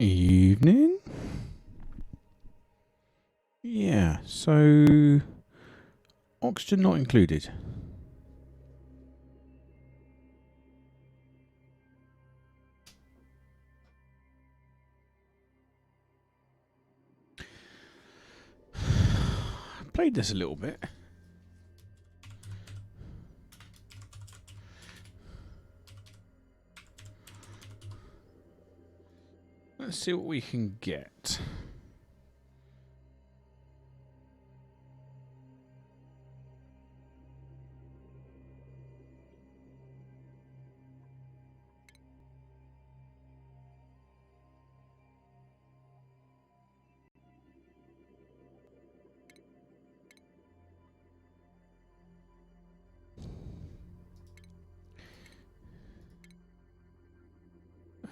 Evening? Yeah, so oxygen not included. I played this a little bit. Let's see what we can get.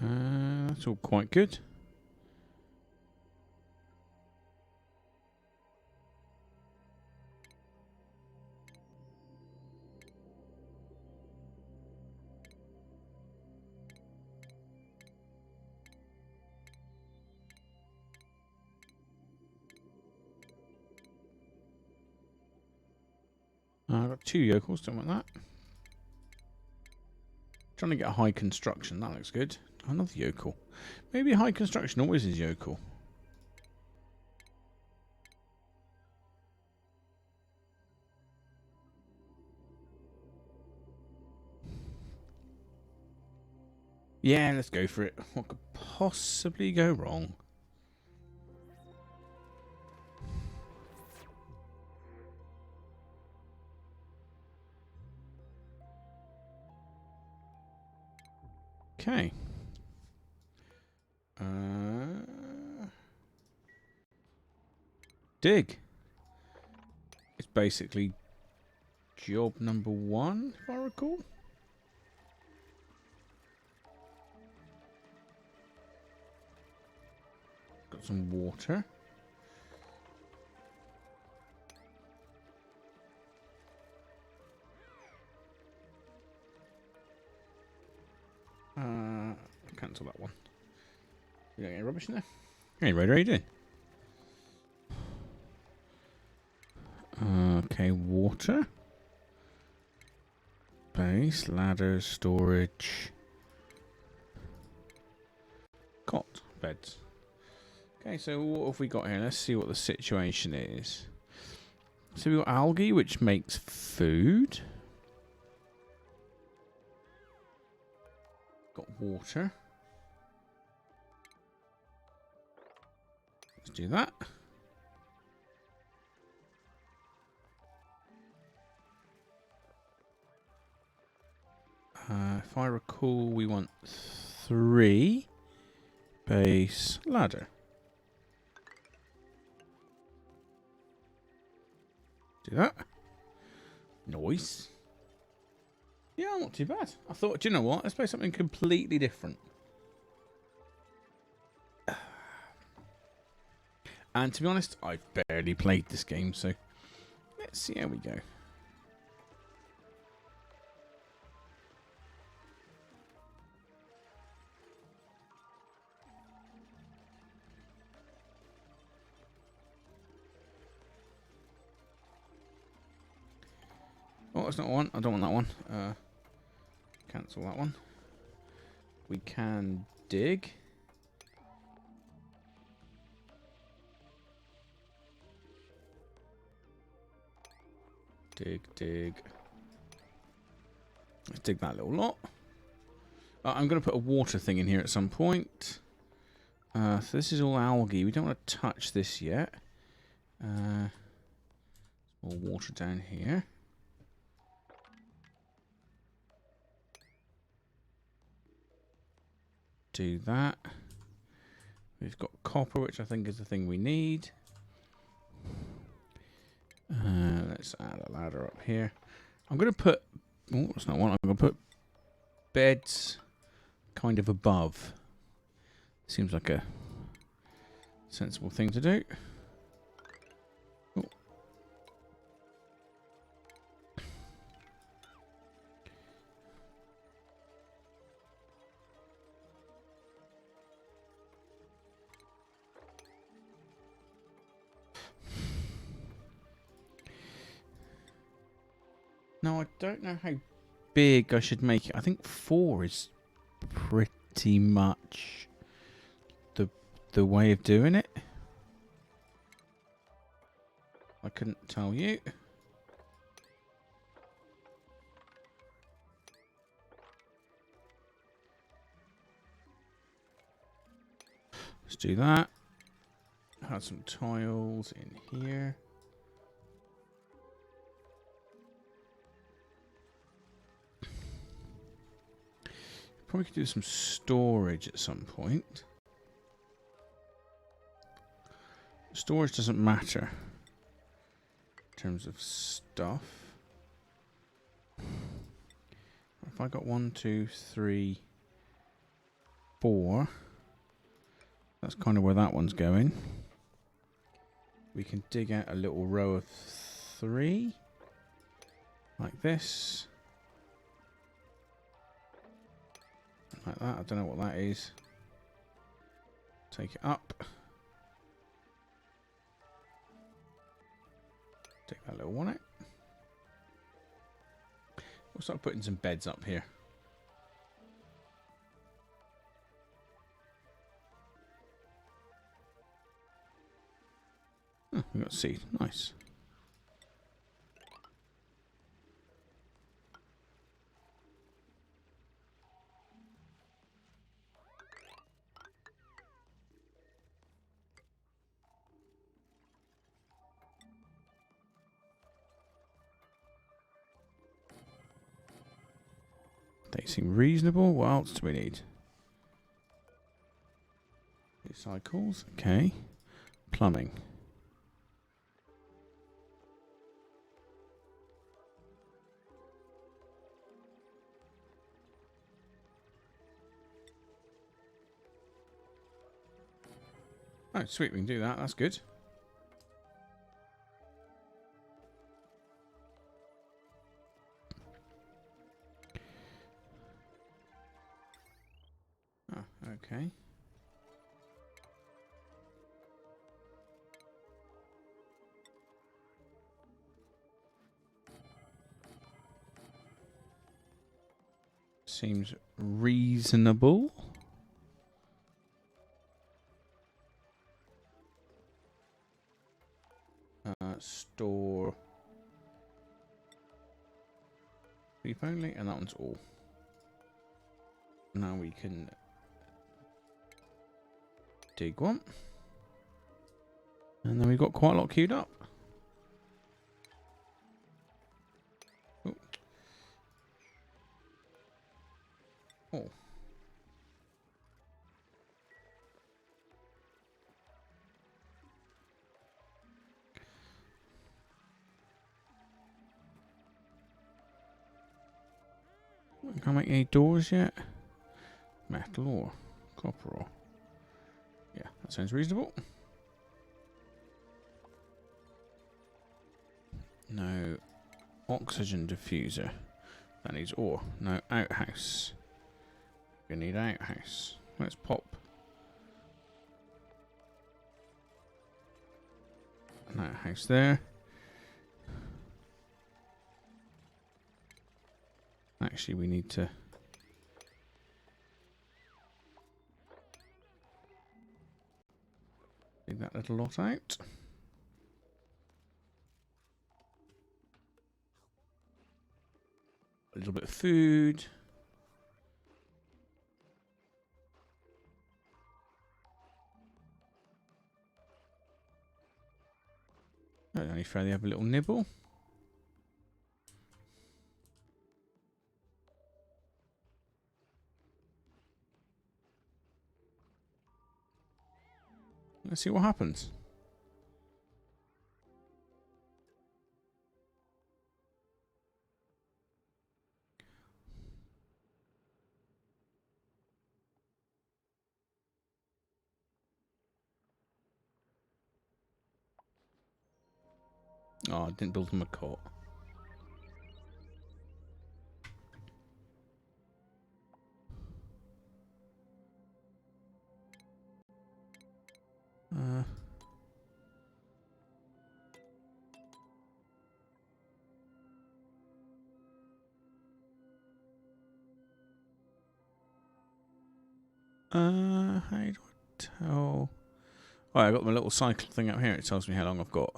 That's all quite good. I've got 2 yokels, don't want that. Trying to get a high construction, that looks good. Another yokel. Maybe high construction always is yokel. Yeah, let's go for it. What could possibly go wrong? Okay. Dig. It's basically job number 1, if I recall. Got some water. Cancel that one. You got any rubbish in there? Hey, Raider, how you doing? Okay, water. Base, ladder, storage. Cot, beds. Okay, so what have we got here? Let's see what the situation is. So we've got algae, which makes food. Got water. Let's do that. If I recall, we want 3 base ladder. Do that. Nice. Yeah, not too bad. I thought, do you know what? Let's play something completely different. And to be honest, I've barely played this game, so let's see how we go. Oh, it's not one. I don't want that one. Cancel that one. We can dig. Dig. Let's dig that little lot. I'm going to put a water thing in here at some point. So this is all algae. We don't want to touch this yet. More water down here. Do that. We've got copper, which I think is the thing we need. Let's add a ladder up here. I'm going to put... Oh, that's not one. I'm going to put beds kind of above. Seems like a sensible thing to do. Oh. No, I don't know how big I should make it. I think 4 is pretty much the way of doing it. I couldn't tell you. Let's do that. Have some tiles in here. Probably could do some storage at some point. Storage doesn't matter in terms of stuff. If I got 1, 2, 3, 4, that's kind of where that one's going. We can dig out a little row of 3, like this. Like that. I don't know what that is. Take it up. Take that little one out. We'll start putting some beds up here. Oh, we got seed. Nice. They seem reasonable. What else do we need? Cycles. Okay. Plumbing. Oh, sweet. We can do that. That's good. Oh, okay. Seems reasonable. Store beef only, and that one's all. Now we can dig one, and then we've got quite a lot queued up. Oh. Oh. Can't make any doors yet. Metal or copper or... Yeah, that sounds reasonable. No oxygen diffuser. That needs ore. No outhouse. We need outhouse. Let's pop an outhouse there. Actually, we need to... dig that little lot out. A little bit of food. Only fair they have a little nibble. Let's see what happens. Oh, I didn't build them a cot. How do I tell? Oh, I got my little cycle thing up here. It tells me how long I've got.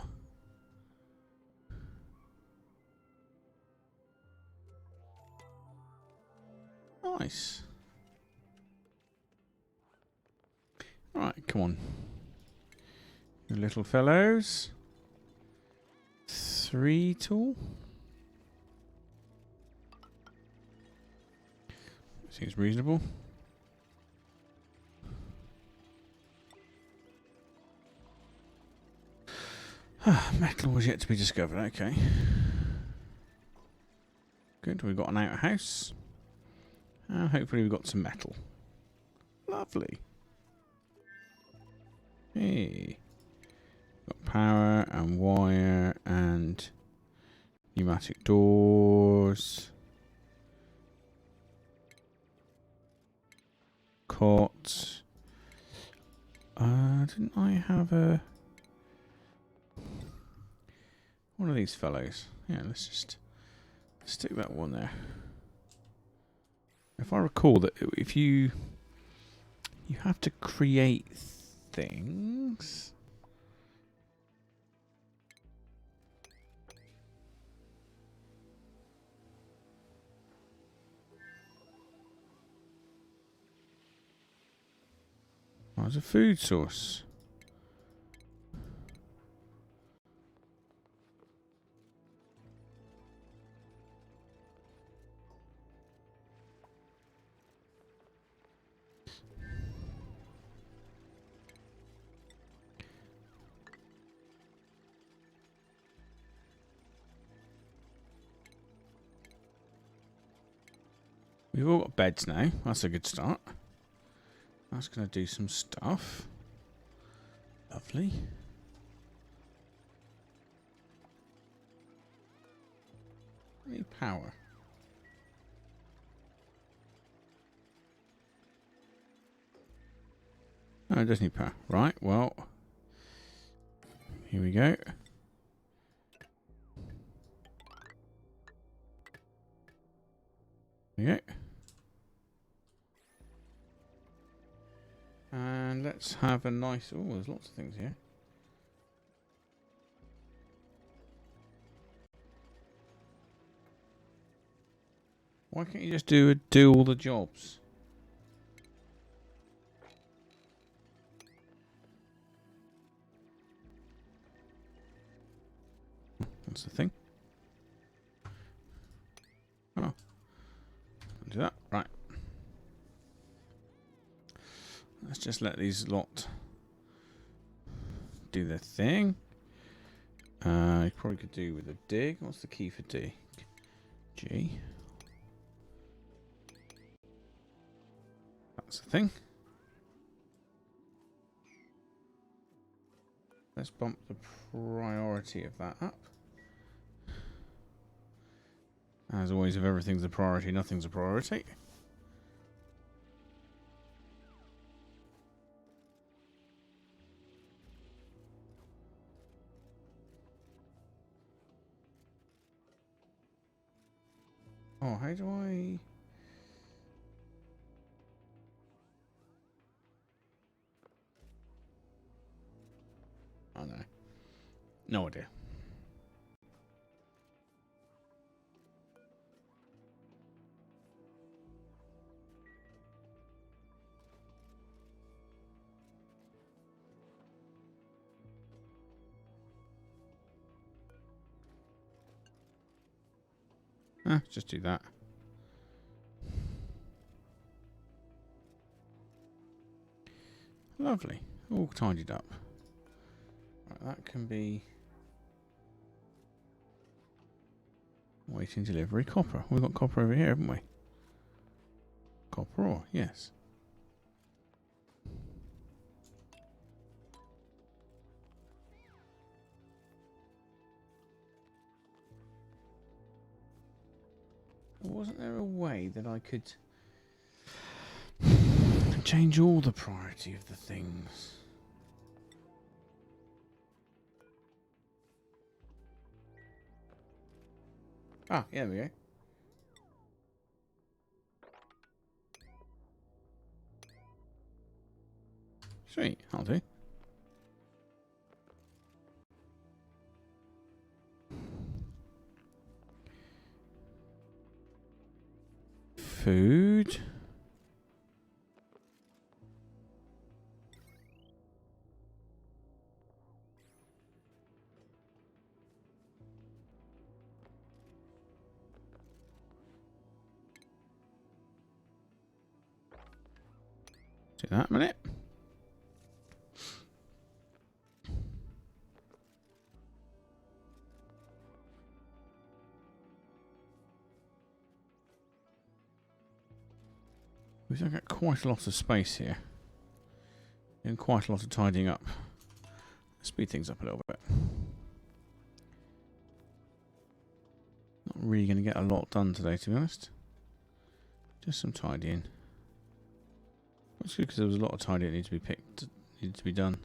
Nice. Right, come on. You little fellows. 3 tool. Seems reasonable. Metal was yet to be discovered. Okay. Good. We've got an outhouse. Hopefully we've got some metal. Lovely. Hey. Got power and wire and pneumatic doors. Cot. Didn't I have a... one of these fellows? Yeah, let's just stick that one there. If I recall that if you have to create things. Oh, it's a food source. We've all got beds now. That's a good start. That's going to do some stuff. Lovely. I need power. Oh, it does need power. Right, well. Here we go. There we go. And let's have a nice... oh, there's lots of things here. Why can't you just do all the jobs? That's the thing. Oh. Do that. Right. Let's just let these lot do their thing. You probably could do with a dig. What's the key for dig? G. That's the thing. Let's bump the priority of that up. As always, if everything's a priority, nothing's a priority. Oh, how do I... oh, no. No idea. Just do that. Lovely. All tidied up. Right, that can be... waiting delivery. Copper. We've got copper over here, haven't we? Copper ore, yes. Wasn't there a way that I could change all the priority of the things? Ah, yeah, there we go. Sweet, I'll do. Food. Do that a minute. We've got quite a lot of space here. And quite a lot of tidying up. Speed things up a little bit. Not really going to get a lot done today, to be honest. Just some tidying. That's good because there was a lot of tidying that needed to be done.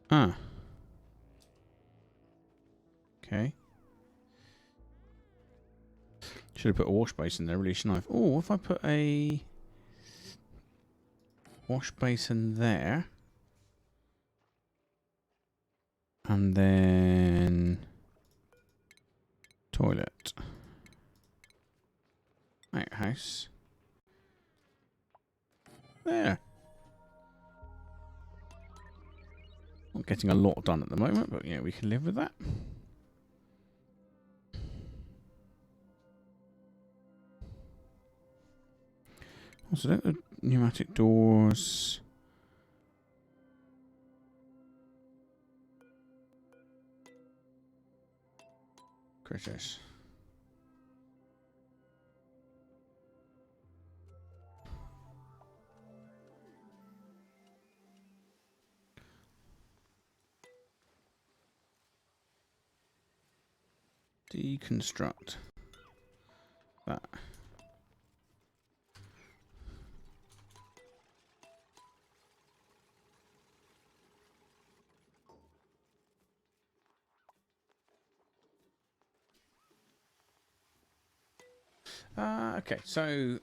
Ah. Okay. Should have put a wash basin there, really, shouldn't I? Oh, if I put a wash basin there. And then toilet. Outhouse. There. Not getting a lot done at the moment, but yeah, we can live with that. Also, the pneumatic doors. Critters. Deconstruct that. Okay, so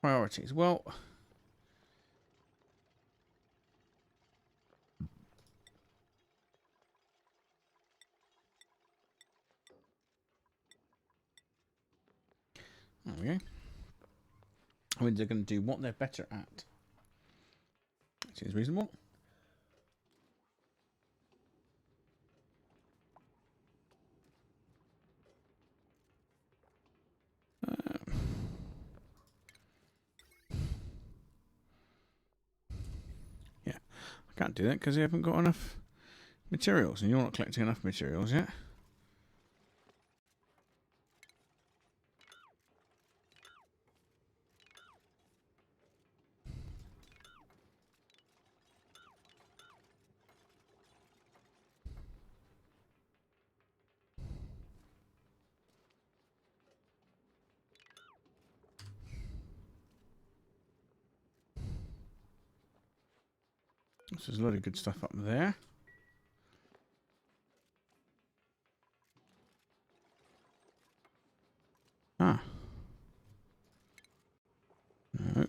priorities. Well, there we go. I mean, they're going to do what they're better at. Seems reasonable. Yeah, I can't do that because you haven't got enough materials, and you're not collecting enough materials yet. So there's a lot of good stuff up there. Ah. No.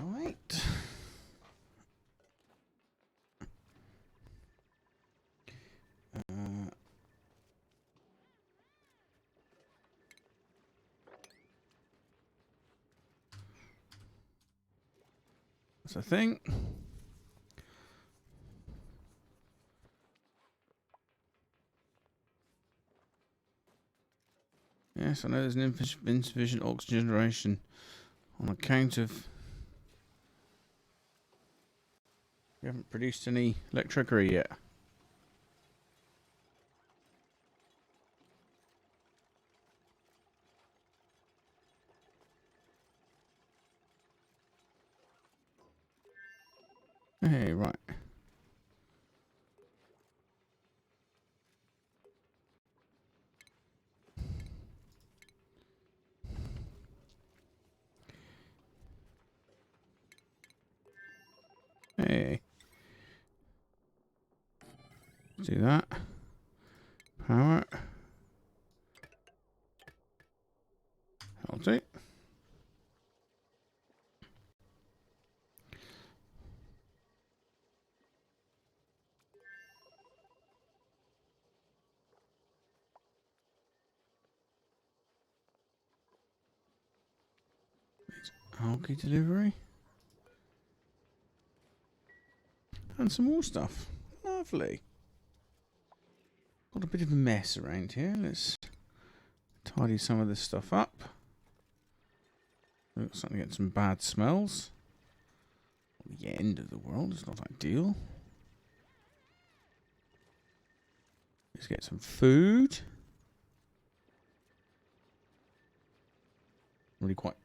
Right. That's a thing. Yes, I know there's an insufficient oxygen generation on account of we haven't produced any electricity yet. Hey, right. Hey. Let's do that. Power. I'll take. Algae delivery. And some more stuff. Lovely. Got a bit of a mess around here. Let's tidy some of this stuff up. We're starting to get some bad smells. The end of the world is not ideal. Let's get some food. Really quite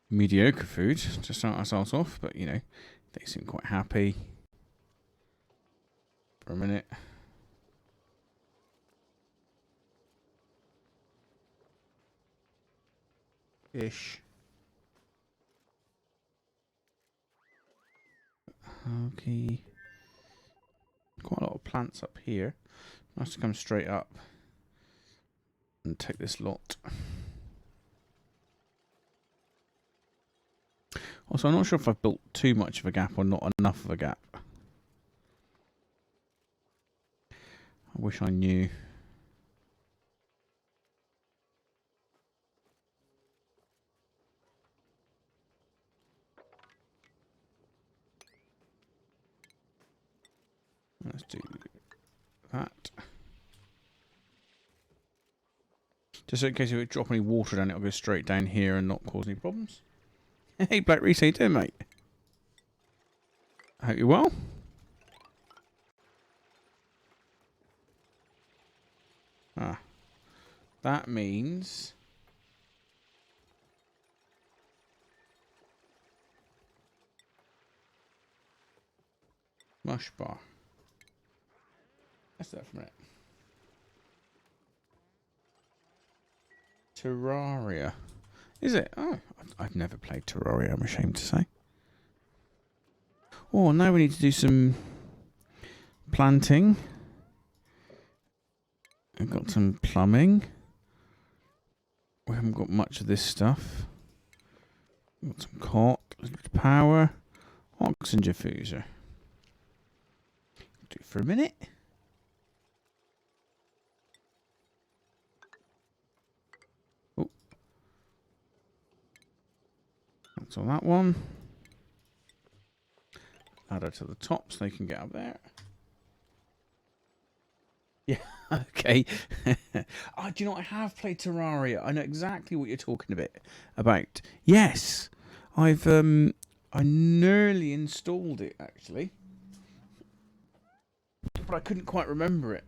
mediocre food to start ourselves off, but you know, they seem quite happy. For a minute. Fish. Okay. Quite a lot of plants up here. Nice to come straight up and take this lot. Also, I'm not sure if I've built too much of a gap or not enough of a gap. I wish I knew. Let's do that. Just in case if we drop any water down, it'll go straight down here and not cause any problems. Hey, Black Reese, how you doing, mate? I hope you're well. Ah. That means... mush bar. That's that for a minute. Terraria. Is it? Oh, I've never played Terraria, I'm ashamed to say. Oh, now we need to do some planting. I've got some plumbing. We haven't got much of this stuff. We've got some cot, power, oxygen diffuser. Do it for a minute. Oh. That's on that one. Ladder to the top so they can get up there. Yeah, okay. Oh, do you know what? I have played Terraria. I know exactly what you're talking about. Yes. I nearly installed it actually. But I couldn't quite remember it.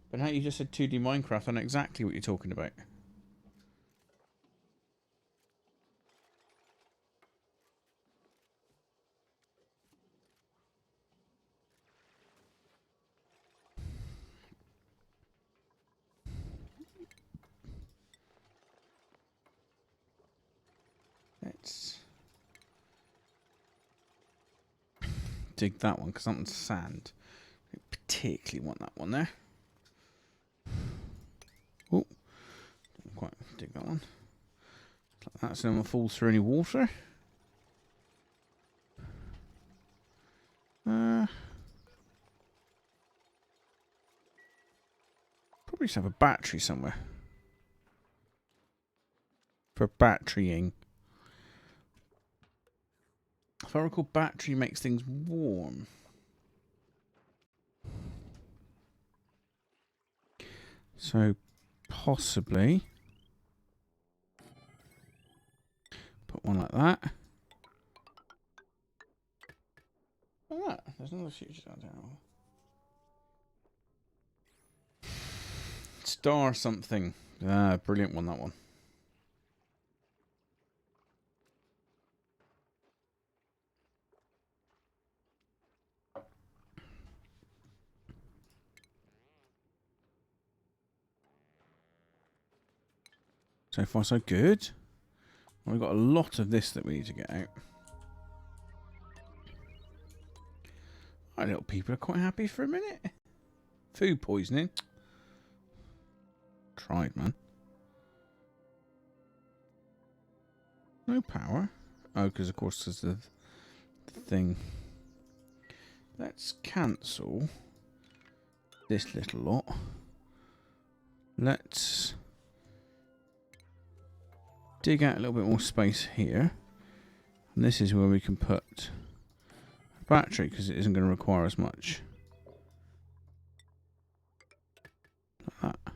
But now you just said 2D Minecraft, I know exactly what you're talking about. Let's dig that one because that one's sand. I particularly want that one there. Oh, didn't quite dig that one. Like that, so no one falls through any water. Probably should have a battery somewhere for batterying. Sulfurical battery makes things warm. So, possibly put one like that. Look at that. There's another future down there. Star something. Ah, brilliant one, that one. So far, so good. Well, we've got a lot of this that we need to get out. Our little people are quite happy for a minute. Food poisoning. Tried, man. No power. Oh, because of course there's the thing. Let's cancel this little lot. Let's dig out a little bit more space here. And this is where we can put a battery, because it isn't going to require as much. Like that.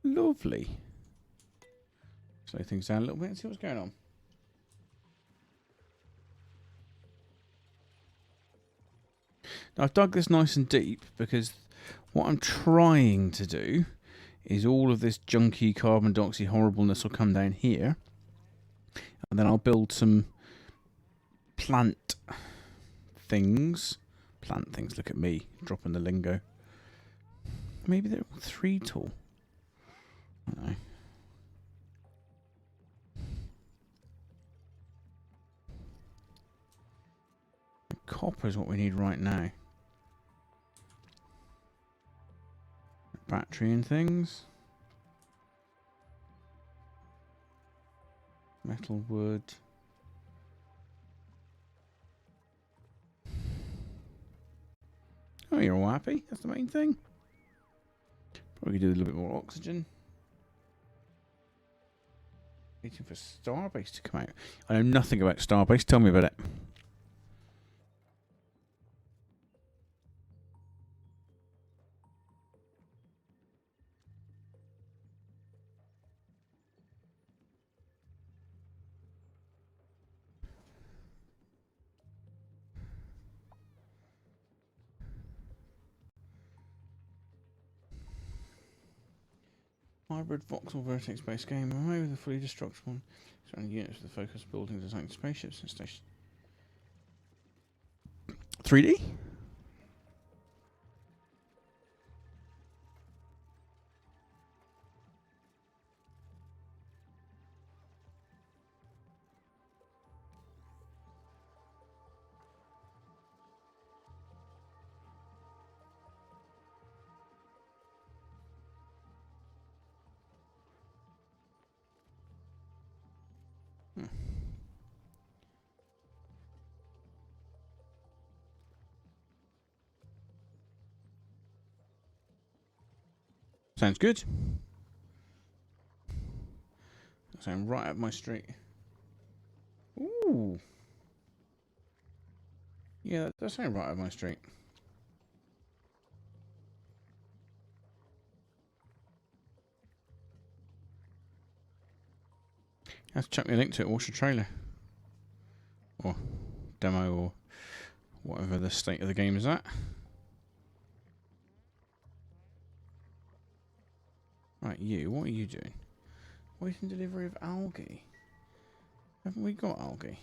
Lovely. Slow things down a little bit and see what's going on. Now, I've dug this nice and deep because what I'm trying to do is all of this junky carbon dioxide horribleness will come down here. And then I'll build some plant things. Plant things, look at me, dropping the lingo. Maybe they're all 3 tall. I don't know. Copper is what we need right now. Battery and things. Metal, wood. Oh, you're all happy? That's the main thing. Probably do a little bit more oxygen. Waiting for Starbase to come out. I know nothing about Starbase. Tell me about it. Hybrid voxel vertex based game. Away with a fully destructible surrounding units with the focus building design spaceships and stations. 3D? Sounds good. That sounds right up my street. Ooh. Yeah, that does sound right up my street. Let's chuck me a link to it. Watch the trailer. Or demo or whatever the state of the game is at. Right, you, what are you doing? Waiting delivery of algae. Haven't we got algae?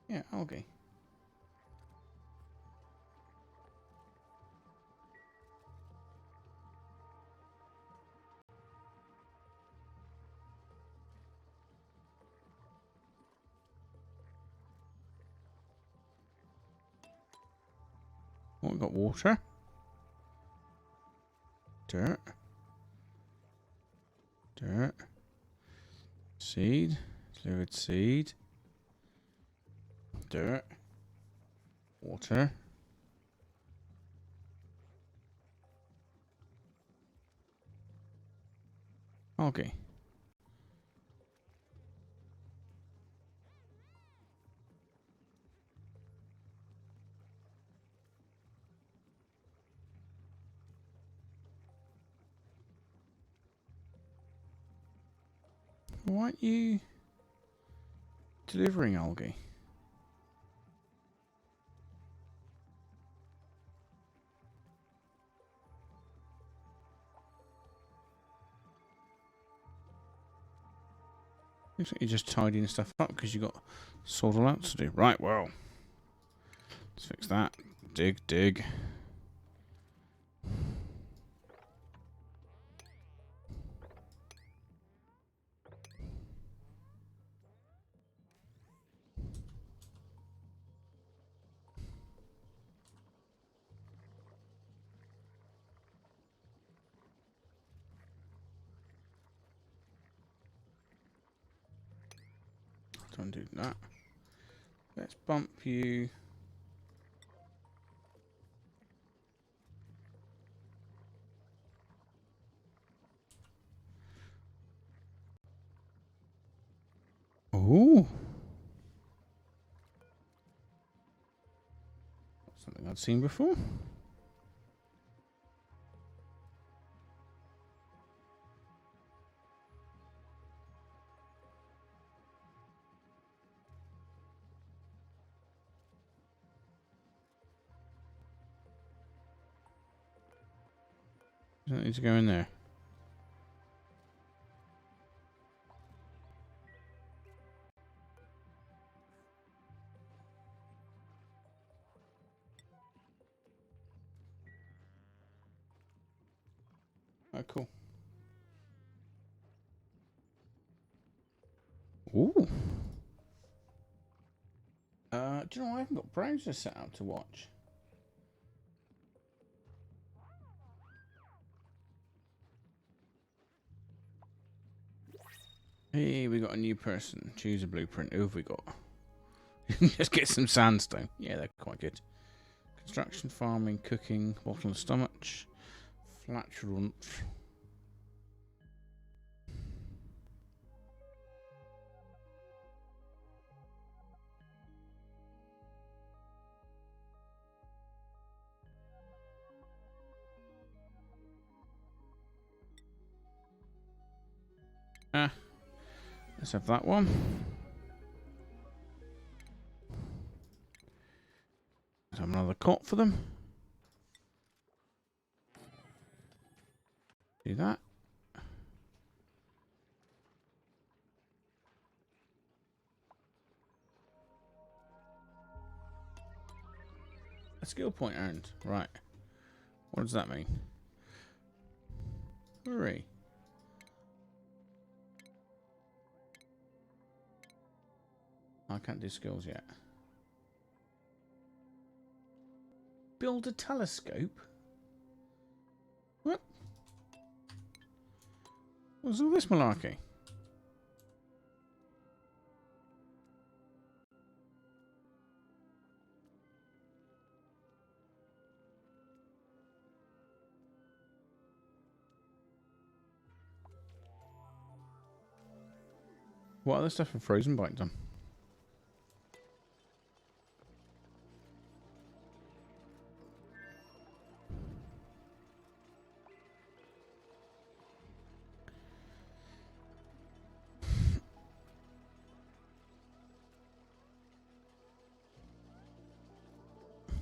Yeah, algae. What, we got water? Dirt. Dirt. Seed. Delivered seed. Dirt. Water. Okay. Why aren't you delivering algae? Looks like you're just tidying stuff up because you got sort all out to do. Right, well. Let's fix that. Dig, dig. Don't do that. Let's bump you. Oh. Something I'd seen before. Doesn't need to go in there. Oh, cool. Ooh. Do you know I haven't got browser set up to watch? Hey, we got a new person. Choose a blueprint. Who have we got? Just get some sandstone. Yeah, they're quite good. Construction, farming, cooking, bottle of stomach, flatulence. Let's have that one. Let's have another cot for them. Do that. A skill point earned. Right. What does that mean? Hooray. I can't do skills yet. Build a telescope? What? What's all this malarkey? What other stuff have Frozen Bite done?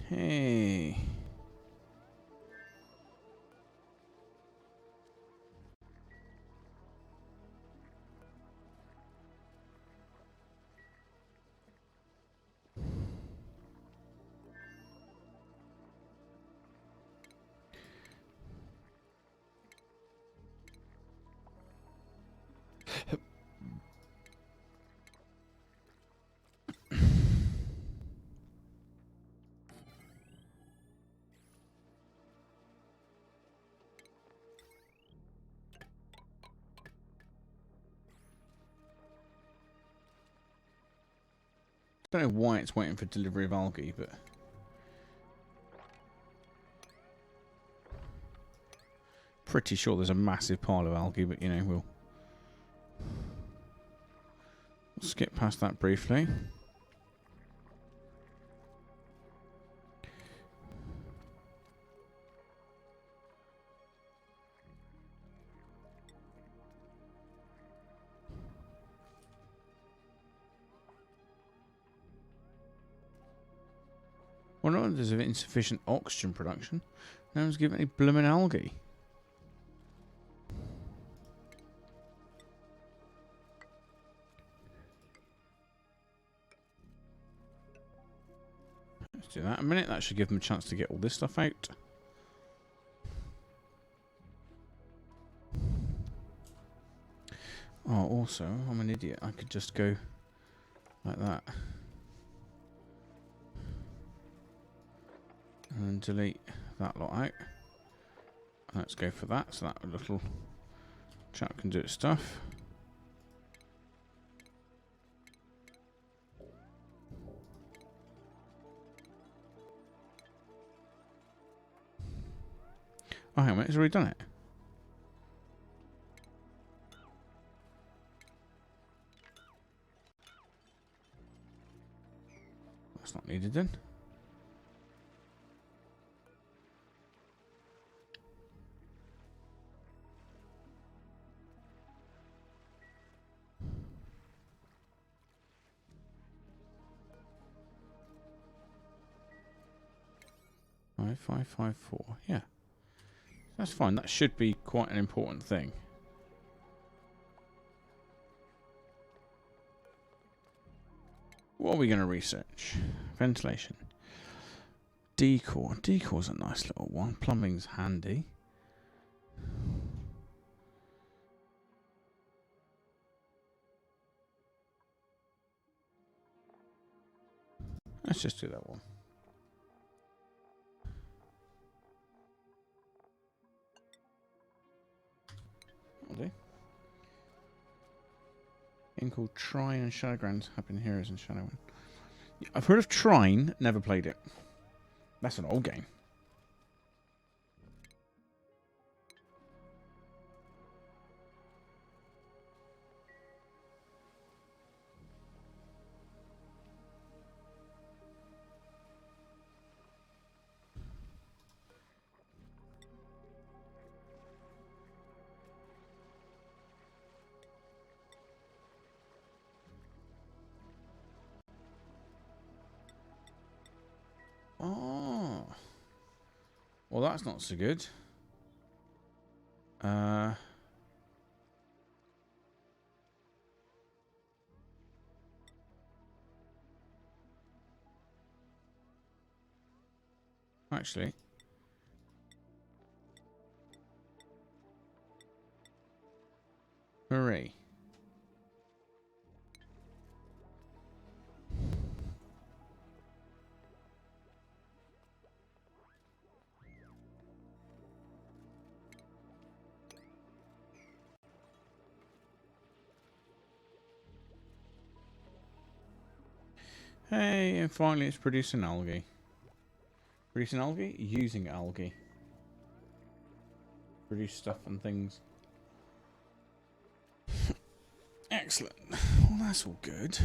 Hey. I don't know why it's waiting for delivery of algae, but pretty sure there's a massive pile of algae, but you know, we'll skip past that briefly. Well, not there's insufficient oxygen production. No one's given any blooming algae. Let's do that in a minute. That should give them a chance to get all this stuff out. Oh, also, I'm an idiot. I could just go like that. And then delete that lot out. Let's go for that, so that little chap can do its stuff. Oh, hang on a minute, it's already done it. That's not needed then. Five, 5, 4. Yeah. That's fine. That should be quite an important thing. What are we going to research? Ventilation. Decor. Decor's a nice little one. Plumbing's handy. Let's just do that one. That'll do. Game called Trine and Shadowgrounds. Happen Heroes and Shadowrun. I've heard of Trine, never played it. That's an old game. Oh. Well, that's not so good. Actually. Hooray. Hey, and finally it's producing algae. Producing algae? Using algae. Produce stuff and things. Excellent. Well, that's all good.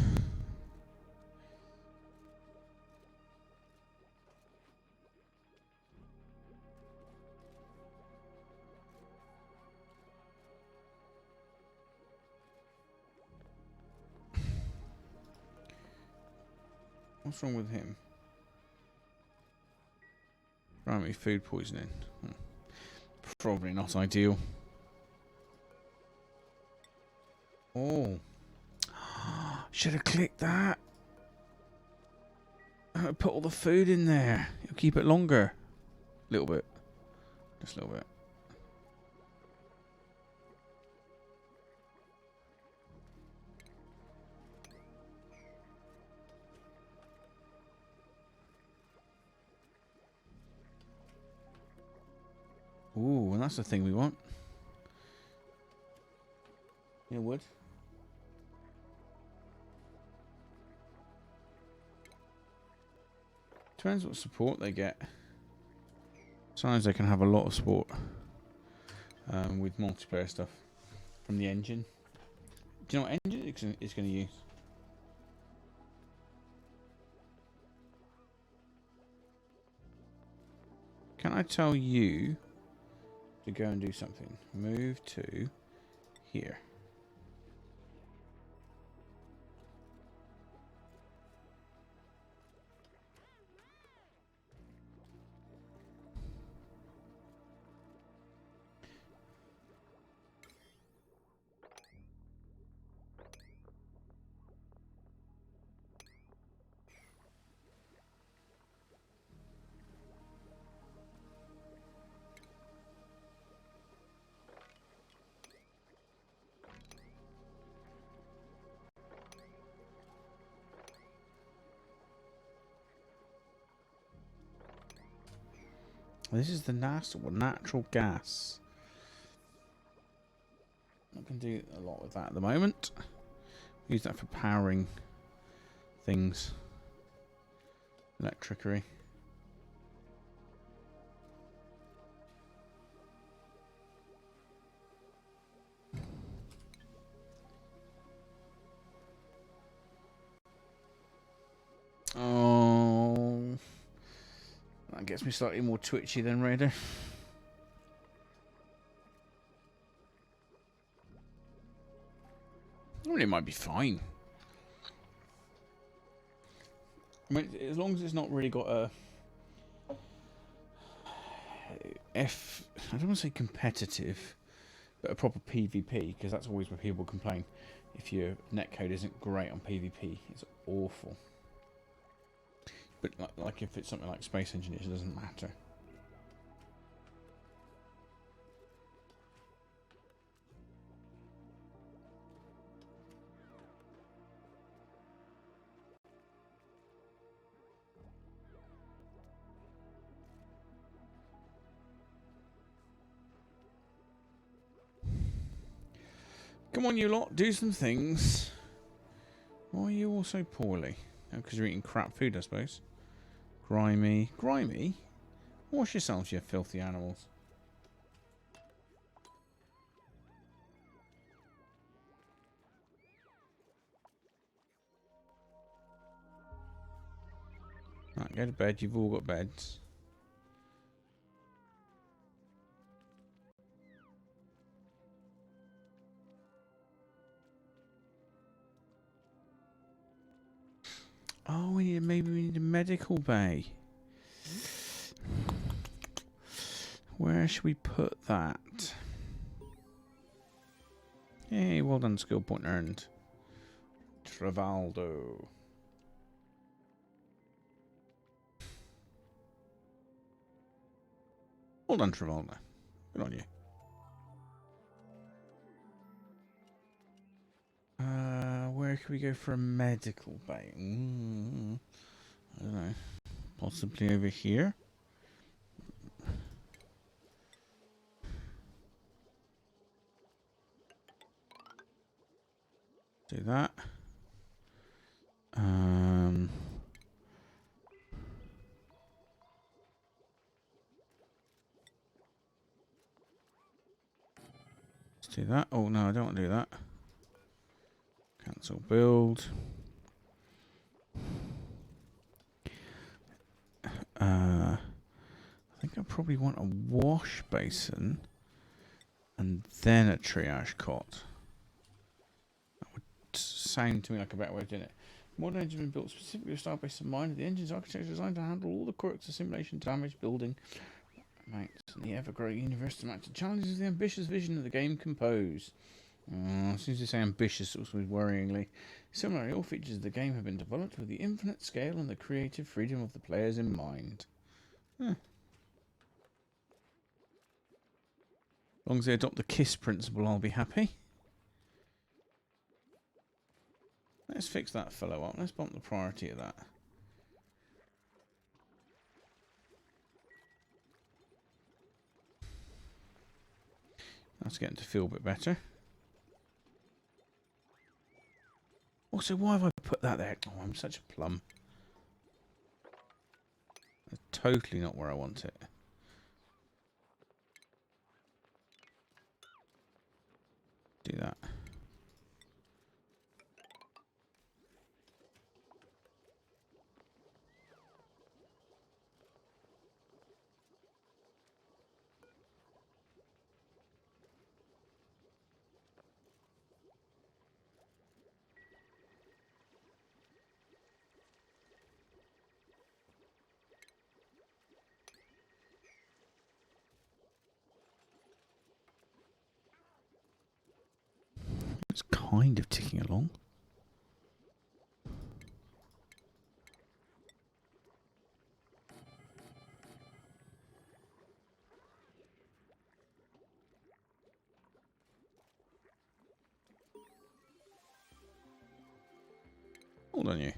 What's wrong with him? Primary food poisoning. Probably not ideal. Oh. Should have clicked that. Put all the food in there. It'll keep it longer. A little bit. Just a little bit. Ooh, and that's the thing we want. Yeah, wood. Depends what support they get. Sometimes they can have a lot of support with multiplayer stuff from the engine. Do you know what engine it's going to use? Can I tell you to go and do something? Move to here. This is the natural gas. I can do a lot with that at the moment. Use that for powering things. Electricity. Oh, that gets me slightly more twitchy than Raider. I mean, it might be fine. I mean, as long as it's not really got a I don't want to say competitive, but a proper PvP, because that's always where people complain. If your netcode isn't great on PvP, it's awful. But like if it's something like Space Engineers, it doesn't matter. Come on, you lot, do some things. Why are you all so poorly? Oh, because you're eating crap food, I suppose. Grimy. Grimy? Wash yourselves, you filthy animals. Right, go to bed. You've all got beds. Oh, maybe we need a medical bay. Where should we put that? Hey, well done, skill point earned. Travaldo. Well done, Travaldo. Good on you. Where can we go for a medical bay? I don't know. Possibly over here. Do that. Let's do that. Oh no, I don't want to do that. Cancel build. I think I probably want a wash basin and then a triage cot. That would sound to me like a better way of doing it. Modern engine has been built specifically with Starbase in mind. The engine's architecture is designed to handle all the quirks of simulation, damage, building, amounts, and the ever-growing universe amounts of challenges the ambitious vision of the game can pose. As soon as you say ambitious, it was worryingly. Similarly, all features of the game have been developed with the infinite scale and the creative freedom of the players in mind. As long as they adopt the KISS principle, I'll be happy. Let's fix that fellow up. Let's bump the priority of that. That's getting to feel a bit better. Also, why have I put that there? Oh, I'm such a plum. That's totally not where I want it. Do that. It's kind of ticking along. Hold on you.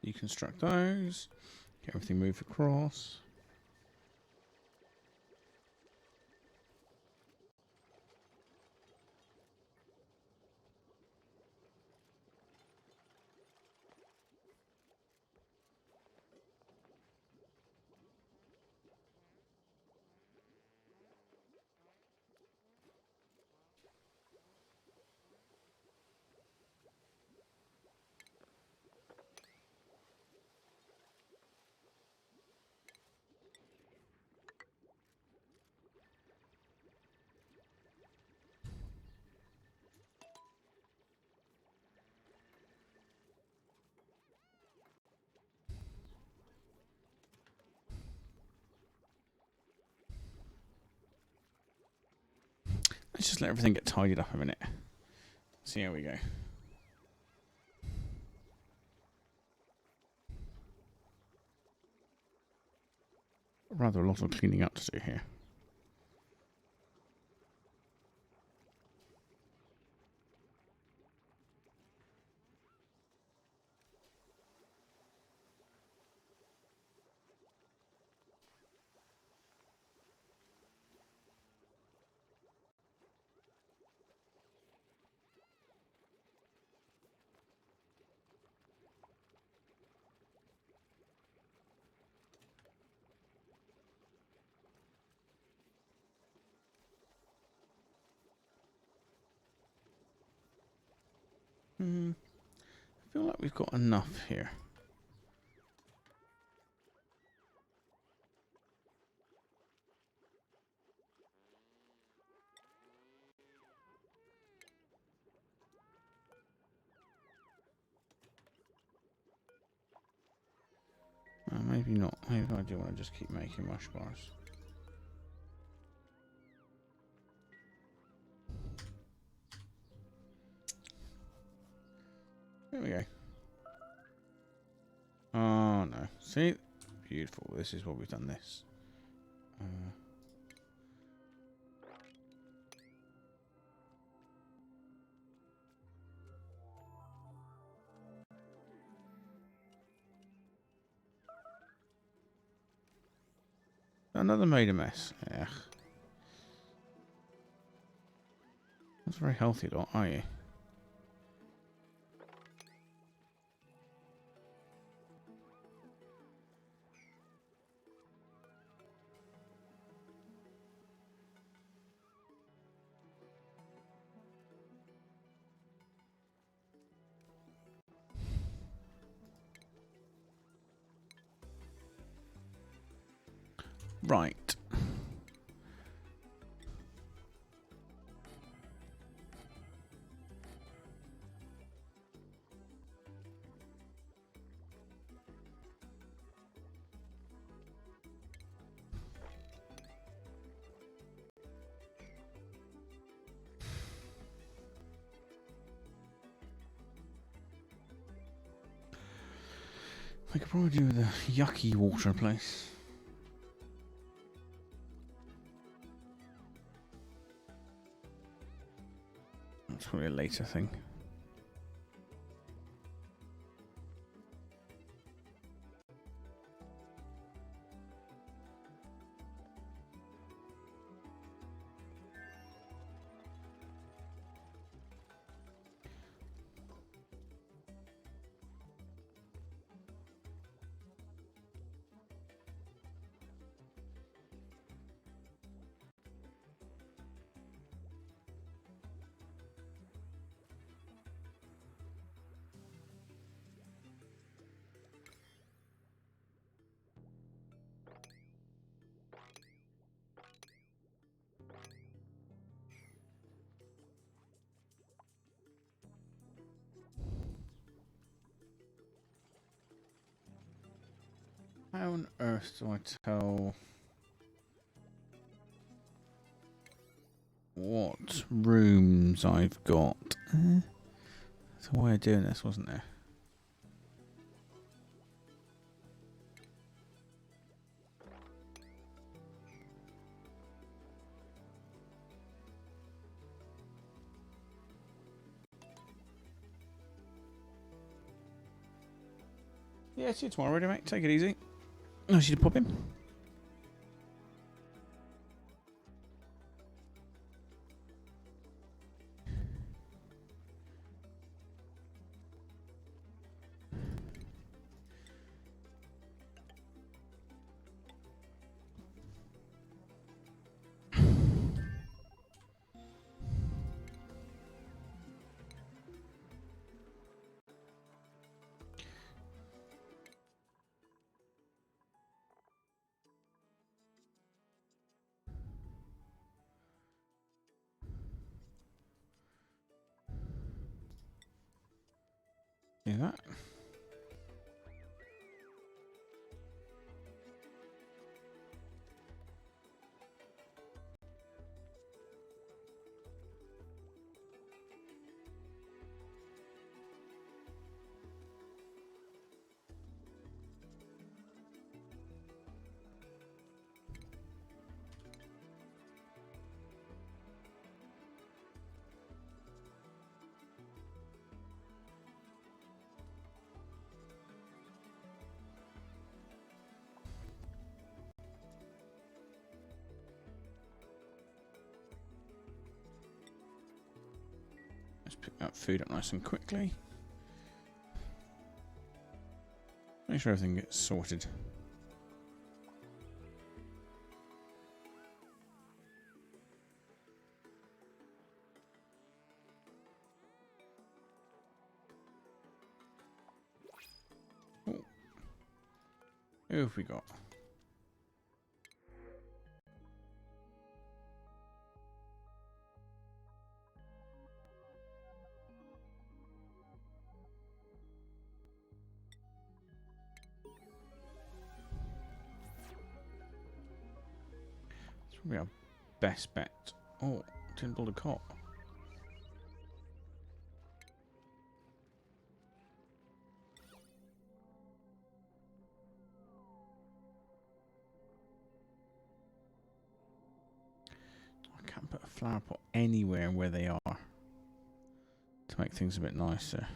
Deconstruct those. Get everything moved across. Let's just let everything get tidied up a minute. See how we go. Rather a lot of cleaning up to do here. I feel like we've got enough here. Maybe not. Maybe I do want to just keep making mush bars. There we go. Oh no. See? Beautiful. This is what we've done this. Another made a mess. Ugh. That's very healthy, though, are you? Right. I could probably do with a yucky water place. That's probably a later thing. How on earth do I tell what rooms I've got? There's a way of doing this, wasn't there? Yeah, see you tomorrow, ready, mate. Take it easy. Nice you to pop in. See that? Let's pick that food up nice and quickly. Make sure everything gets sorted. Oh. Who have we got? It's probably our best bet. Oh, didn't build a cot. I can't put a flower pot anywhere where they are to make things a bit nicer.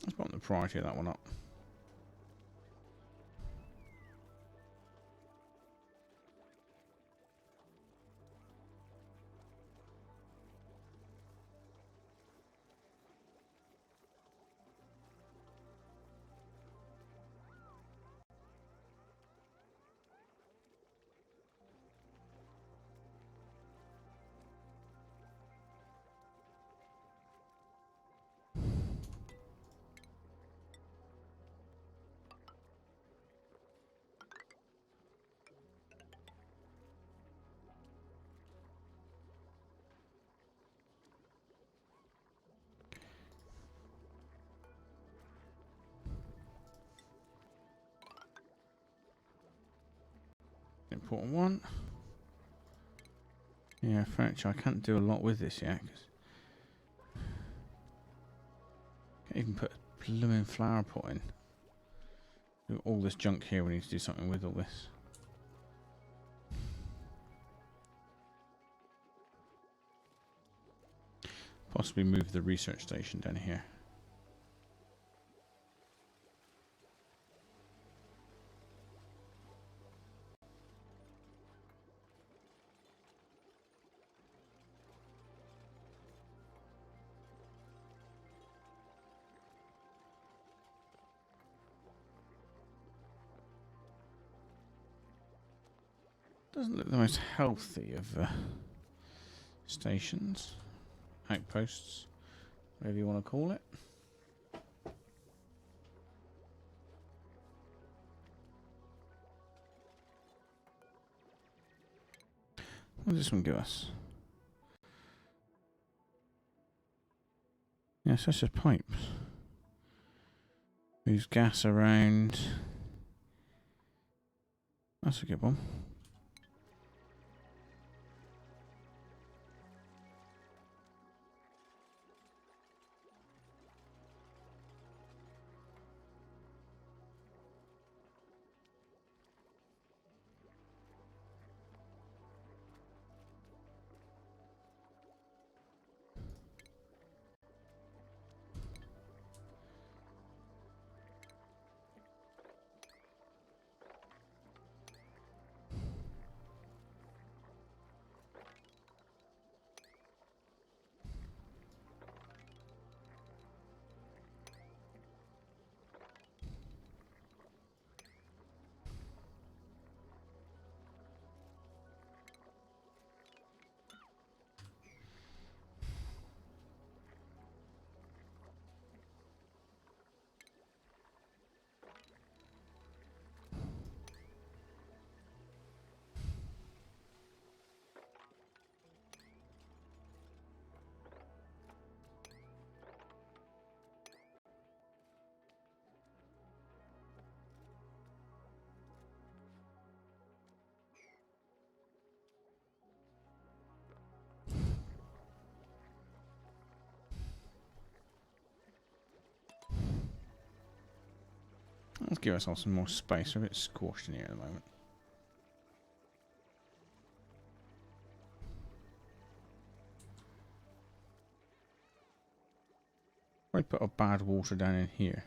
Let's bump the priority of that one up. Important one. Yeah, furniture. I can't do a lot with this yet. Cause can't even put a blooming flower pot in. Do all this junk here. We need to do something with all this. Possibly move the research station down here. Doesn't look the most healthy of stations, outposts, whatever you want to call it. What does this one give us? Yes, that's just pipes. Moves gas around. That's a good one. Let's give ourselves some more space. We're a bit squashed in here at the moment. Probably put a bad water down in here.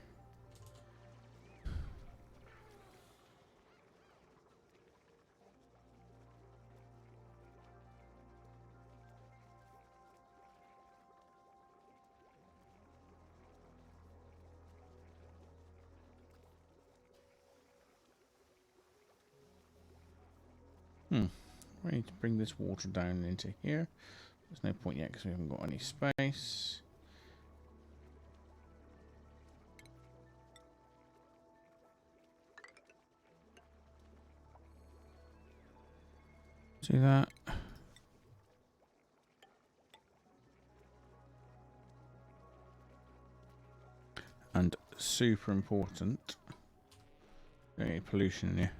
We need to bring this water down into here. There's no point yet because we haven't got any space. See that? And super important. Any pollution in here.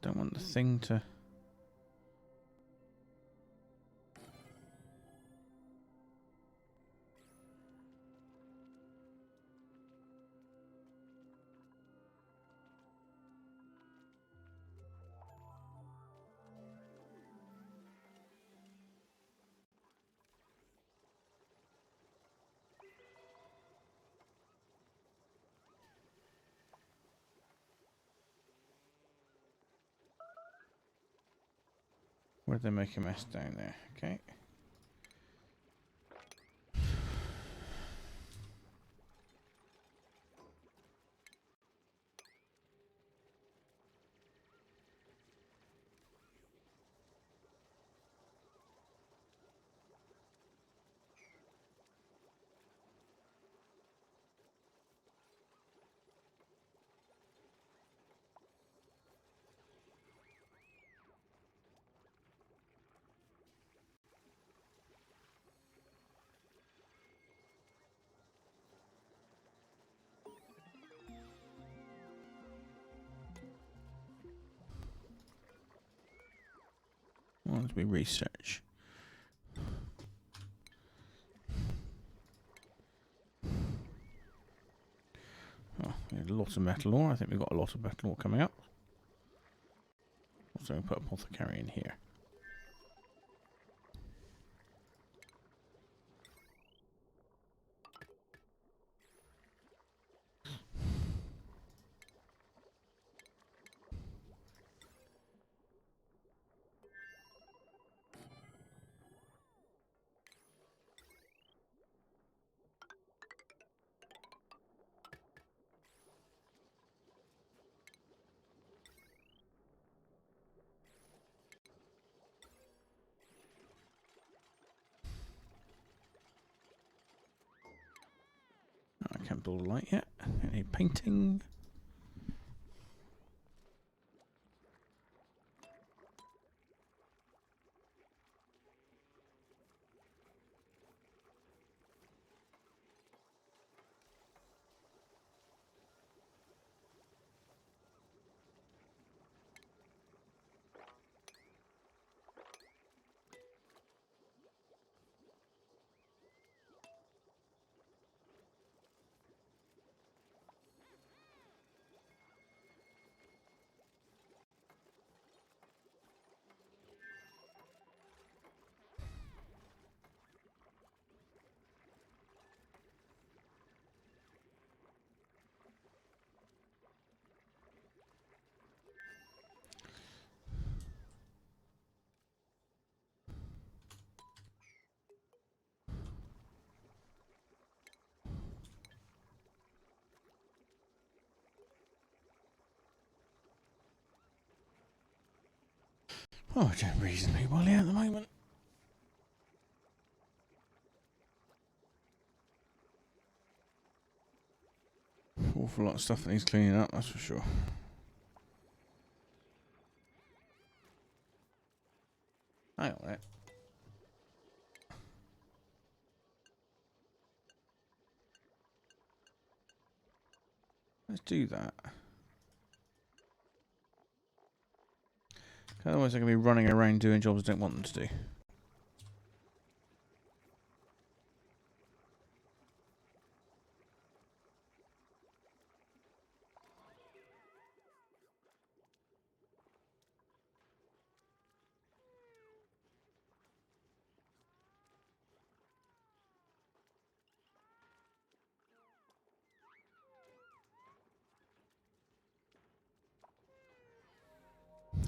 I don't want the thing to... Where did they make a mess down there? Okay. Well, as we research. Oh, we had lots of metal ore. I think we've got a lot of metal ore coming up. Also, put apothecary in here. I can't build a light yet. I need painting. Oh, we're doing reasonably well here at the moment. Awful lot of stuff that needs cleaning up, that's for sure. Hang on a minute. Let's do that. Otherwise they're going to be running around doing jobs I don't want them to do.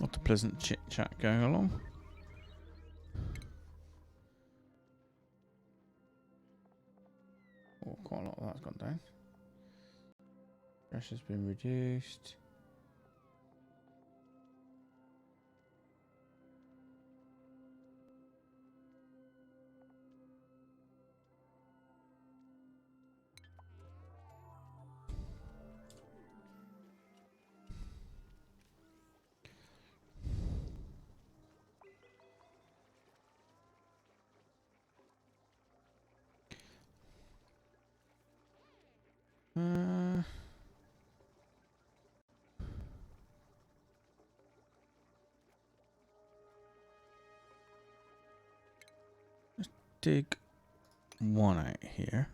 Not a pleasant chit chat going along. Oh, quite a lot of that's gone down. Pressure's been reduced. Let's dig one out here.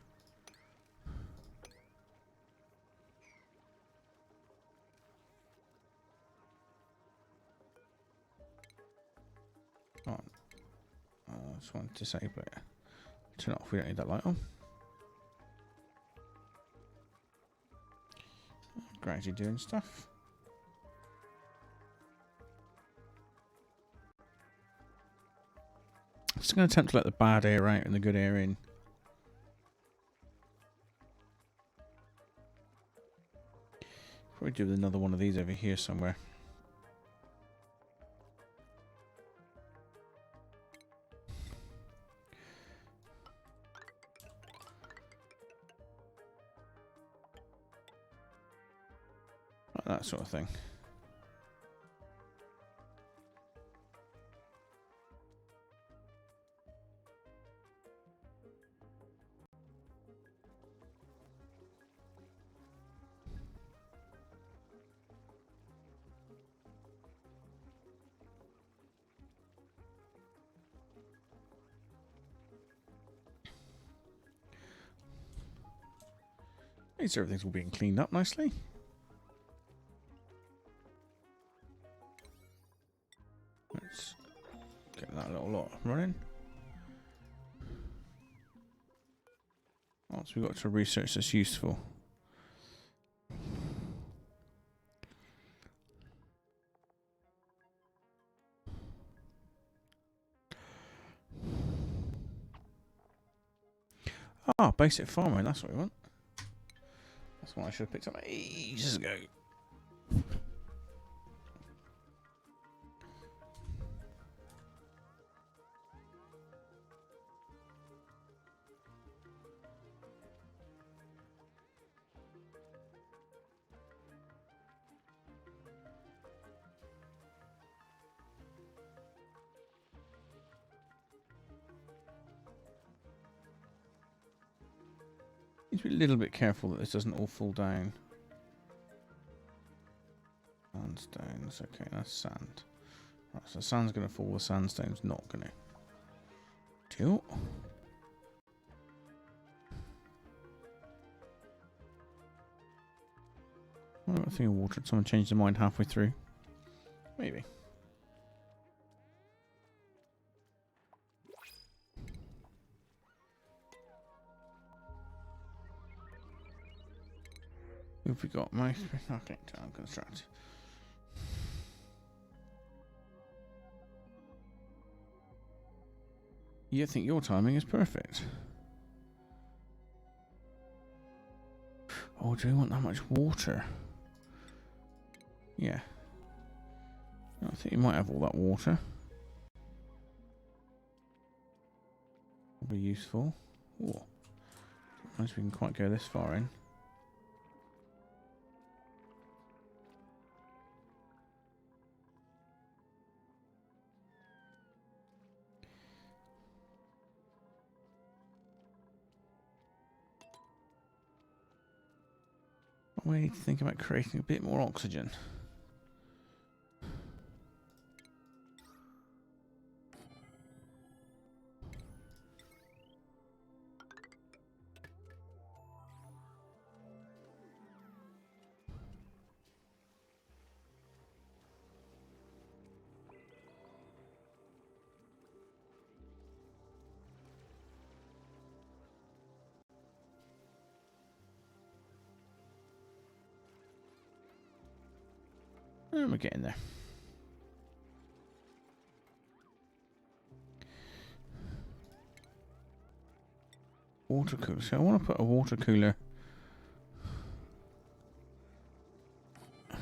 Oh, I just want to disable it. Turn it off, we don't need that light on. Gradually doing stuff. I'm just going to attempt to let the bad air out and the good air in. Probably do another one of these over here somewhere. Like that sort of thing. At least everything's all being cleaned up nicely. Let's get that little lot running. Once we've got to research that's useful. Ah, basic farming, that's what we want. That's one I should have picked up ages ago. Need to be a little bit careful that this doesn't all fall down. Sandstones. Okay, that's sand. Right, so sand's going to fall, the sandstone's not going to. Deal. What about a thing of water? Did someone change their mind halfway through? Maybe. Who have we got? Most okay, I'm construct. You think your timing is perfect? Oh, do we want that much water? Yeah. I think you might have all that water. Will be useful. Oh, I don't we can quite go this far in. We need to think about creating a bit more oxygen. And we're getting there. Water cooler. So I want to put a water cooler.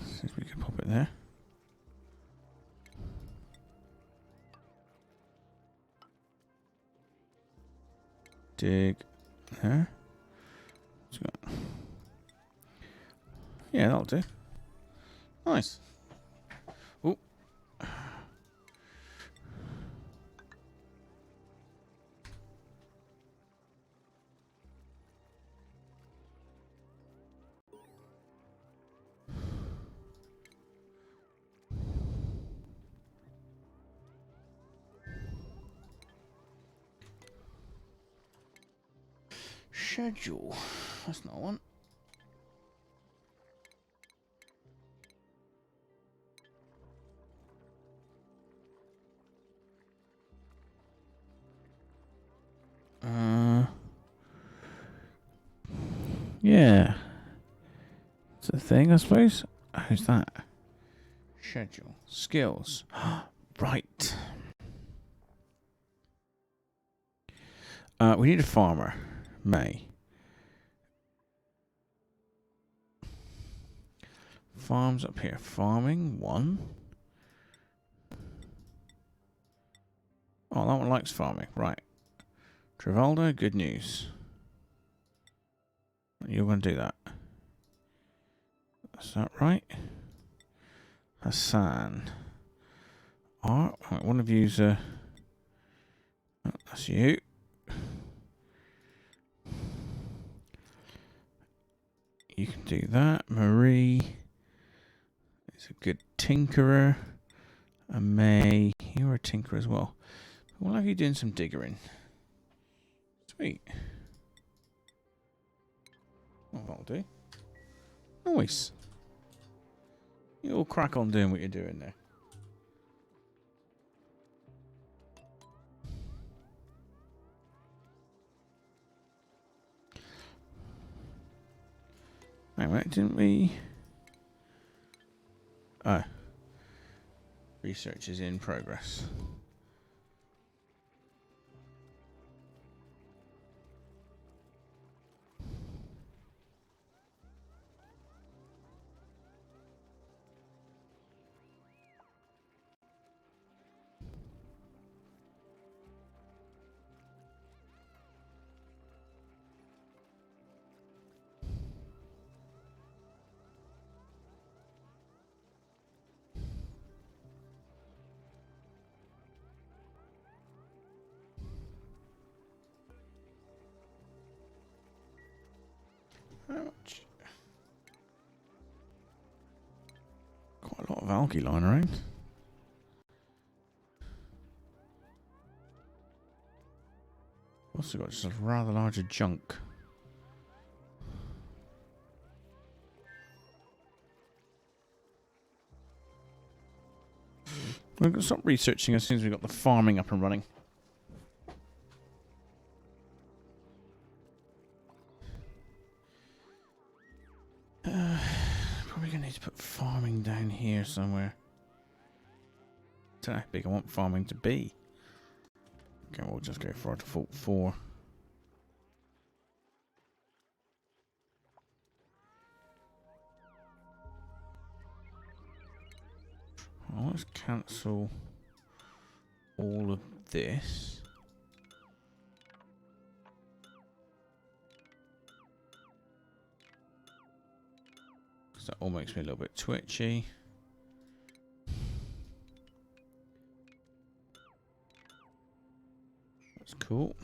Since we can pop it there. Dig there. Yeah, that'll do. Nice. Oh. Schedule. That's not one. Yeah. It's a thing, I suppose. How's that? Schedule. Skills. Right. We need a farmer. May. Farms up here. Farming. 1. Oh, that one likes farming. Right. Travaldo, good news. You're going to do that. Is that right? Hassan. Right, one of you's that's you. You can do that. Marie is a good tinkerer. And May, you're a tinkerer as well. We'll have you doing some diggering. Sweet. Well, that'll do. Nice. You all crack on doing what you're doing there. Hang on, didn't we? Oh. Research is in progress. Ouch. Quite a lot of algae lying around. Also got just a rather larger junk. We're going to stop researching as soon as we've got the farming up and running. Probably going to need to put farming down here somewhere. I don't know how big I want farming to be. Okay, we'll just go for our default 4. Well, let's cancel all of this. Because that all makes me a little bit twitchy. That's cool.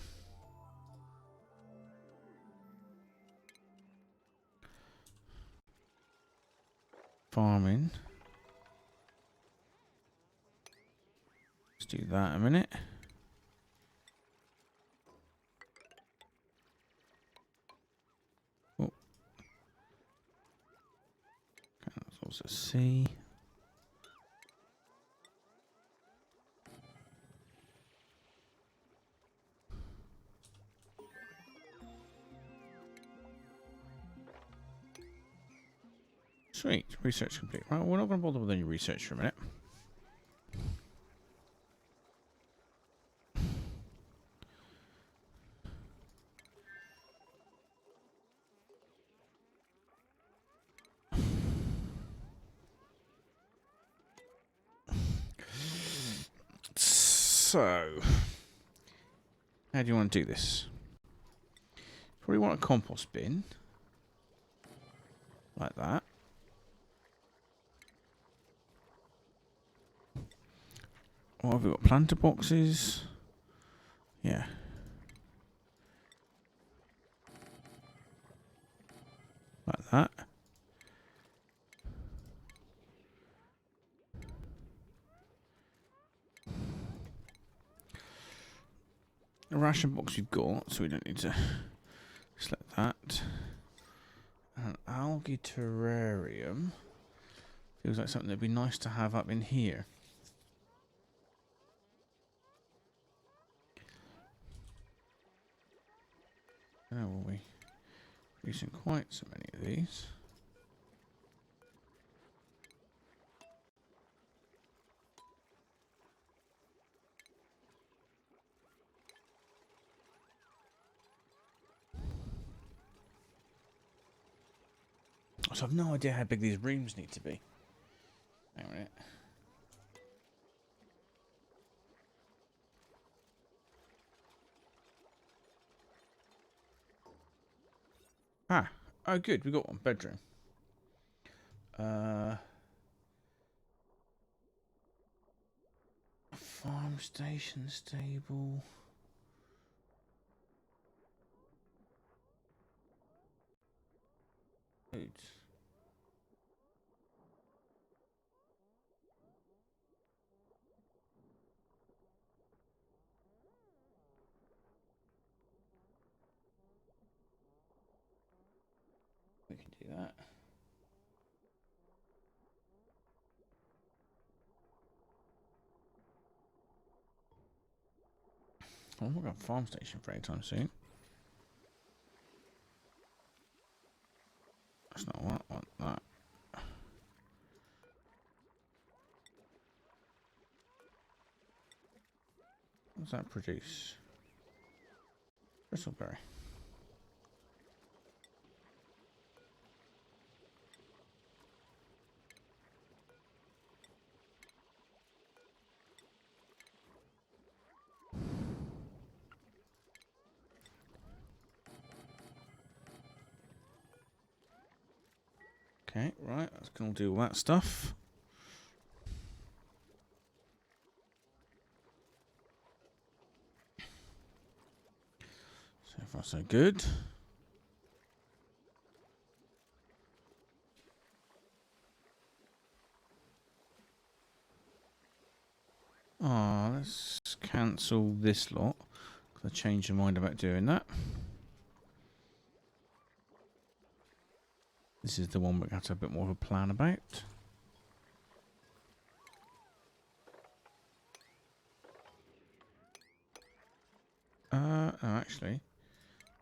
Farming. Let's do that a minute. Oh. Okay, that's also C. Sweet, research complete. Right, we're not going to bother with any research for a minute. So, how do you want to do this? Probably want a compost bin. Like that. What have we got? Planter boxes? Yeah. Like that. The ration box we've got, so we don't need to select that. An algae terrarium. Feels like something that'd be nice to have up in here. How will we? Using quite so many of these. So I've no idea how big these rooms need to be. Hang on a minute. Ah, oh good, we got one bedroom. Farm station stable. Foods. We can do that. Oh, we've got a farm station for any time soon. That's not what I want. That. What does that produce? Bristleberry. Okay, right, that's going to do all that stuff. So far, so good. Oh, let's cancel this lot. I changed my mind about doing that. This is the one we have to have a bit more of a plan about. No, actually,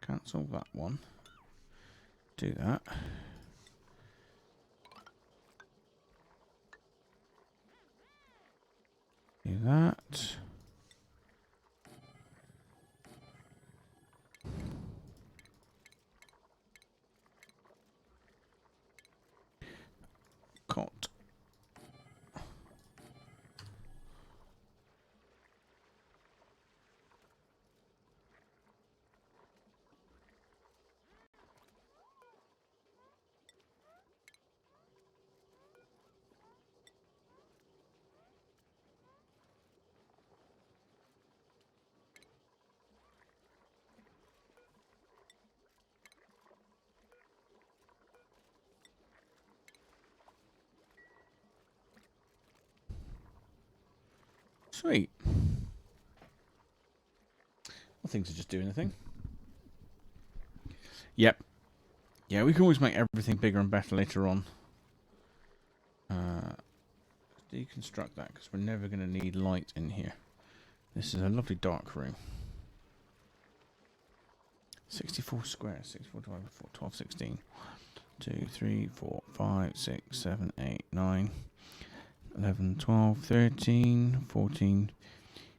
cancel that one. Do that. Do that. Cot. Sweet. Well, things are just doing a thing. Yep. Yeah, we can always make everything bigger and better later on. Deconstruct that because we're never going to need light in here. This is a lovely dark room. 64 squares. 64 divided by 4, 12, 16. 2, 3, 4, 5, 6, 7, 8, 9, 11, 12, 13, 14,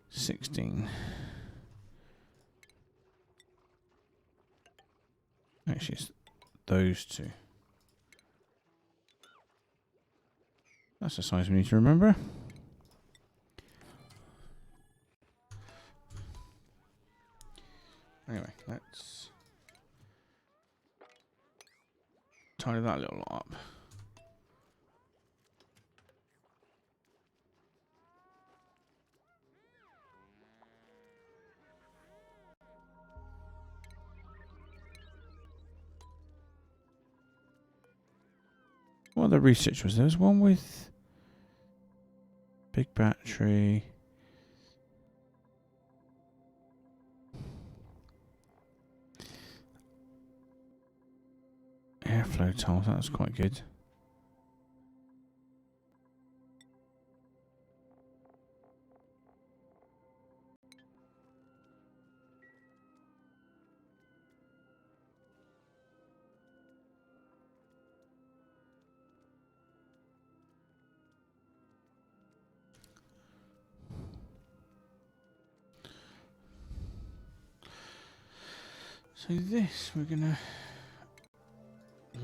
16. Actually, it's those two. That's the size we need to remember. Anyway, let's tidy that little lot up. What other research was there? There's one with big battery. Airflow tiles, that was quite good. So this, we're going to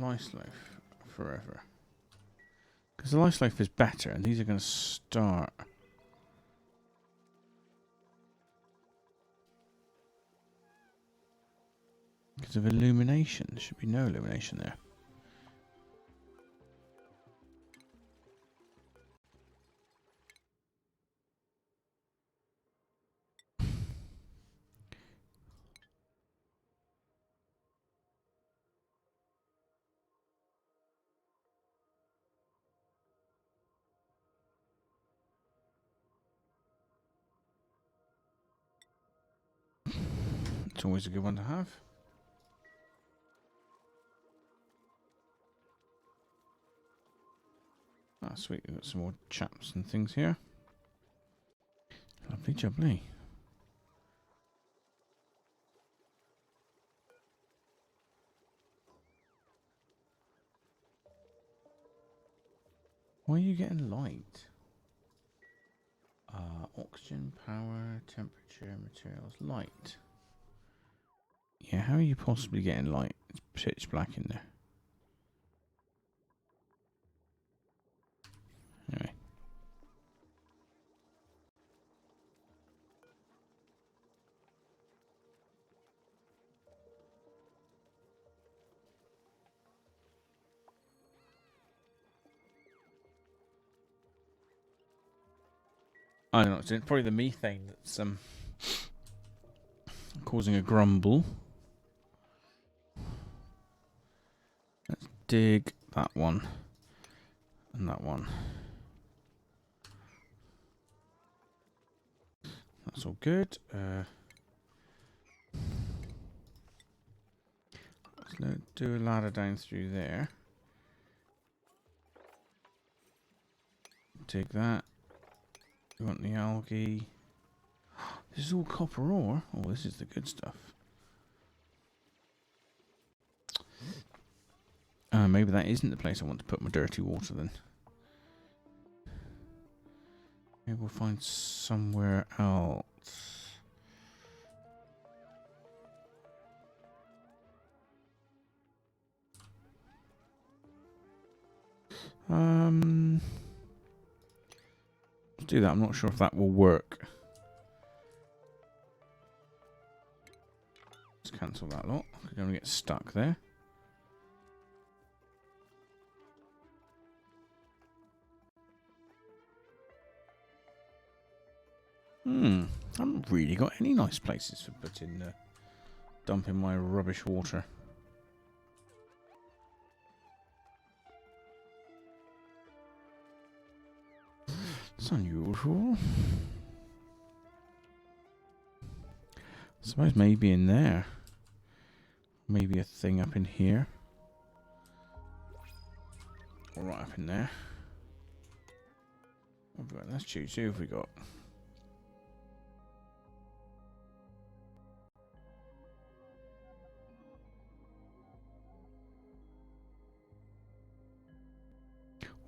lice loaf forever. Because the lice loaf is better, and these are going to start. Because of illumination. There should be no illumination there. It's always a good one to have. Ah, sweet. We've got some more chaps and things here. Lovely jubbly. Why are you getting light? Oxygen, power, temperature, materials, light. Yeah, how are you possibly getting light? It's pitch black in there. Anyway. I don't know. It's probably the methane that's causing a grumble. Let's dig that one and that one. That's all good. Let's do a ladder down through there. Take that. We want the algae. This is all copper ore. Oh, this is the good stuff. Maybe that isn't the place I want to put my dirty water then. Maybe we'll find somewhere else. Let's do that. I'm not sure if that will work. Let's cancel that lot. We're going to get stuck there. I haven't really got any nice places for putting, dumping my rubbish water. It's unusual. I suppose maybe in there. Maybe a thing up in here. Or right up in there. What have we got? Let's choose. Who have we got?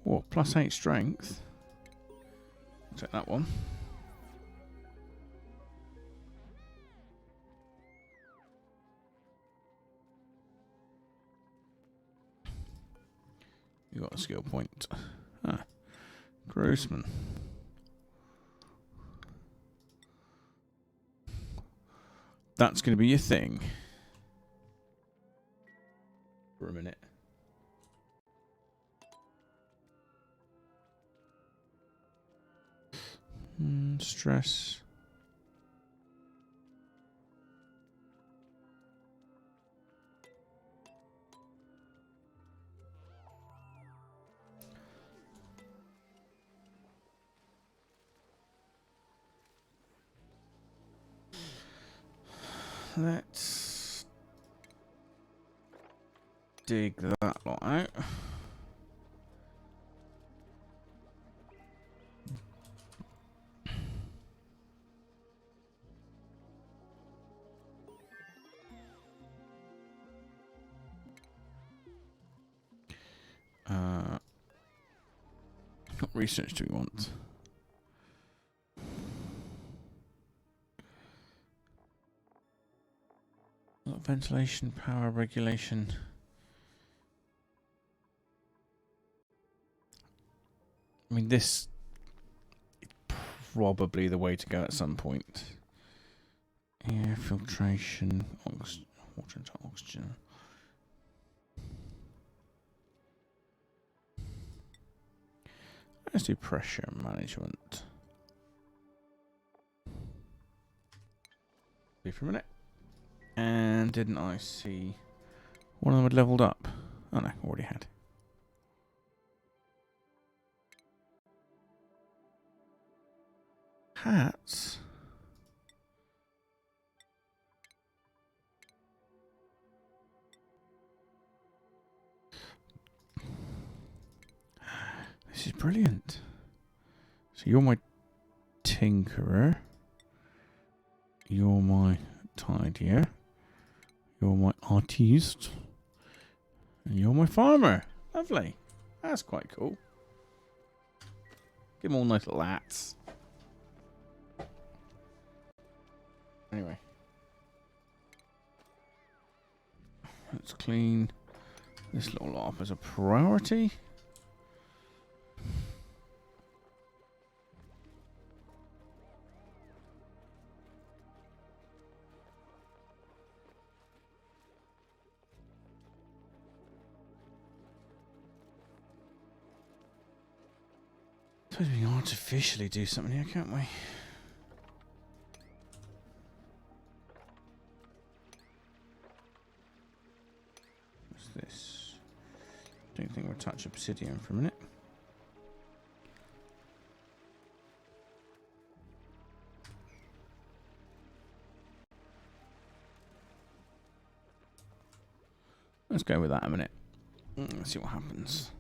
Oh, +8 strength. Take that one. You got a skill point. Ah, Grossman. That's going to be your thing. For a minute. Stress. Let's dig that lot out. What research do we want? Ventilation, power regulation. I mean, this is probably the way to go at some point. Air filtration, water into oxygen. Let's do pressure management. Wait for a minute. And didn't I see one of them had leveled up? Oh no, already had. Hats? This is brilliant. So you're my tinkerer. You're my tidier. You're my artiste. And you're my farmer. Lovely. That's quite cool. Give them all nice little hats. Anyway. Let's clean this little lot up as a priority. I suppose we can artificially do something here, can't we? What's this? Don't think we'll touch obsidian for a minute. let's go with that a minute. Let's see what happens.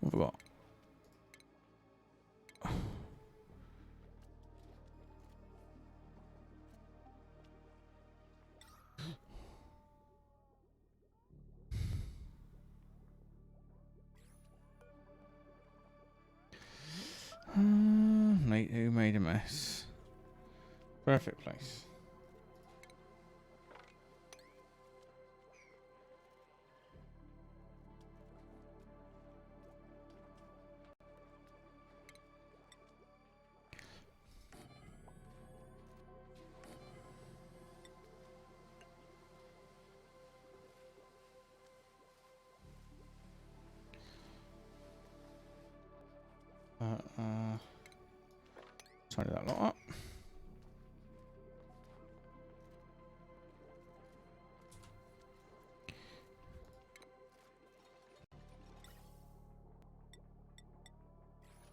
What have we got? Mate, who made a mess? Perfect place. Tidy that lot up.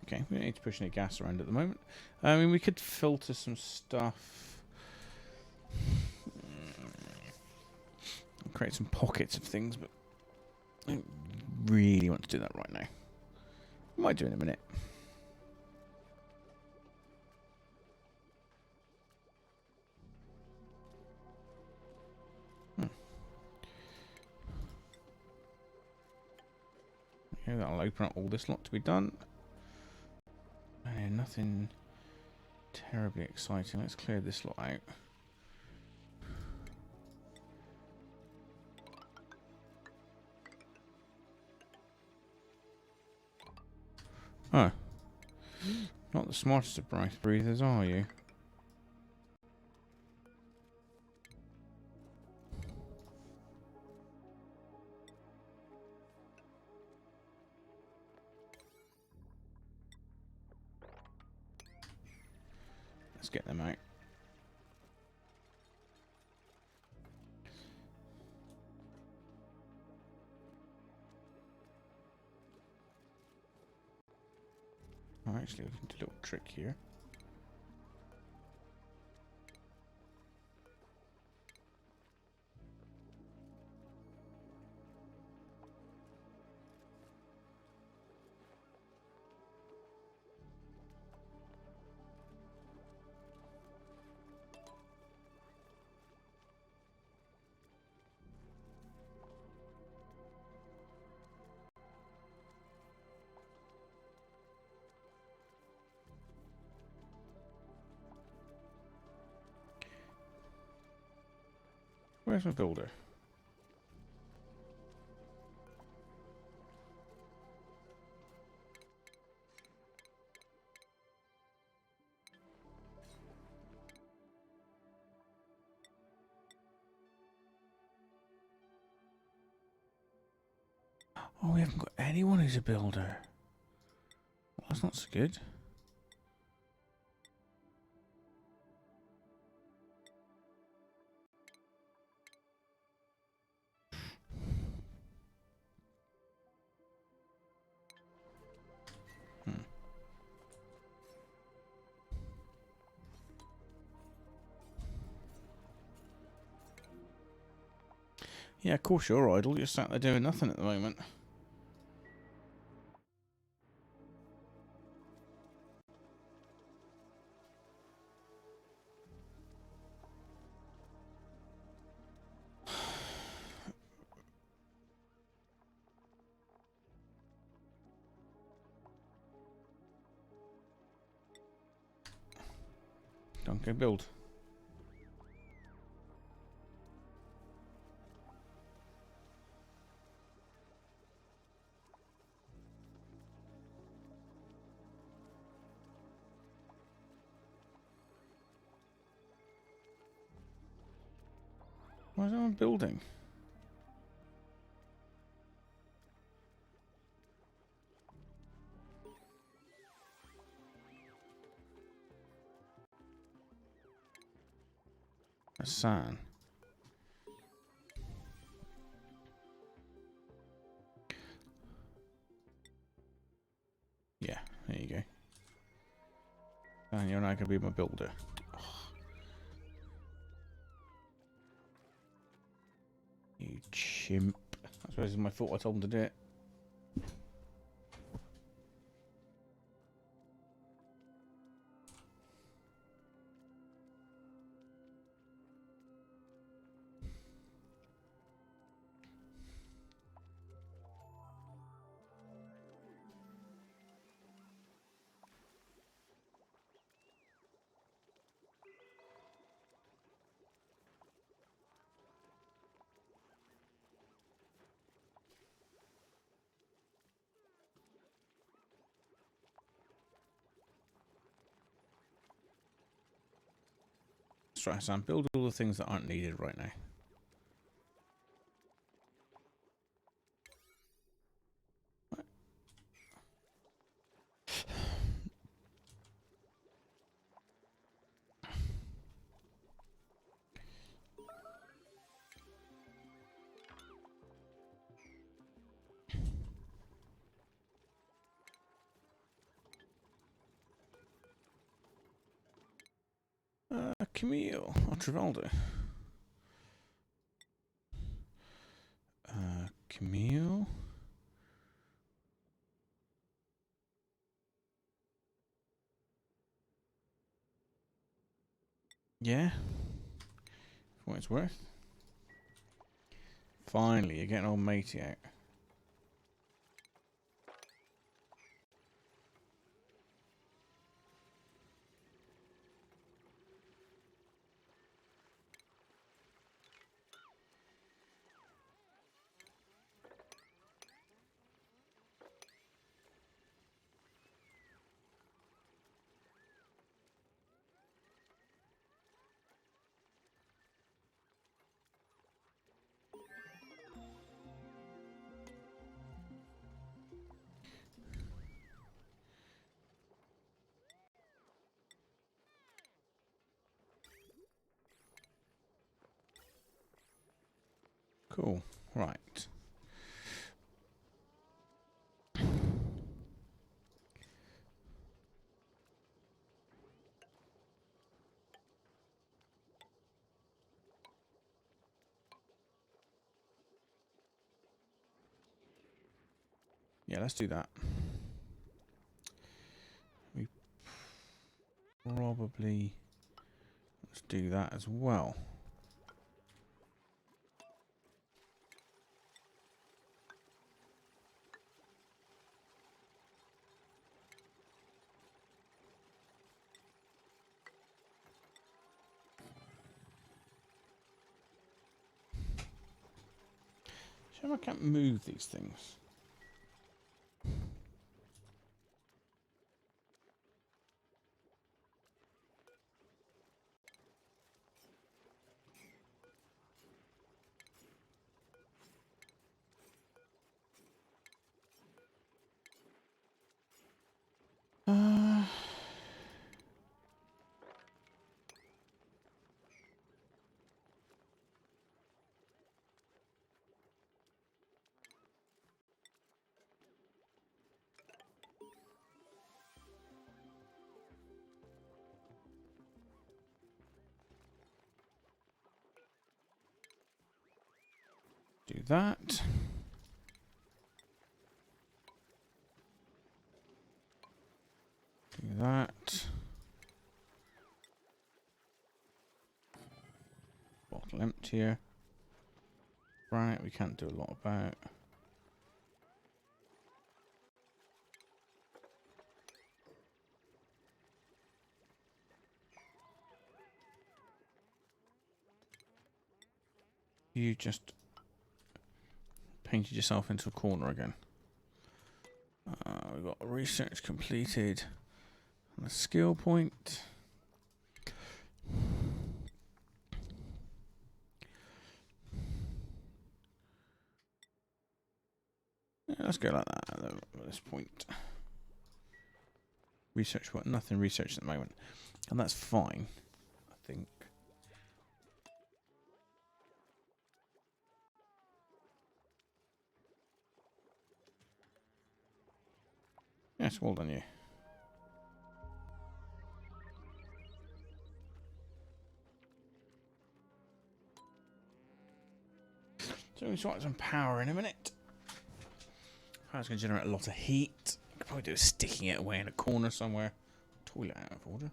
Okay, we don't need to push any gas around at the moment. I mean, we could filter some stuff. Create some pockets of things, but I don't really want to do that right now. Might do in a minute. Okay, that'll open up all this lot to be done. Nothing terribly exciting. Let's clear this lot out. Oh. Not the smartest of breath breathers, are you? Let's get them out. Oh, actually, we can do a little trick here. Where's my builder? Oh, we haven't got anyone who's a builder. Well, that's not so good. Yeah, of course you're idle. You're sat there doing nothing at the moment. Don't go build. Why is everyone building? A sign. Yeah, there you go. And you're not going to be my builder. You chimp. I suppose it's my fault I told him to do it. Let's try Sam. Build all the things that aren't needed right now. Camille or Trivaldo. Camille. Yeah. For what it's worth. Finally, you're getting old matey out. Cool. Right. Yeah, let's do that. We probably... Let's do that as well. Shame I can't move these things. Do that. Do that. Bottle emptier. Right, we can't do a lot about. You just painted yourself into a corner again. We've got research completed and a skill point. Yeah, let's go like that at this point. Research what? Nothing researched at the moment. And that's fine, I think. Yes, well done you. So we sort some power in a minute. Power's going to generate a lot of heat. Could probably do is sticking it away in a corner somewhere. Toilet out of order.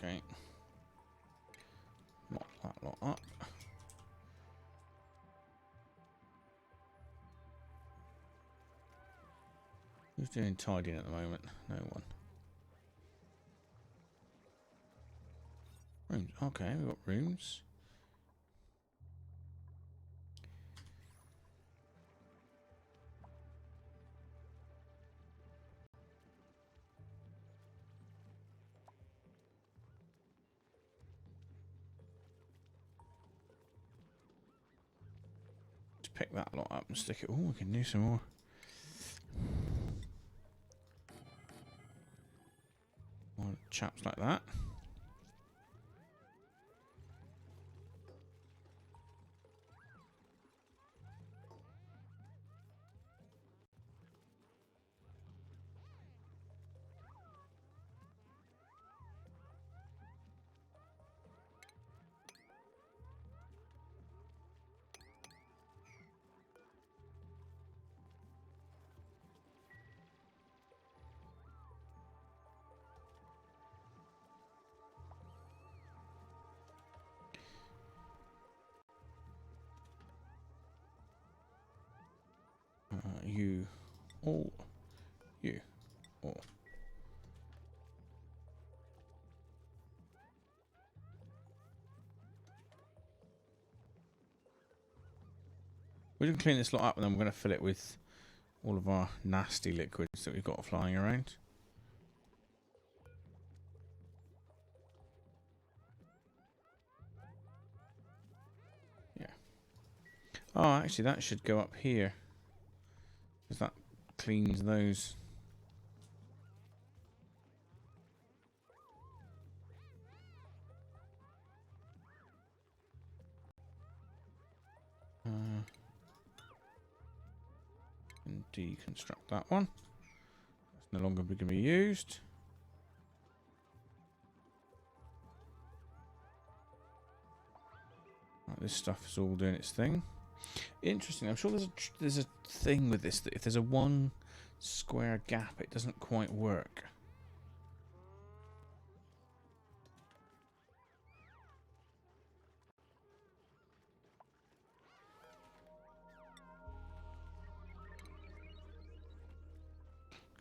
Okay. Mop that lot up. Who's doing tidying at the moment? No one. Rooms. Okay, we've got rooms. Just pick that lot up and stick it. Oh, we can do some more. More chaps like that. You, all, you, all. We're going to clean this lot up and then we're going to fill it with all of our nasty liquids that we've got flying around. Yeah. Oh, actually that should go up here. Because that cleans those. And deconstruct that one. That's no longer going to be used. Right, this stuff is all doing its thing. Interesting. I'm sure there's a thing with this that if there's a one square gap, it doesn't quite work.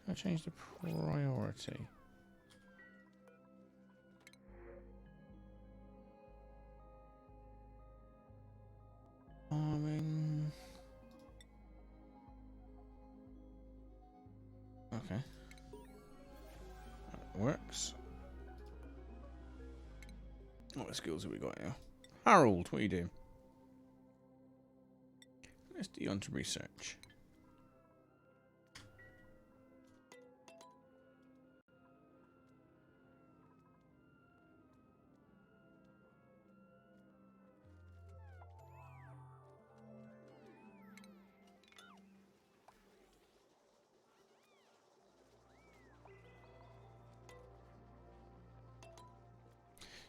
Can I change the priority? Farming. Okay. That works. What skills have we got here? Harold, what are you doing? Let's do you on to research.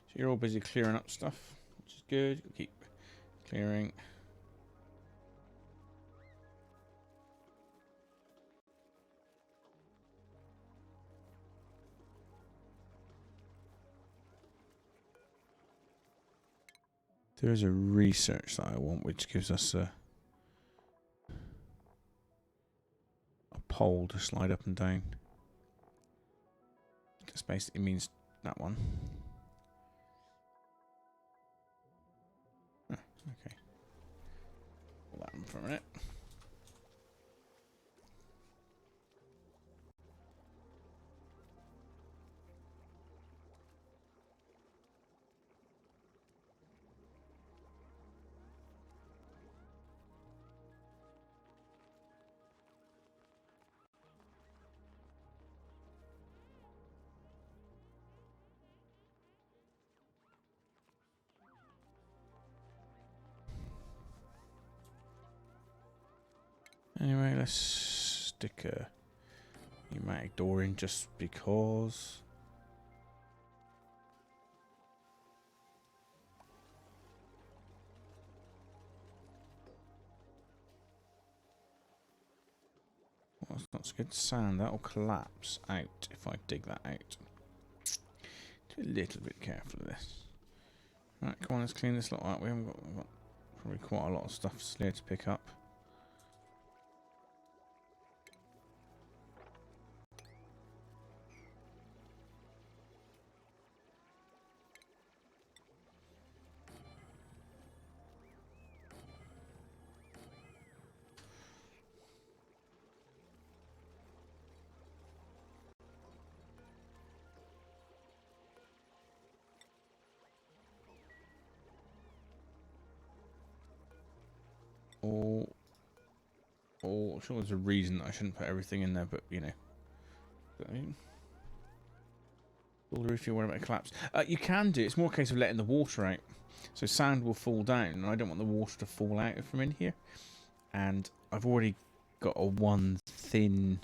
So you're all busy clearing up stuff, which is good. Keep clearing. There is a research that I want, which gives us a pole to slide up and down. This basically means that one. Oh, okay. Hold that one for a minute. Anyway, let's stick a pneumatic door in just because. Well, that's not so good. Sand, that'll collapse out if I dig that out. Be a little bit careful of this. Right, come on, let's clean this lot up. We've got probably quite a lot of stuff still to pick up. Or sure, there's a reason that I shouldn't put everything in there, but you know. Build a roof, you're worried about a collapse. You can do. It's more a case of letting the water out. So sand will fall down, and I don't want the water to fall out from in here. And I've already got a one thin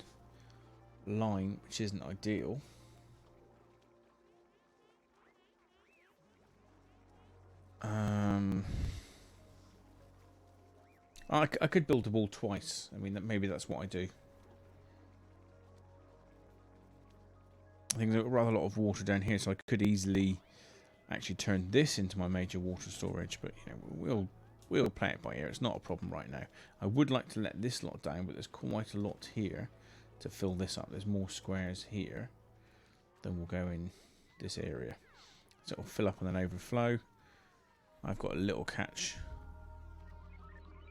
line, which isn't ideal. I could build a wall twice. I mean, maybe that's what I do. I think there's a rather lot of water down here, so I could easily actually turn this into my major water storage. But you know, we'll play it by ear. It's not a problem right now. I would like to let this lot down, but there's quite a lot here to fill this up. There's more squares here than will go in this area, so it'll fill up and then overflow. I've got a little catch.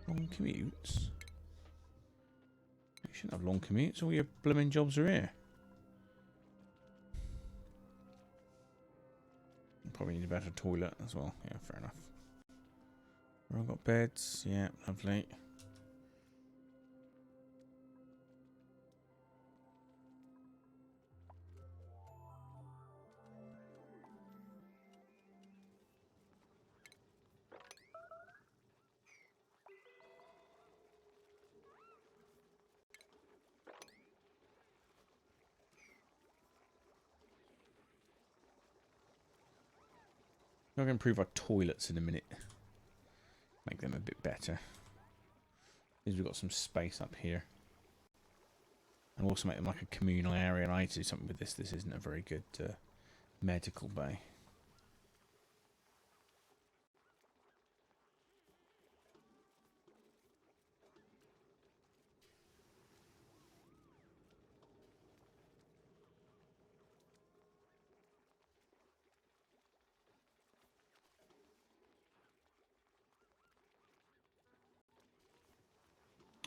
Long commutes? You shouldn't have long commutes. All your blooming jobs are here. Probably need a better toilet as well. Yeah, fair enough. We've all got beds. Yeah, lovely. I'm going to improve our toilets in a minute. Make them a bit better. Because we've got some space up here. And also make them like a communal area. And I need to do something with this. This isn't a very good medical bay.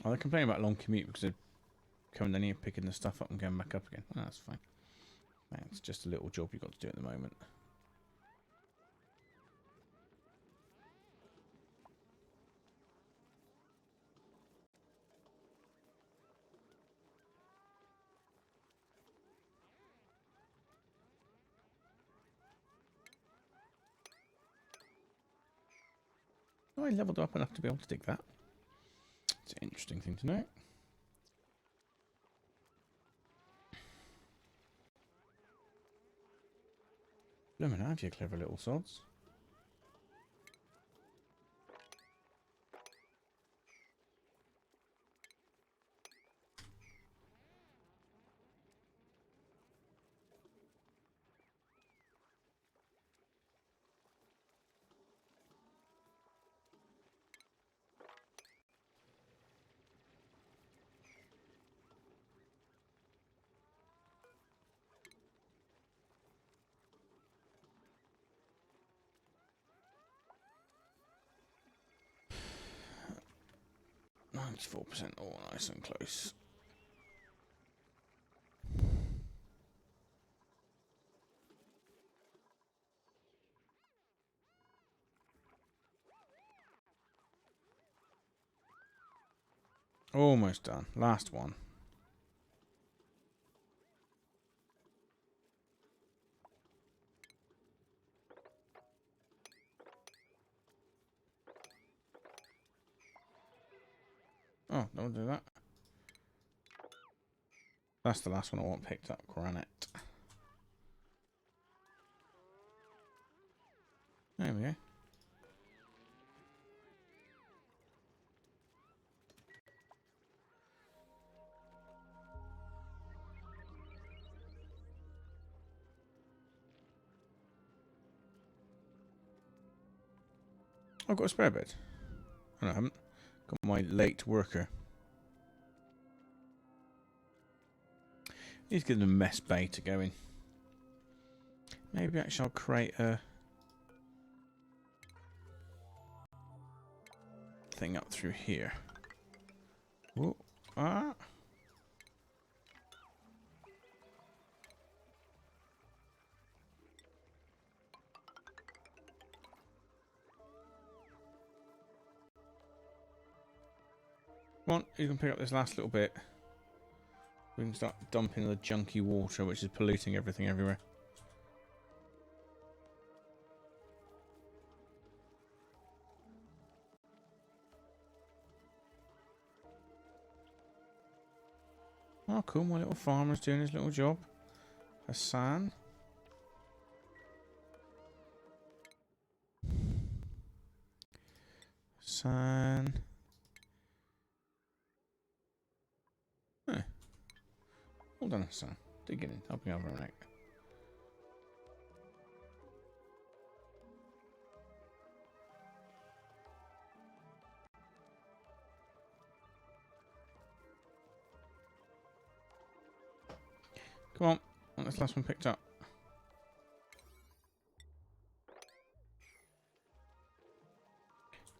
Oh, they're complaining about long commute because they're coming down here, picking the stuff up and going back up again. Oh, that's fine. It's just a little job you've got to do at the moment. Oh, I leveled up enough to be able to dig that. It's an interesting thing to know. Bloomin' have you clever little sods. %, all nice and close. Almost done. Last one. Oh, don't do that. That's the last one I want picked up. Granite. There we go. I've got a spare bed. Oh, no, I haven't. Got my late worker. Need to give them a mess bay to go in. Maybe actually I'll create a thing up through here. Whoa. Ah. Come on, you can pick up this last little bit. We can start dumping the junky water, which is polluting everything everywhere. Oh, cool. My little farmer's doing his little job. Hassan. Hassan. Huh. Hold on, Hassan. Digging in. Helping over a minute. Come on. Want this last one picked up.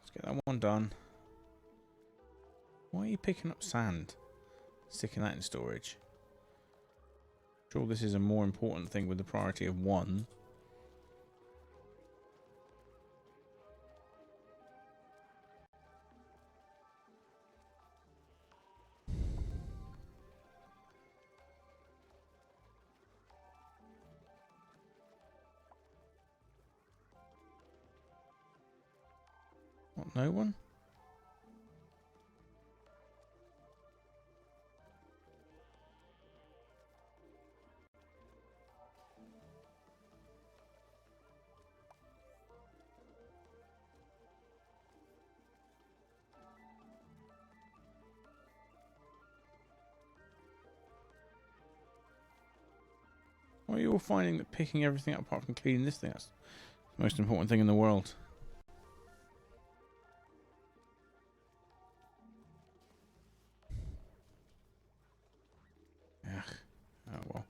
Let's get that one done. Why are you picking up sand? Sticking that in storage. Sure, this is a more important thing with the priority of 1. What, no one? Why are you all finding that picking everything up apart from cleaning this thing? That's the most important thing in the world. Ugh. Oh well.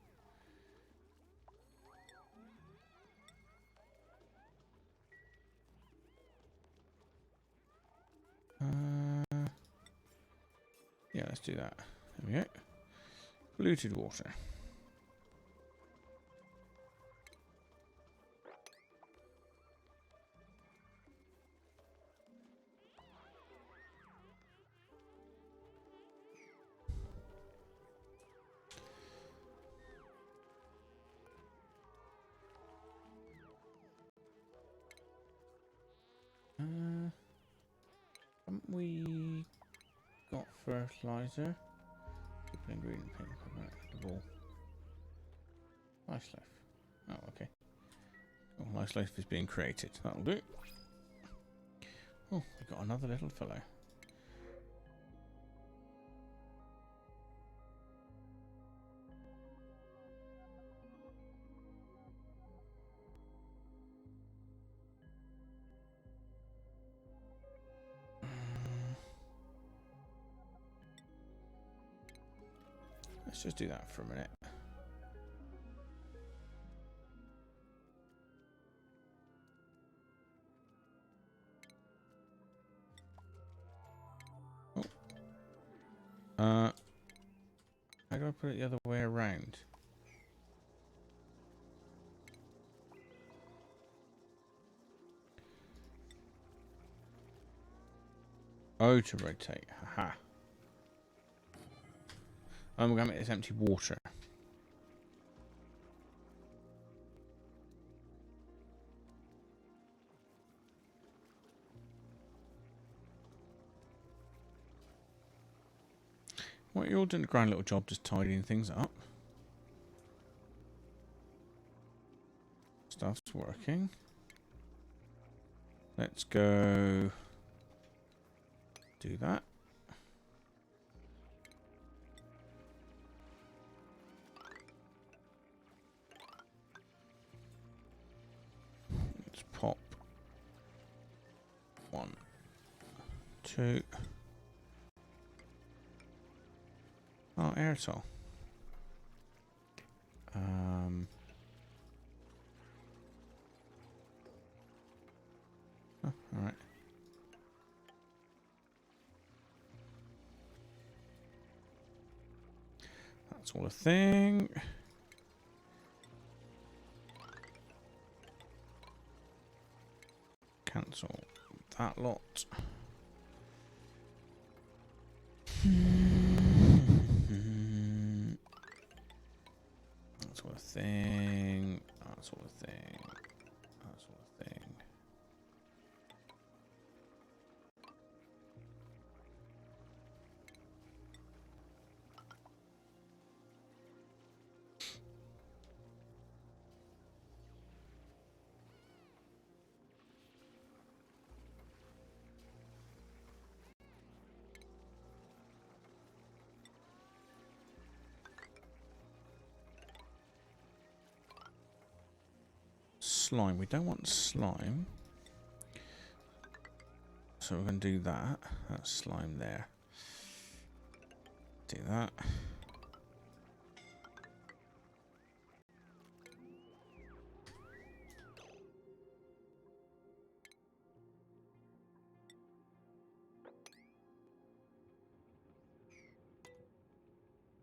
Yeah, let's do that. There we go. Polluted water. Haven't we got fertilizer? People ingredient paint, the ball. Life life. Oh, okay. Oh, life life is being created. That'll do. Oh, we got another little fellow. Let's just do that for a minute. Oh. How do I put it the other way around? Oh, to rotate. Haha. I'm going to make this empty water. Well, you're all doing a grand little job just tidying things up. Stuff's working. Let's go do that. Let's pop 1, 2. Oh, aerosol. Oh, all right. That's all a thing. Cancel that lot. That's all a thing. That's all a thing. That's all a thing. Slime. We don't want slime. So we're going to do that. That's slime there. Do that.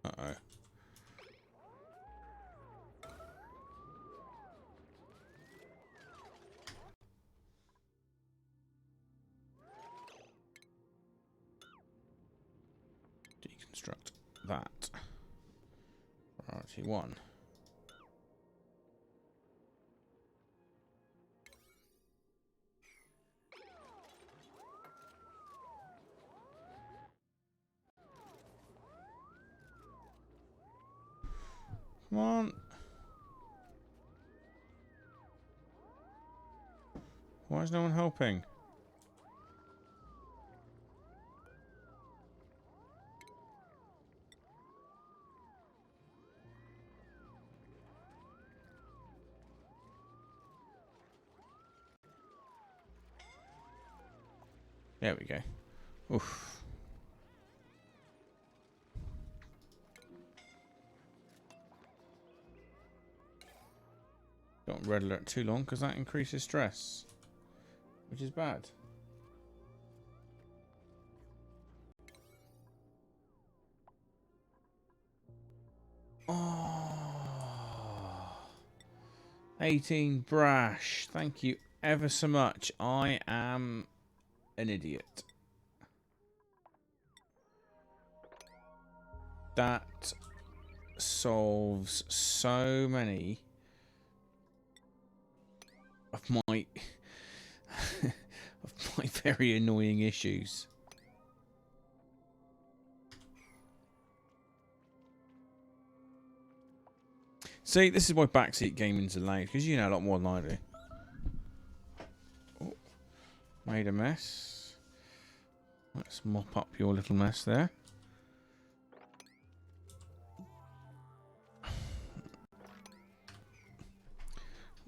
Uh-oh. Deconstruct that. Priority 1. Come on. Why is no one helping? There we go. Oof. Don't red alert too long because that increases stress, which is bad. Oh, 18 brash. Thank you ever so much. I am an idiot. That solves so many of my of my very annoying issues. See, this is why backseat gaming's allowed, because you know a lot more than I do. Oh, made a mess. Let's mop up your little mess there.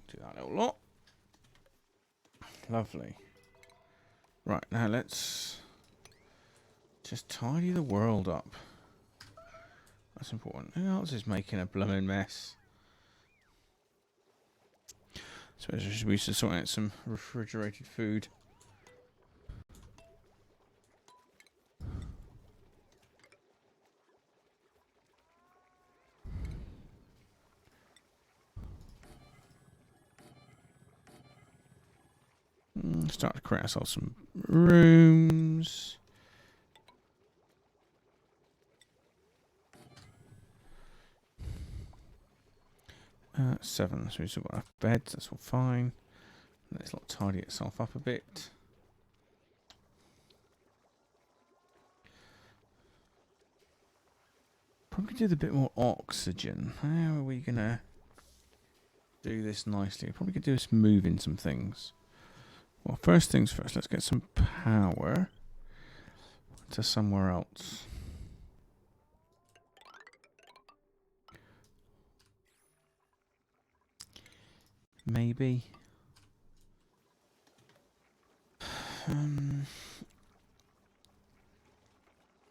Do that little lot. Lovely. Right, now let's just tidy the world up. That's important. Who else is making a blooming mess? So we should sort out some refrigerated food. Start to create ourselves some rooms. Seven, so we've still got our beds, that's all fine. Let's not tidy itself up a bit. Probably do the bit more oxygen. How are we gonna do this nicely? Probably could do is moving some things. Well, first things first. Let's get some power to somewhere else. Maybe.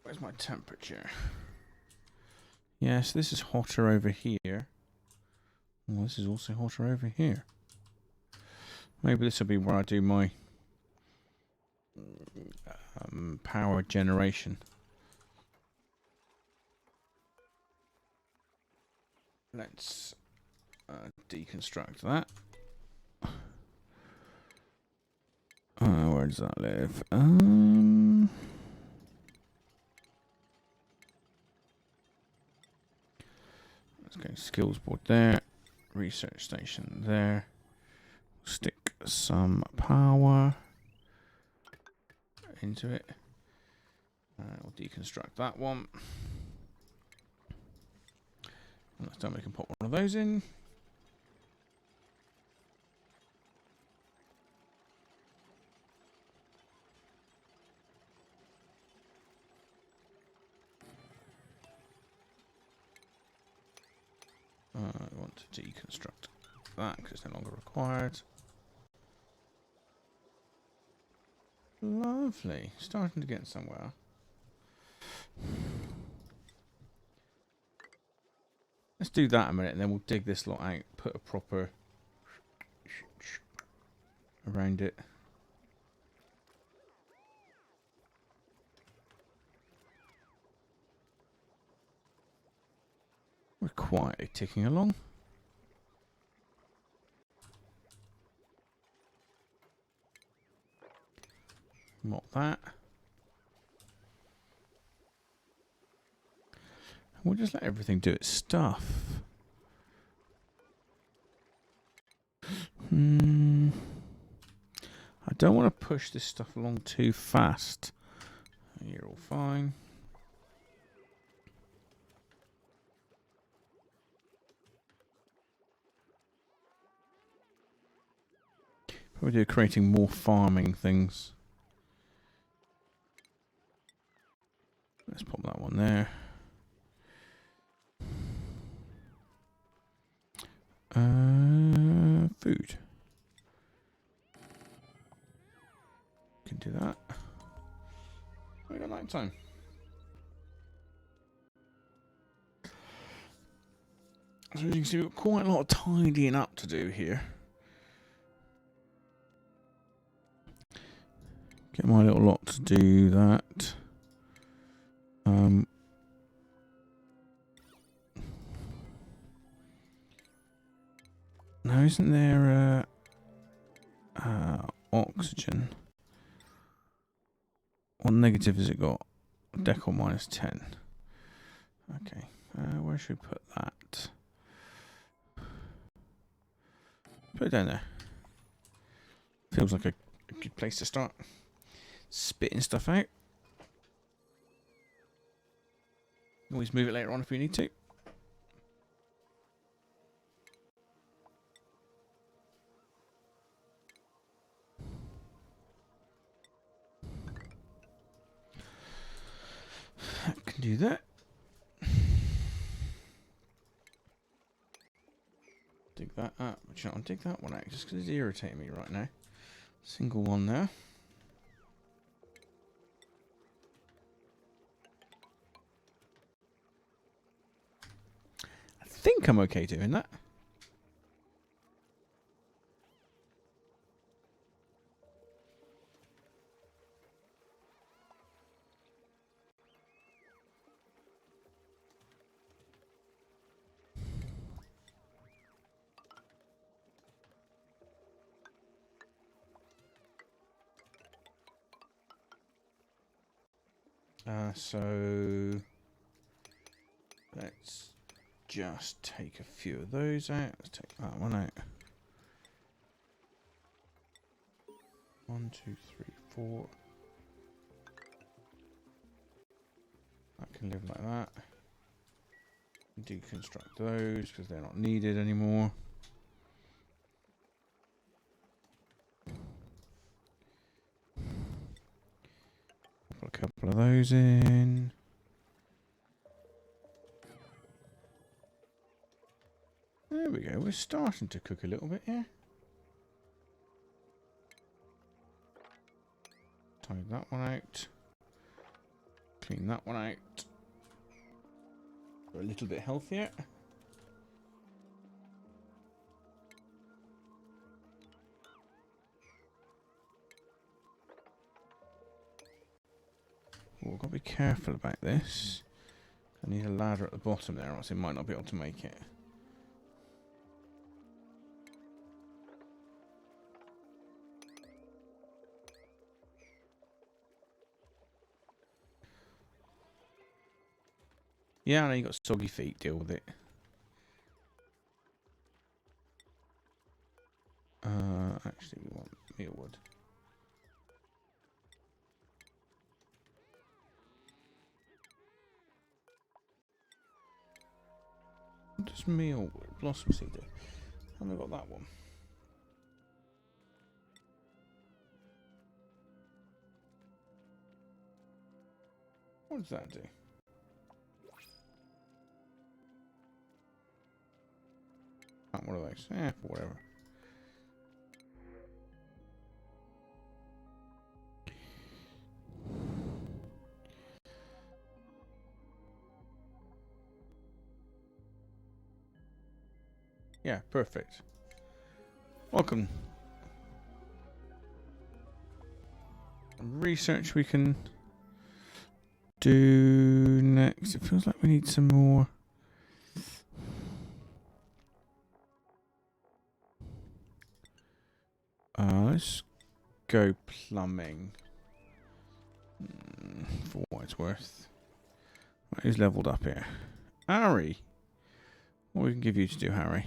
Where's my temperature? Yes, this is hotter over here. Well, this is also hotter over here. Maybe this will be where I do my power generation. Let's deconstruct that. Where does that live? Let's go skills board there. Research station there. Stick some power into it. We'll deconstruct that one. And next time we can pop one of those in. I want to deconstruct that because it's no longer required. Lovely. Starting to get somewhere. Let's do that a minute and then we'll dig this lot out, put a proper around it. We're quietly ticking along. Not that. We'll just let everything do its stuff. I don't want to push this stuff along too fast. You're all fine. Probably do creating more farming things. Let's pop that one there. Food. Can do that. We got night time. So as you can see, we've got quite a lot of tidying up to do here. Get my little lot to do that. Now, isn't there oxygen? What negative has it got? Decor minus 10. Okay, where should we put that? Put it down there. Feels like a good place to start. Spitting stuff out. Always move it later on if we need to. I can do that. Dig that up. I'll dig that one out just because it's irritating me right now. Single one there. I think I'm okay doing that. So let's just take a few of those out. Let's take that one out. 1, 2, 3, 4. That can live like that. Deconstruct those because they're not needed anymore. Put a couple of those in. There we go. We're starting to cook a little bit here. Tidy that one out. Clean that one out. We're a little bit healthier. Oh, I've got to be careful about this. I need a ladder at the bottom there, or else it might not be able to make it. Yeah, I know you got soggy feet, deal with it. Actually, we want mealwood. What does mealwood? Blossom seed do? Haven't got that one. What does that do? Oh, what are those? Eh, whatever. Yeah, perfect. Welcome. Research we can do next. It feels like we need some more. Let's go plumbing. For what it's worth. Right, who's leveled up here? Harry. What we can give you to do, Harry?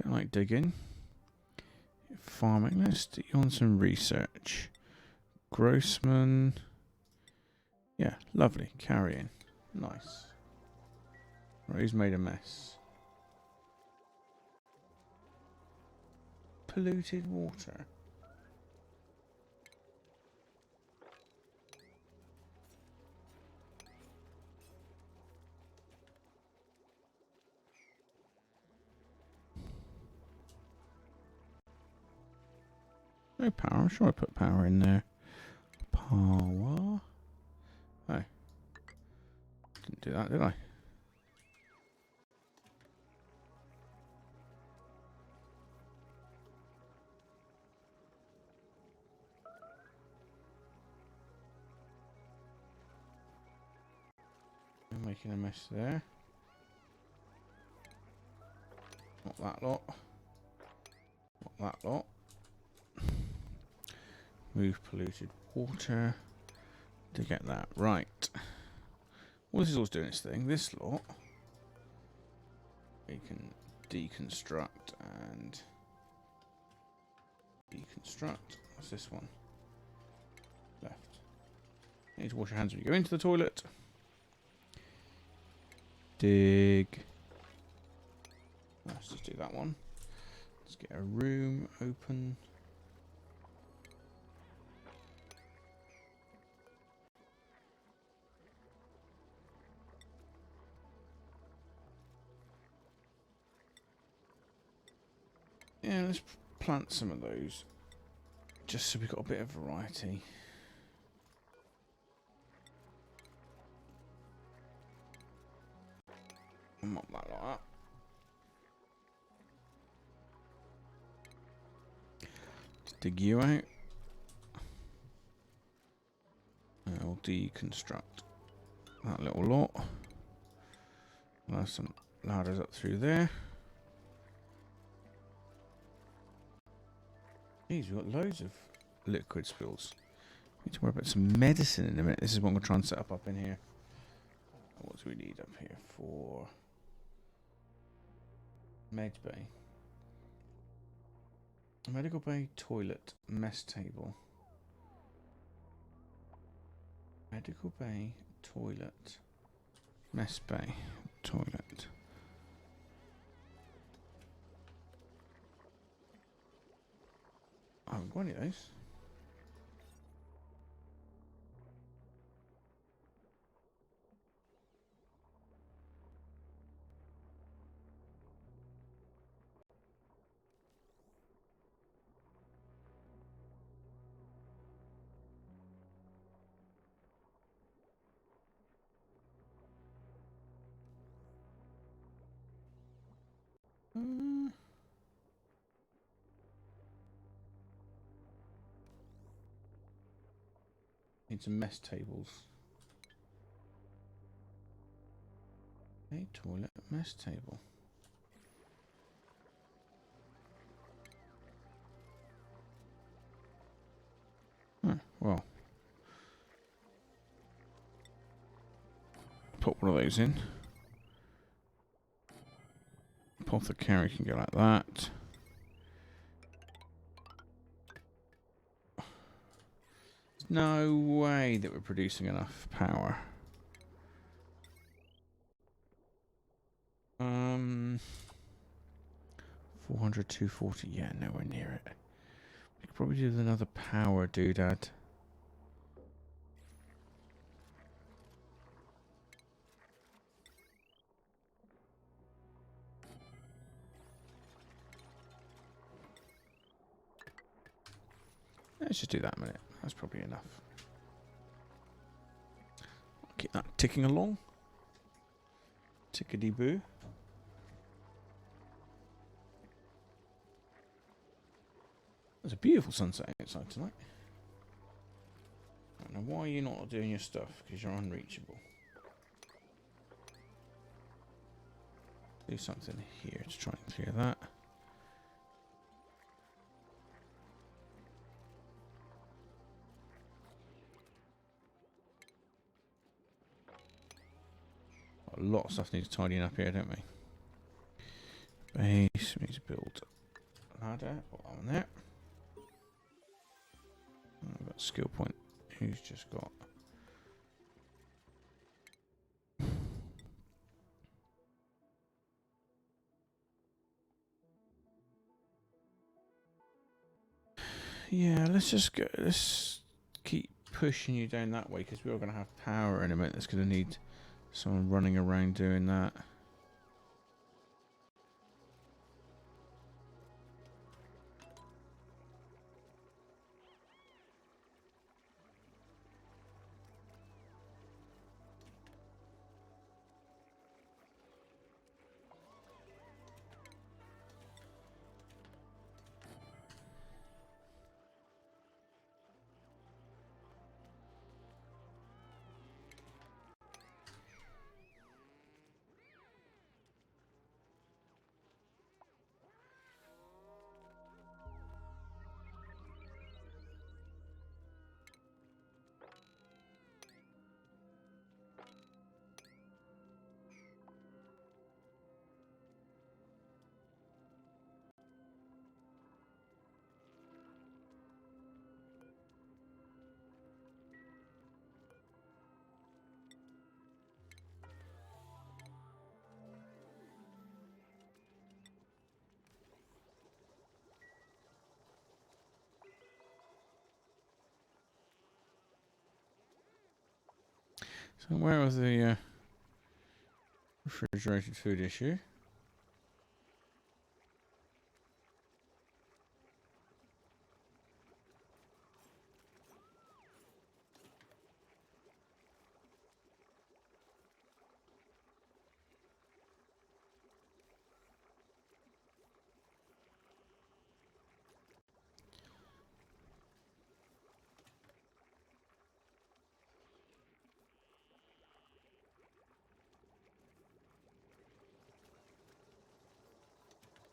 Don't like digging. Farming. Let's stick you on some research. Grossman. Yeah, lovely. Carrying. Nice. Right, who's made a mess? Polluted water. No power. I'm sure I put power in there. Power. Oh. Didn't do that, did I? I'm making a mess there. Not that lot. Not that lot. Move polluted water to get that right. Well, this is always doing its thing. This lot we can deconstruct and deconstruct. What's this one? Left. You need to wash your hands when you go into the toilet. Dig. Let's just do that one. Let's get a room open. Yeah, let's plant some of those. Just so we've got a bit of variety. Mop that like that. Let's dig you out. And we'll deconstruct that little lot. We'll have some ladders up through there. Jeez, we've got loads of liquid spills. Need to worry about some medicine in a minute. This is what I'm going to try and set up in here. What do we need up here for med bay? A medical bay, toilet, mess table. Medical bay, toilet, Mess bay. Toilet. I haven't got any of those. Need some mess tables. A toilet mess table. Oh, well. Put one of those in. Apothecary can go like that. There's no way that we're producing enough power. 400, 240. Yeah, nowhere near it. We could probably do with another power doodad. Let's just do that a minute. That's probably enough. Keep that ticking along. Tickety boo. There's a beautiful sunset outside tonight. I don't know why you're not doing your stuff, because you're unreachable. Do something here to try and clear that. A lot of stuff needs tidying up here, don't we? Base, we need to build a ladder. Put that one there. I've got skill point. Who's just got? Yeah, let's just go. Let's keep pushing you down that way because we're going to have power in a minute. That's going to need someone running around doing that. So where was the refrigerated food issue?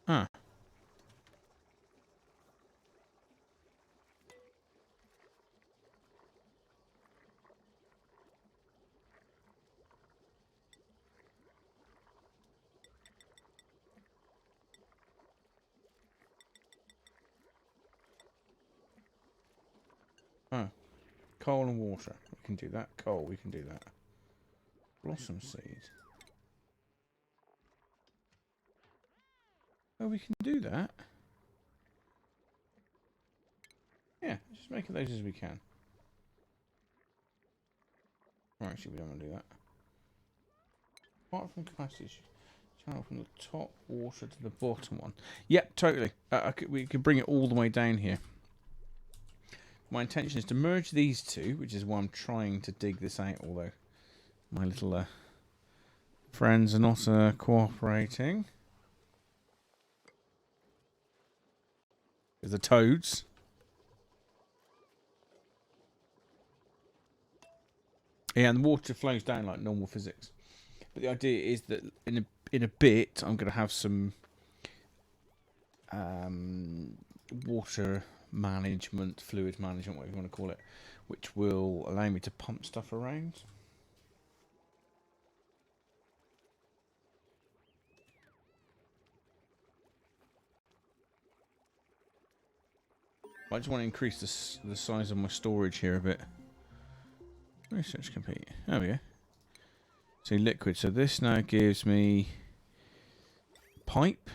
Huh. Oh, coal and water. We can do that. Coal, we can do that. Blossom seed. Oh, we can do that. Yeah, just make those as we can. Or actually, we don't want to do that. Apart from capacity, channel from the top water to the bottom one. Yep, totally. We could bring it all the way down here. My intention is to merge these two, which is why I'm trying to dig this out, although my little friends are not cooperating. There's the toads. Yeah, and the water flows down like normal physics. But the idea is that in a bit, I'm going to have some water management, fluid management, whatever you want to call it, which will allow me to pump stuff around. I just want to increase the size of my storage here a bit. Research complete. There we go. So liquid. So this now gives me pipe,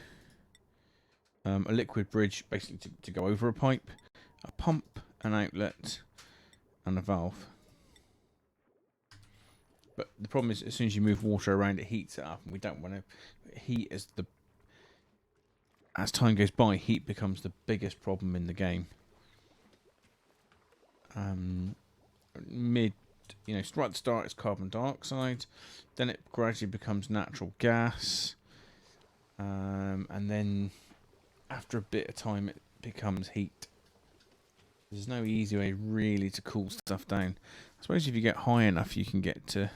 a liquid bridge, basically to go over a pipe, a pump, an outlet, and a valve. But the problem is, as soon as you move water around, it heats it up, and we don't want to heat as time goes by. Heat becomes the biggest problem in the game. Right at the start, it's carbon dioxide, then it gradually becomes natural gas, and then after a bit of time, it becomes heat. There's no easy way really to cool stuff down. I suppose if you get high enough, you can get to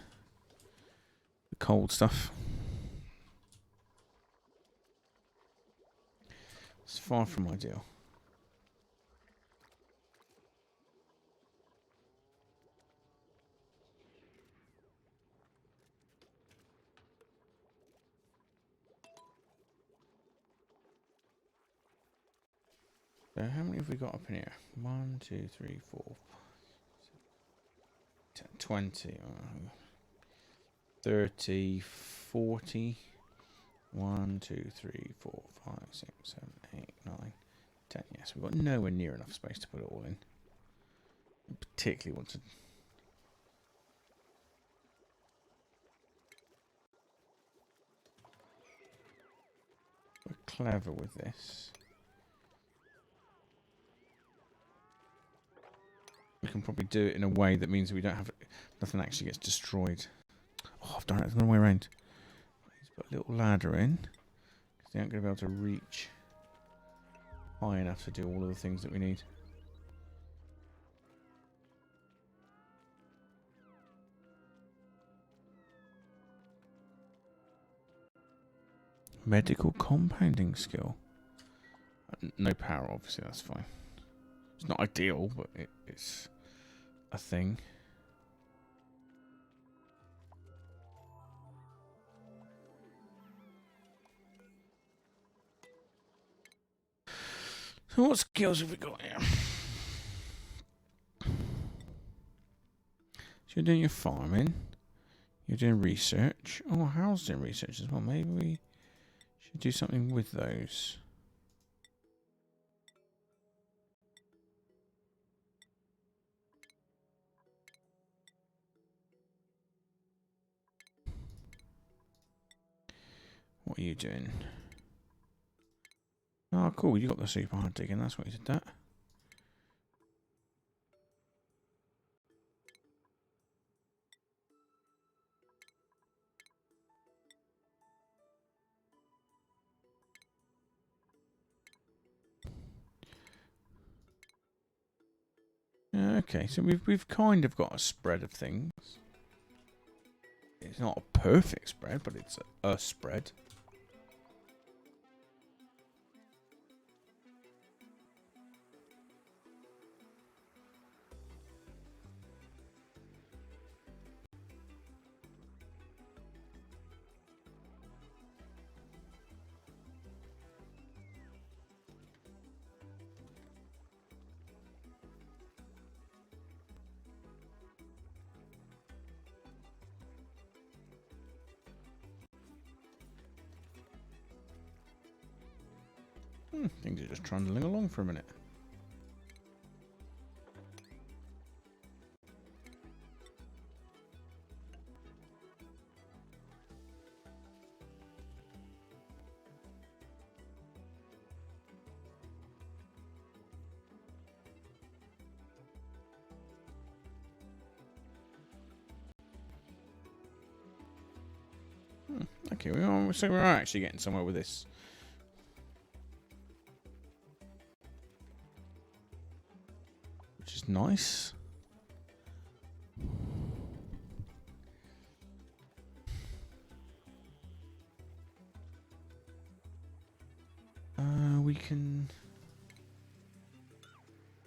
the cold stuff. It's far from ideal. So how many have we got up in here? 1, 2, 3, 4, 10, 20, 30, 40. 1, 2, 3, 4, 5, 6, 7, 8, 9, 10. Yes, we've got nowhere near enough space to put it all in. I particularly want to. We're clever with this. We can probably do it in a way that means we don't have nothing actually gets destroyed. Oh, I've done it the wrong way around. Let's put a little ladder in, because they aren't going to be able to reach high enough to do all of the things that we need. Medical compounding skill. No power, obviously, that's fine. It's not ideal, but it's a thing. So what skills have we got here? So you're doing your farming. You're doing research. Oh, Hal's doing research as well. Maybe we should do something with those. What are you doing? Oh, cool. You got the super hard digging. That's why you did that. Okay, so we've kind of got a spread of things. It's not a perfect spread, but it's a spread. Things are just trundling along for a minute. Okay, so we're actually getting somewhere with this. Which is nice.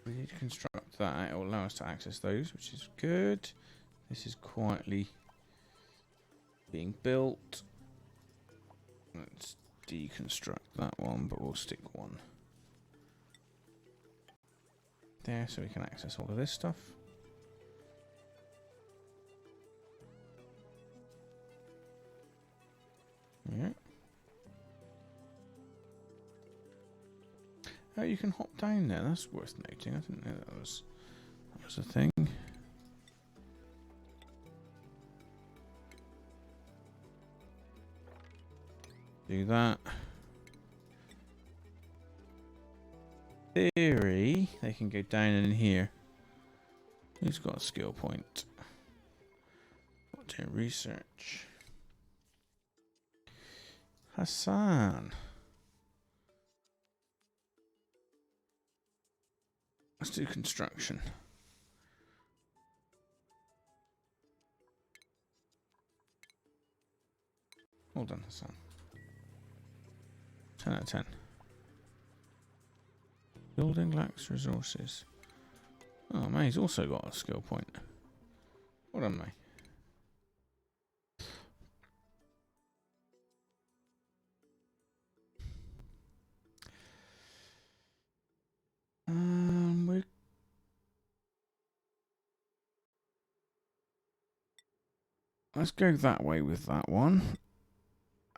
We need to construct that. It will allow us to access those, which is good. This is quietly being built. Let's deconstruct that one, but we'll stick one there so we can access all of this stuff. Yeah. Oh, you can hop down there. That's worth noting. I didn't know that was a thing. Do that. Theory, they can go down in here. Who's got a skill point? Doing research. Hassan. Let's do construction. Hold on, Hassan. 10 out of 10. Building lacks resources. Oh, man, he's also got a skill point. Hold on, mate. Let's go that way with that one.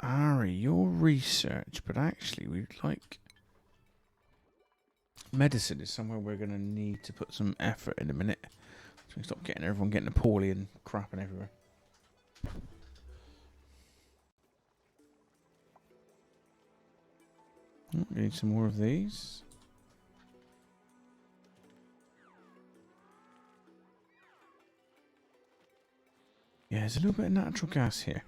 Ari, your research, but actually we'd like... Medicine is somewhere we're going to need to put some effort in a minute. So we stop getting everyone getting poorly and crapping everywhere. Oh, we need some more of these. Yeah, there's a little bit of natural gas here.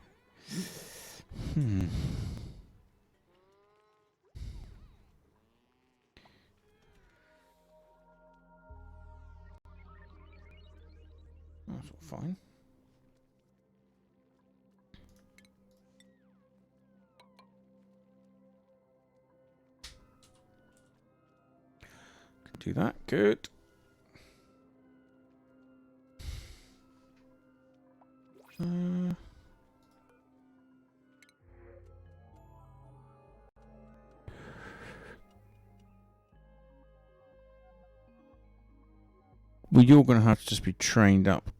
That's all fine. Can do that. Good. Well, you're going to have to just be trained up.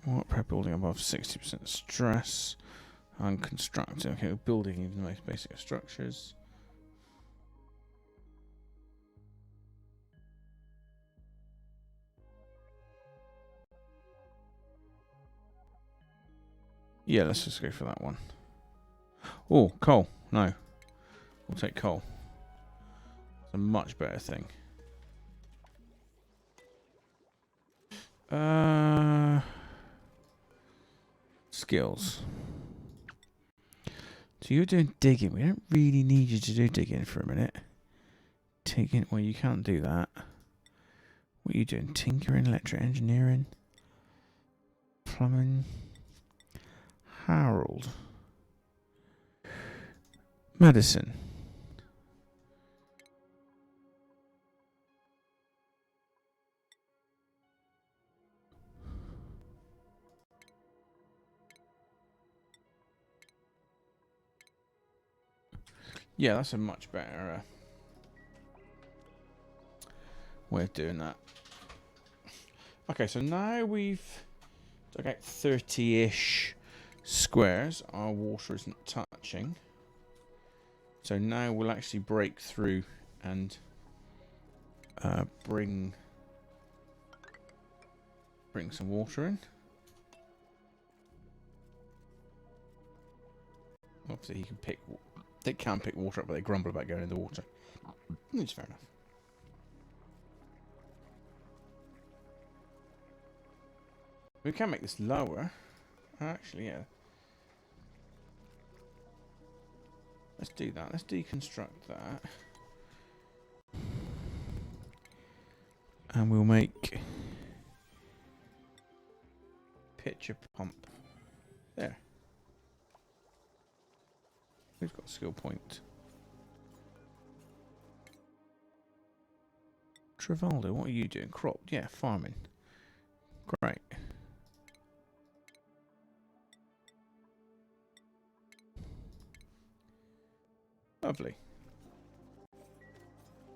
What prep building above 60% stress. Unconstructed. Okay, we're building even the most basic of structures. Yeah, let's just go for that one. Oh, coal. No. We'll take coal. It's a much better thing. Skills. So you're doing digging. We don't really need you to do digging for a minute. Digging. Well, you can't do that. What are you doing? Tinkering, electric engineering, plumbing. Harold. Medicine. Yeah, that's a much better way of doing that. Okay, so now we've dug out 30-ish squares, our water isn't touching. So now we'll actually break through and bring some water in. Obviously, they can pick water up, but they grumble about going in the water. It's fair enough. We can make this lower. Actually, yeah. Let's do that. Let's deconstruct that. And we'll make pitcher pump. There. Who's got a skill point? Travaldo, what are you doing? Crop? Yeah, farming. Great. Lovely.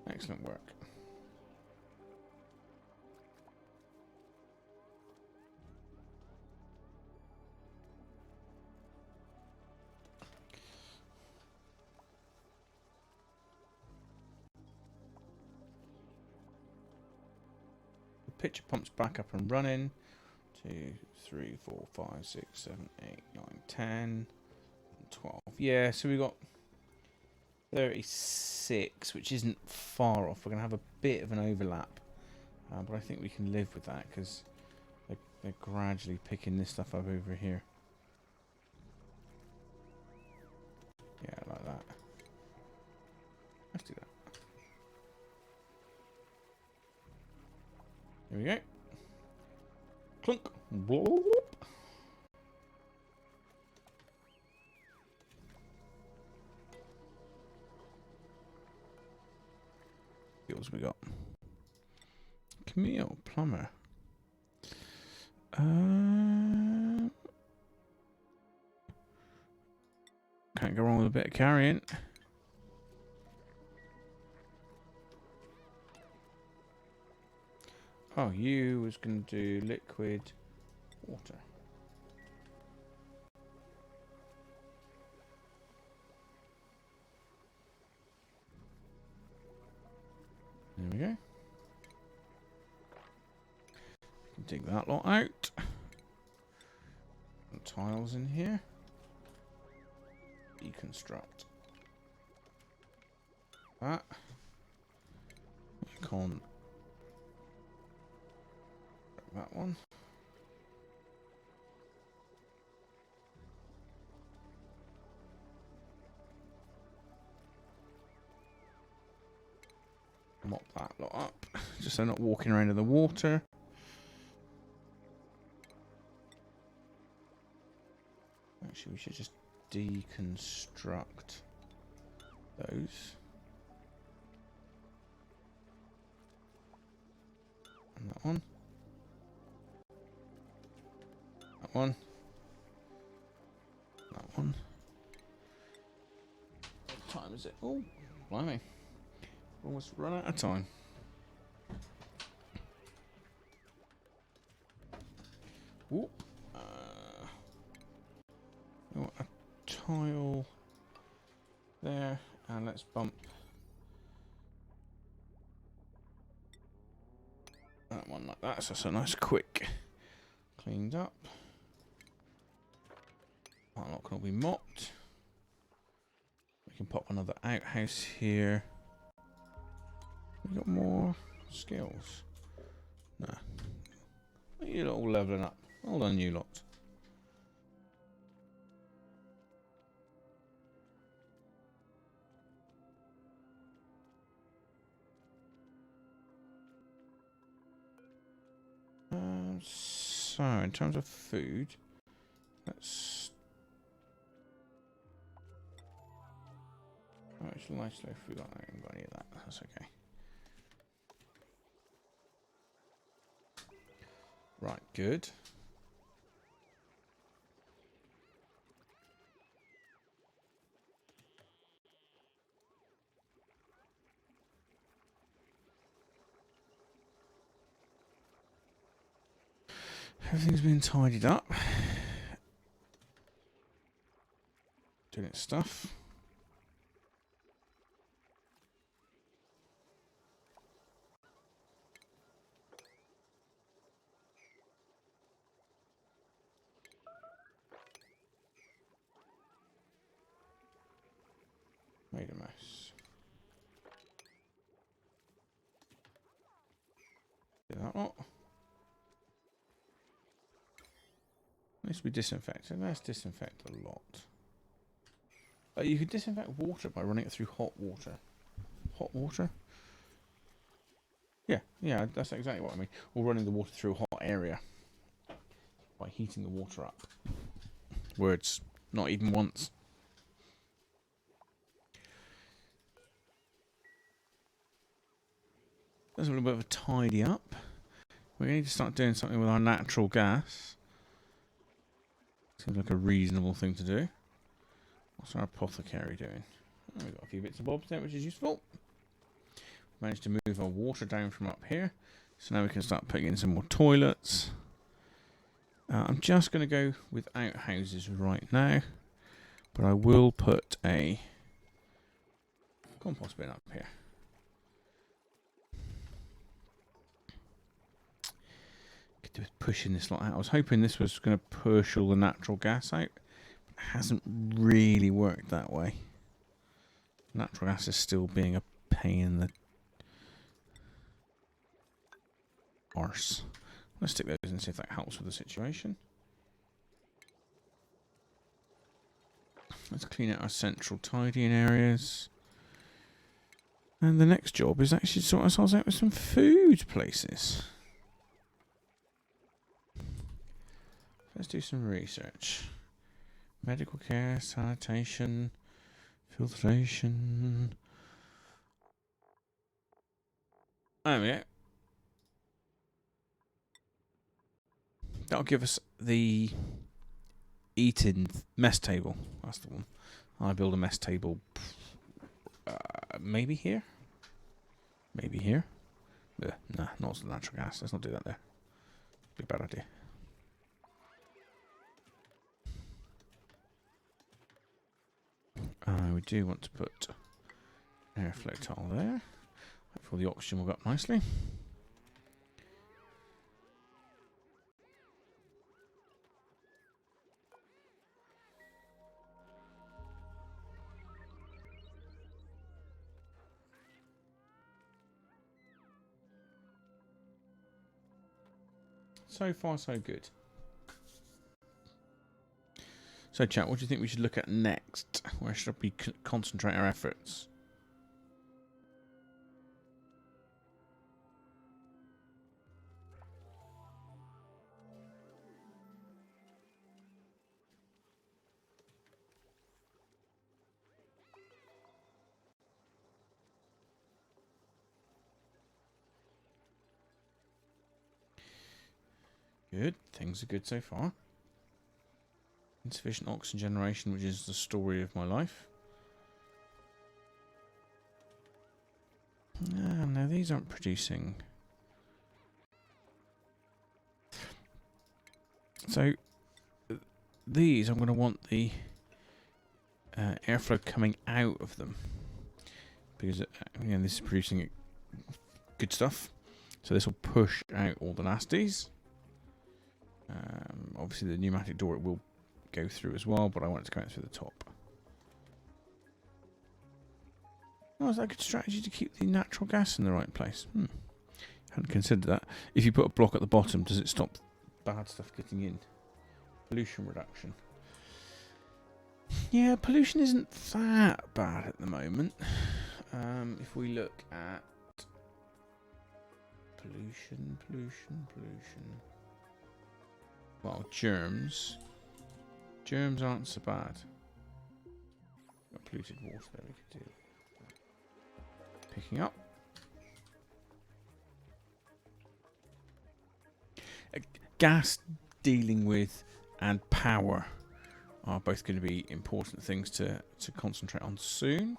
Excellent work. The pitcher pump's back up and running. 2, 3, 4, 5, 6, 7, 8, 9, 10, 12. Yeah, so we got 36, which isn't far off. We're going to have a bit of an overlap, but I think we can live with that because they're gradually picking this stuff up over here. Yeah, like that. Let's do that. There we go. Clunk. Bloop. Skills we got. Camille, plumber. Can't go wrong with a bit of carrying. Oh, you was going to do liquid water. There we go. Dig that lot out. Some tiles in here. Deconstruct that. Con that one. Mop that lot up, just so I'm not walking around in the water. Actually, we should just deconstruct those. And that one. That one. That one. What time is it? Oh, blimey. Almost run out of time. Whoop. We want a tile there, and let's bump that one like that. So it's a nice, quick, cleaned up. That lot can all be mopped. We can pop another outhouse here. We got more skills. Nah. You're all leveling up. Well done, you lot. So, in terms of food, let's... Oh, it's nice low food. I haven't got any of that. That's okay. Right, good. Everything's been tidied up. doing its stuff. Made a mess. Do that lot. Needs to be disinfected. Let's disinfect a lot. You could disinfect water by running it through hot water. Hot water? Yeah, that's exactly what I mean. Or running the water through a hot area by heating the water up. Words, not even once. There's a little bit of a tidy up. We need to start doing something with our natural gas. Seems like a reasonable thing to do. What's our apothecary doing? Oh, we've got a few bits of bobs there, which is useful. Managed to move our water down from up here. So now we can start putting in some more toilets. I'm just going to go with outhouses right now. But I will put a compost bin up here. Could do with pushing this lot out. I was hoping this was going to push all the natural gas out. But it hasn't really worked that way. Natural gas is still being a pain in the arse. Let's stick those in and see if that helps with the situation. Let's clean out our central tidying areas. And the next job is actually to sort ourselves out with some food places. Let's do some research. Medical care, sanitation, filtration. There we go. That'll give us the eating mess table. That's the one. I build a mess table. Maybe here. Maybe here. Nah, not the natural gas. Let's not do that there. Be a bad idea. We do want to put airflow tile there. Hopefully the oxygen will go up nicely. So far, so good. So, chat, what do you think we should look at next? Where should we concentrate our efforts? Good. Things are good so far. Insufficient oxygen generation, which is the story of my life. No, these aren't producing. So, these, I'm going to want the airflow coming out of them. Because, again, this is producing good stuff. So this will push out all the nasties. Obviously, the pneumatic door it will go through as well, but I want it to go out through the top. Oh, is that a good strategy to keep the natural gas in the right place? Hadn't considered that. If you put a block at the bottom, does it stop bad stuff getting in? Pollution reduction. Yeah, pollution isn't that bad at the moment. If we look at pollution. Well, germs. Germs aren't so bad. Got polluted water there we could do. Picking up. Gas dealing with and power are both going to be important things to concentrate on soon.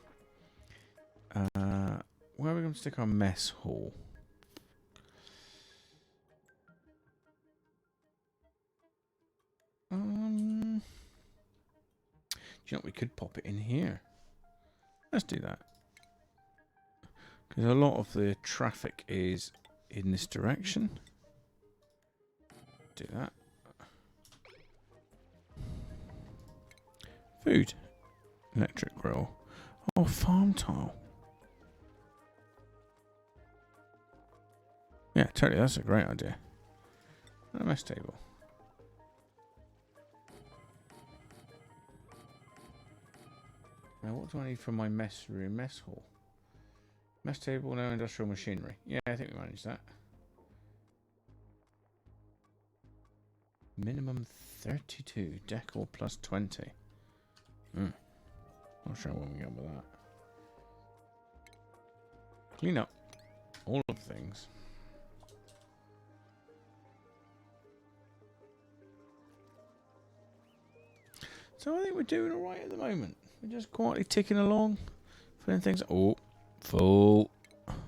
Where are we going to stick our mess hall? you know what? We could pop it in here. Let's do that. Because a lot of the traffic is in this direction. Do that. Food. Electric grill. Oh, farm tile. Yeah, totally. That's a great idea. A mess table. Now, what do I need for my mess room, mess hall? Mess table, no industrial machinery. Yeah, I think we managed that. Minimum 32. Decor plus 20. Not sure when we go with that. Clean up all of the things. So I think we're doing alright at the moment. We're just quietly ticking along. Filling things. Oh, full. Let's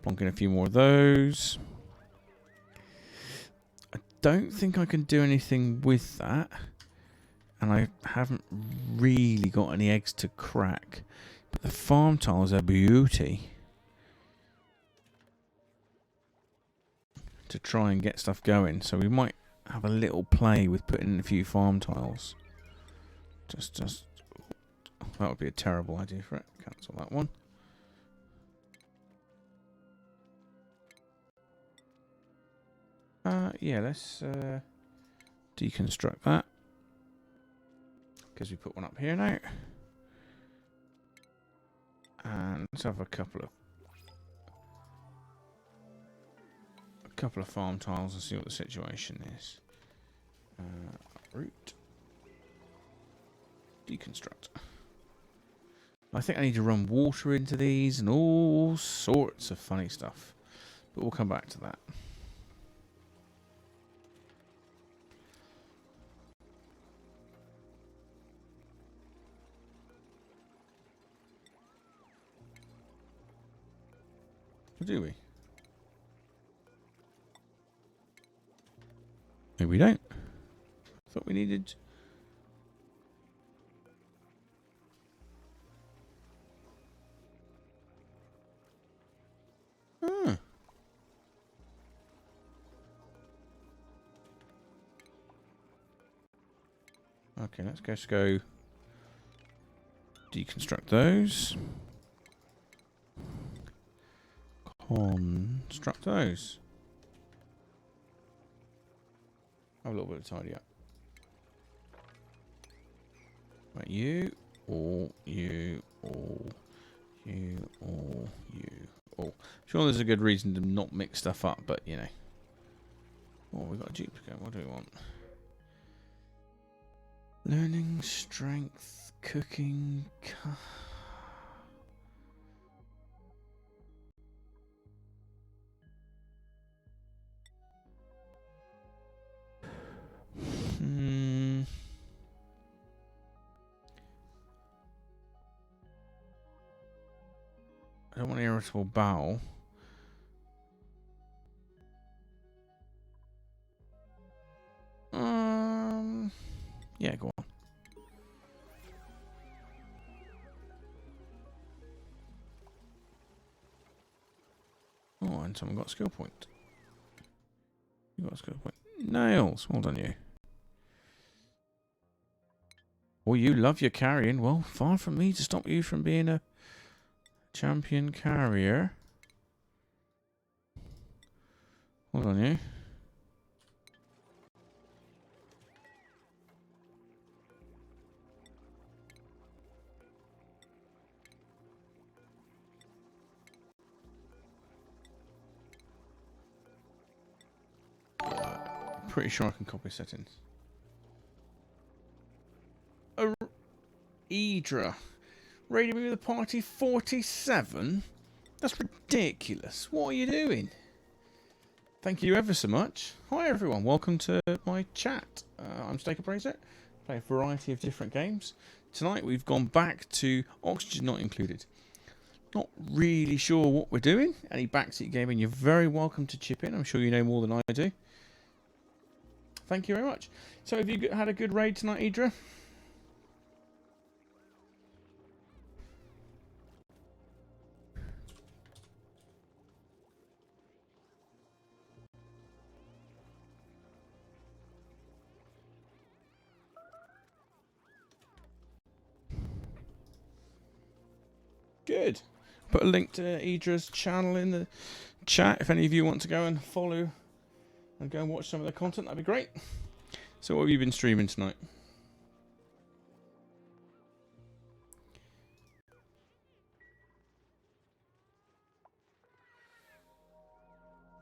plonk in a few more of those. I don't think I can do anything with that. And I haven't really got any eggs to crack. But the farm tiles are beauty. To try and get stuff going. So we might have a little play with putting in a few farm tiles. Just that would be a terrible idea for it. Cancel that one. Yeah, let's deconstruct that. Because we put one up here now. And let's have a couple of farm tiles and see what the situation is. Root. Deconstruct. I think I need to run water into these and all sorts of funny stuff. But we'll come back to that. Or do we? Maybe we don't. I thought we needed... Okay, let's just go deconstruct those. Construct those. Have a little bit of tidy up. Right, you, all, you, all, you, all, you, all. Sure, there's a good reason to not mix stuff up, but you know. Oh, we've got a duplicate. What do we want? Learning, strength, cooking. I don't want irritable bowel. Yeah, go on. Oh, and someone got a skill point. You got a skill point. Nails. Well done, you. Oh, you love your carrying. Well, far from me to stop you from being a champion carrier. Hold on, you. Pretty sure I can copy settings. Idra. Raiding me with a party 47? That's ridiculous. What are you doing? Thank you ever so much. Hi everyone, welcome to my chat. I'm Steak Appraiser. Play a variety of different games. Tonight we've gone back to Oxygen Not Included. Not really sure what we're doing. Any backseat gaming, you're very welcome to chip in. I'm sure you know more than I do. Thank you very much. So have you had a good raid tonight, Idra? Good. Put a link to Idra's channel in the chat if any of you want to go and follow and go and watch some of the content. That'd be great. So what have you been streaming tonight?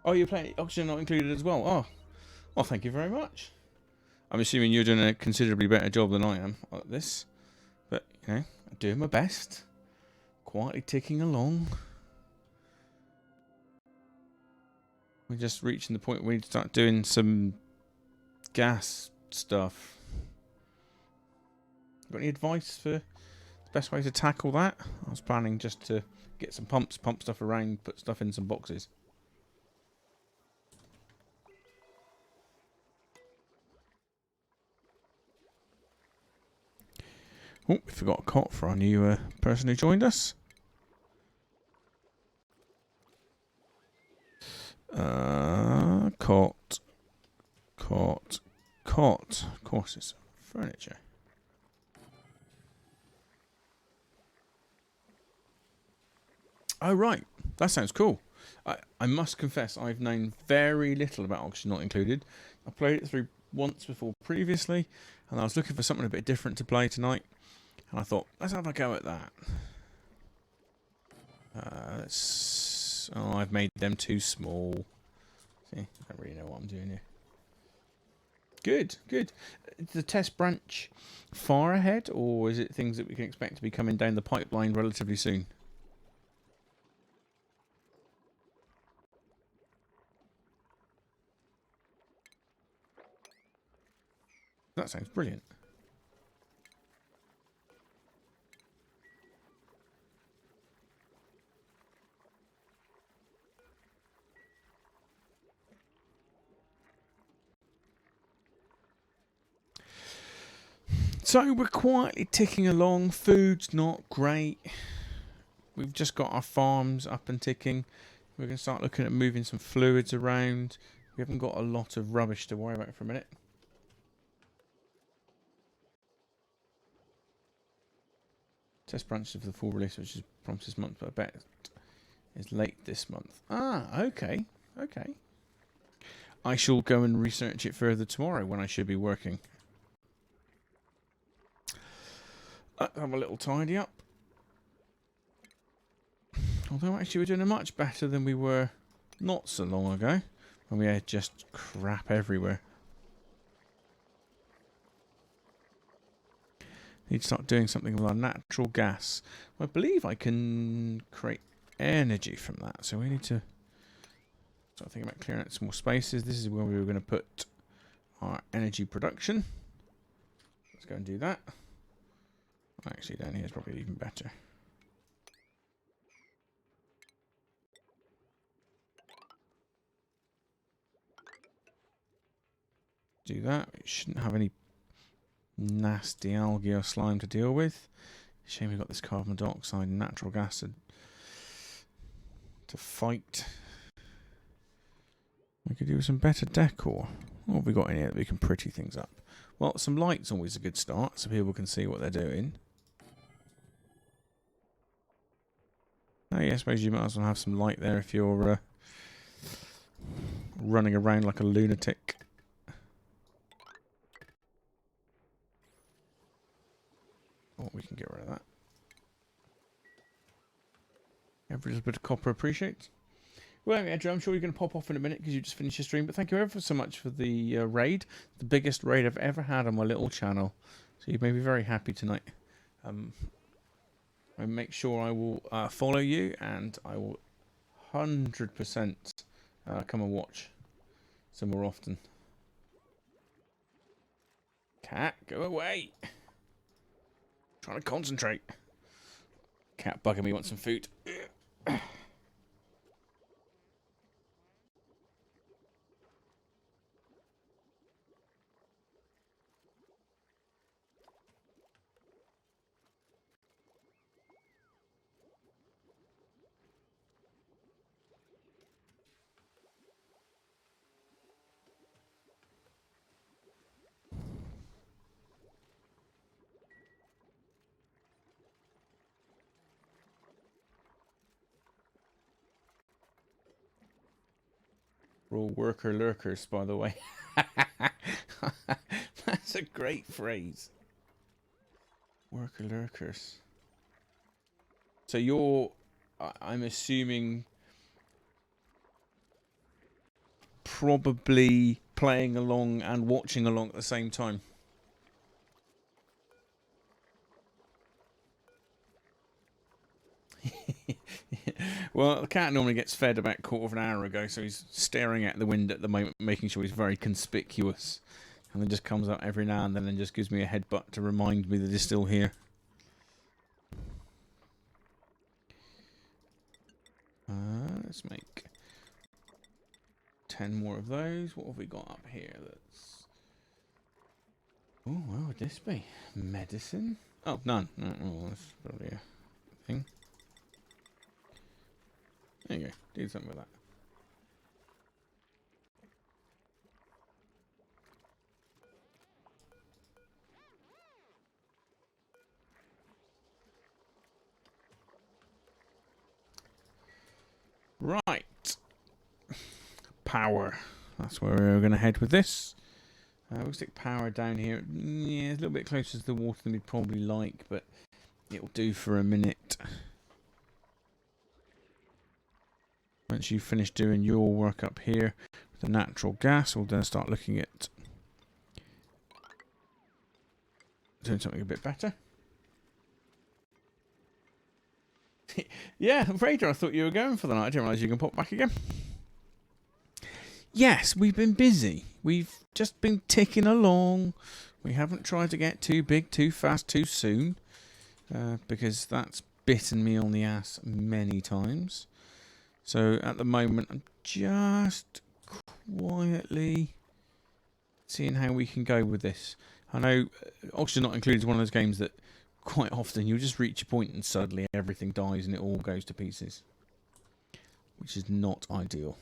Oh, you're playing Oxygen Not Included as well? Oh, well, thank you very much. I'm assuming you're doing a considerably better job than I am at this. But, you know, I'm doing my best. Quietly ticking along. We're just reaching the point where we need to start doing some gas stuff. Got any advice for the best way to tackle that? I was planning just to get some pumps, pump stuff around, put stuff in some boxes. Oh, we forgot a cot for our new person who joined us. Cot. Of course, it's furniture. Oh, right. That sounds cool. I must confess, I've known very little about Oxygen Not Included. I played it through once before previously, and I was looking for something a bit different to play tonight. And I thought, let's have a go at that. Oh, I've made them too small. See, I don't really know what I'm doing here. Good, good. Is the test branch far ahead, or is it things that we can expect to be coming down the pipeline relatively soon? That sounds brilliant. So we're quietly ticking along. Food's not great. We've just got our farms up and ticking. We're going to start looking at moving some fluids around. We haven't got a lot of rubbish to worry about for a minute. Test branches for the full release, which is promised this month, but I bet it's late this month. Ah, okay. Okay. I shall go and research it further tomorrow when I should be working. Have a little tidy up. Although actually we're doing a much better than we were not so long ago, when we had just crap everywhere. Need to start doing something with our natural gas. I believe I can create energy from that, so we need to start thinking about clearing out some more spaces. This is where we were going to put our energy production. Let's go and do that. Actually, down here is probably even better. Do that. We shouldn't have any nasty algae or slime to deal with. Shame we've got this carbon dioxide and natural gas to fight. We could do some better decor. What have we got in here that we can pretty things up? Well, some light's always a good start, so people can see what they're doing. Oh, yeah, I suppose you might as well have some light there if you're running around like a lunatic. Oh, we can get rid of that. Every little bit of copper appreciates. Well, Andrew, I'm sure you're going to pop off in a minute because you just finished your stream. But thank you ever so much for the raid. The biggest raid I've ever had on my little channel. So you may be very happy tonight. I make sure I will follow you, and I will 100% come and watch some more often. Cat, go away. Trying to concentrate. Cat bugging me, wants some food. We're all worker lurkers, by the way. That's a great phrase. Worker lurkers. So you're, I'm assuming, probably playing along and watching along at the same time. Well, the cat normally gets fed about a quarter of an hour ago, so he's staring at the window at the moment, making sure he's very conspicuous. And then just comes out every now and then and just gives me a headbutt to remind me that he's still here. Let's make 10 more of those. What have we got up here? That's... Oh, what would this be? Medicine? Oh, none. Oh, that's probably a thing. There you go. Do something with that. Right. Power. That's where we're going to head with this. We'll stick power down here. Yeah, it's a little bit closer to the water than we'd probably like, but it'll do for a minute. Once you finish doing your work up here with the natural gas, we'll then start looking at doing something a bit better. Yeah, Raider, I thought you were going for the night. I didn't realise you can pop back again. Yes, we've been busy. We've just been ticking along. We haven't tried to get too big, too fast, too soon. Because that's bitten me on the ass many times. So at the moment, I'm just quietly seeing how we can go with this. I know Oxygen Not Included is one of those games that quite often you'll just reach a point and suddenly everything dies and it all goes to pieces, which is not ideal.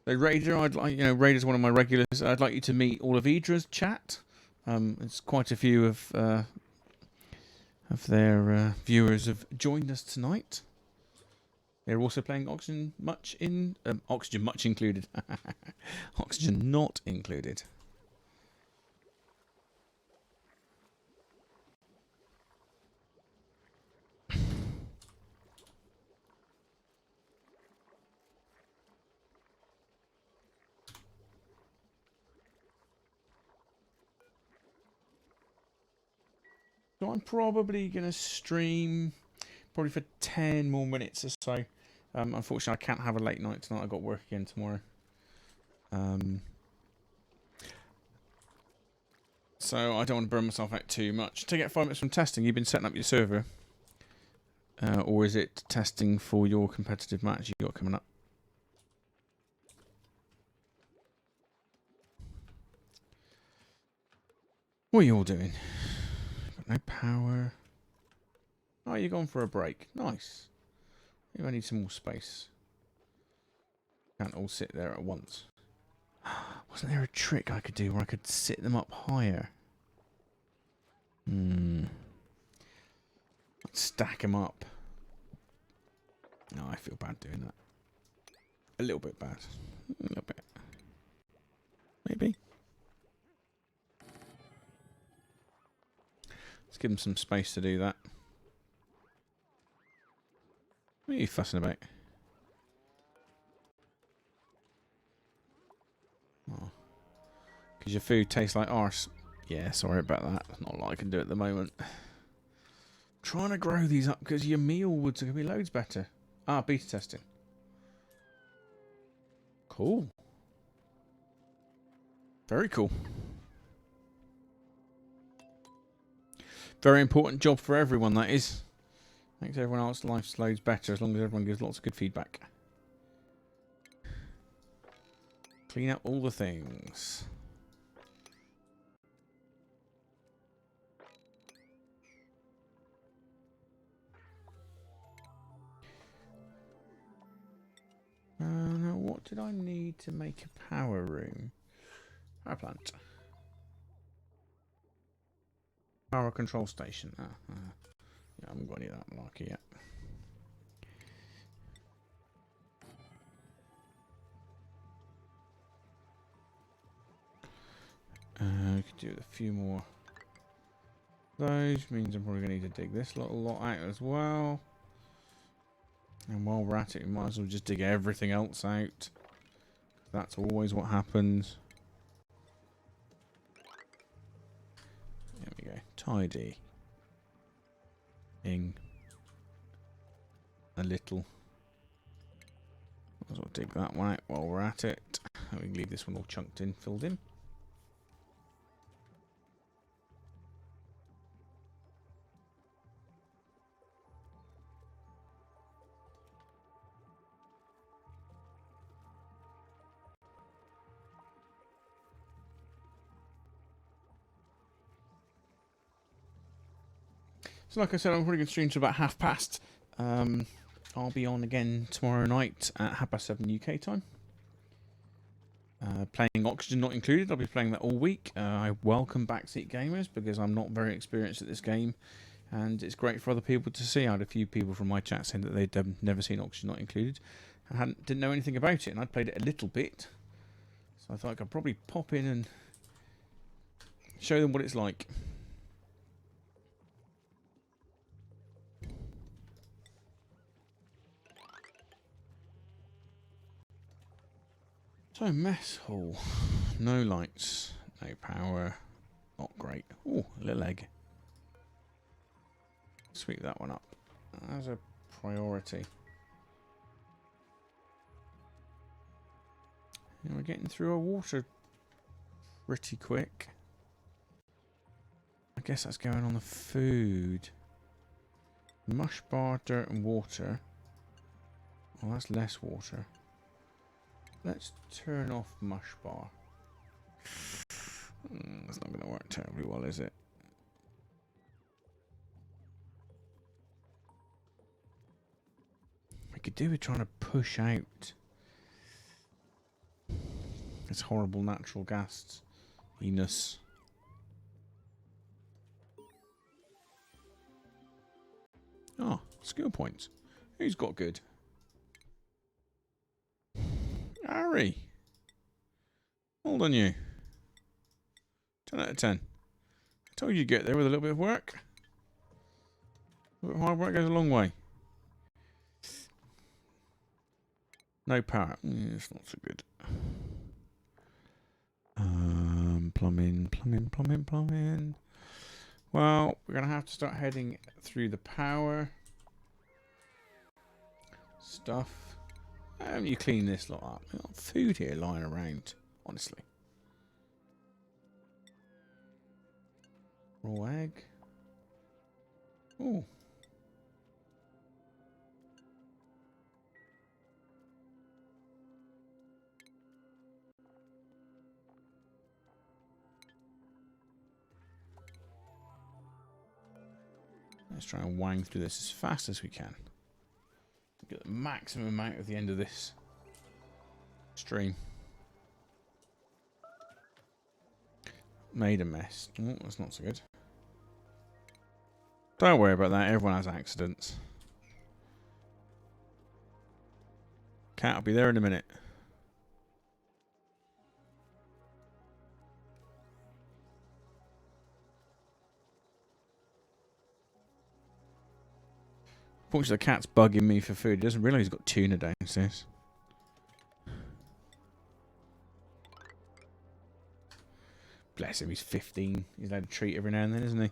So Raider, I'd like, Raider's one of my regulars. I'd like you to meet all of Idra's chat. It's quite a few of their viewers have joined us tonight. They're also playing Oxygen Much Oxygen Much Included. Oxygen Not Included. So I'm probably going to stream probably for 10 more minutes or so. Unfortunately, I can't have a late night tonight. I've got work again tomorrow. So I don't want to burn myself out too much. To get 5 minutes from testing, you've been setting up your server. Or is it testing for your competitive match you got coming up? What are you all doing? Got no power. Oh, you're going for a break. Nice. Maybe I need some more space. Can't all sit there at once. Wasn't there a trick I could do where I could sit them up higher? Stack them up. No, I feel bad doing that. A little bit bad. A little bit. Maybe. Let's give them some space to do that. What are you fussing about? Oh. Because your food tastes like arse. Yeah, sorry about that. There's not a lot I can do at the moment. Trying to grow these up because your meal woods are going to be loads better. Ah, beta testing. Cool. Very cool. Very important job for everyone, that is. Makes everyone else's life loads better as long as everyone gives lots of good feedback. Clean up all the things. Now what did I need to make a power room? Power plant. Power control station. Yeah, I haven't got any of that malarkey yet. could do a few more. Those means I'm probably going to need to dig this little lot out as well. And while we're at it, we might as well just dig everything else out. That's always what happens. There we go. Tidy. Ing. A little. Might as well dig that one out while we're at it. And we can leave this one all chunked in, filled in. So like I said, I'm probably going to stream to about past. I'll be on again tomorrow night at 7:30 UK time. Playing Oxygen not included. I'll be playing that all week. I welcome backseat gamers because I'm not very experienced at this game. And it's great for other people to see. I had a few people from my chat saying that they'd never seen Oxygen not included. And didn't know anything about it. And I'd played it a little bit. So I thought I could probably pop in and show them what it's like. So, mess hall. No lights, no power. Not great. Oh, a little egg. Sweep that one up. As a priority. And we're getting through our water pretty quick. I guess that's going on the food. Mush bar, dirt and water. Well, that's less water. Let's turn off mush bar. That's not going to work terribly well, is it? I could do with trying to push out this horrible natural gas. Enos. Oh, skill points. Who's got good? Harry. Hold on you. 10 out of 10. I told you to get there with a little bit of work. A little bit of hard work goes a long way. No power. It's not so good. Plumbing. Well, we're going to have to start heading through the power stuff. You clean this lot up. There's got food here lying around, honestly. Raw egg. Oh. Let's try and wang through this as fast as we can. Get the maximum amount at the end of this stream. Made a mess. Oh, that's not so good. Don't worry about that. Everyone has accidents. Cat will be there in a minute. Fortunately, the cat's bugging me for food. He doesn't realise he's got tuna downstairs. Bless him, he's 15. He's allowed a treat every now and then, isn't he?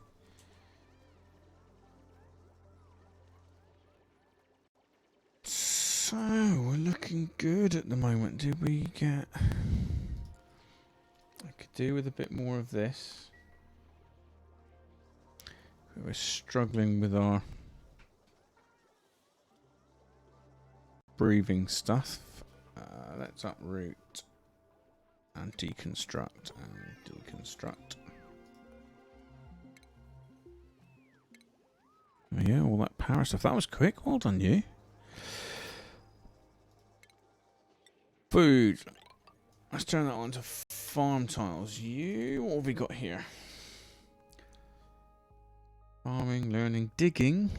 So, we're looking good at the moment. Did we get... I could do with a bit more of this. We're struggling with our breathing stuff. Let's uproot and deconstruct and deconstruct. Oh yeah, all that power stuff. That was quick. Well done, you. Food. Let's turn that on to farm tiles. What have we got here? Farming, learning, digging.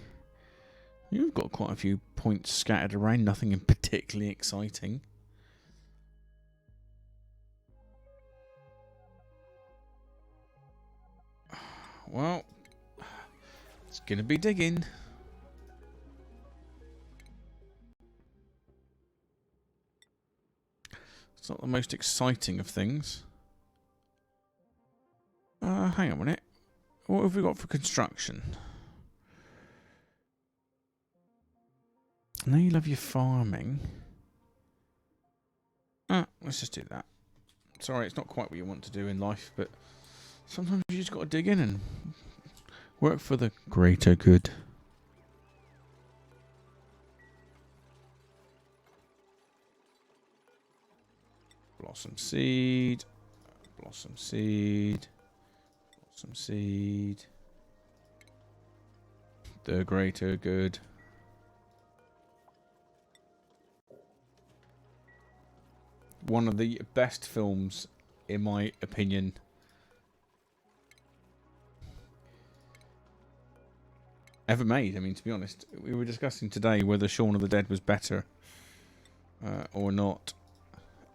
You've got quite a few points scattered around. Nothing in particularly exciting. Well, it's going to be digging. It's not the most exciting of things. Hang on a minute. What have we got for construction? I know you love your farming. Let's just do that. Sorry, it's not quite what you want to do in life, but sometimes you just got to dig in and work for the greater good. Blossom seed. Blossom seed. Blossom seed. The greater good. One of the best films, in my opinion. Ever made. I mean, to be honest, we were discussing today whether Shaun of the Dead was better or not.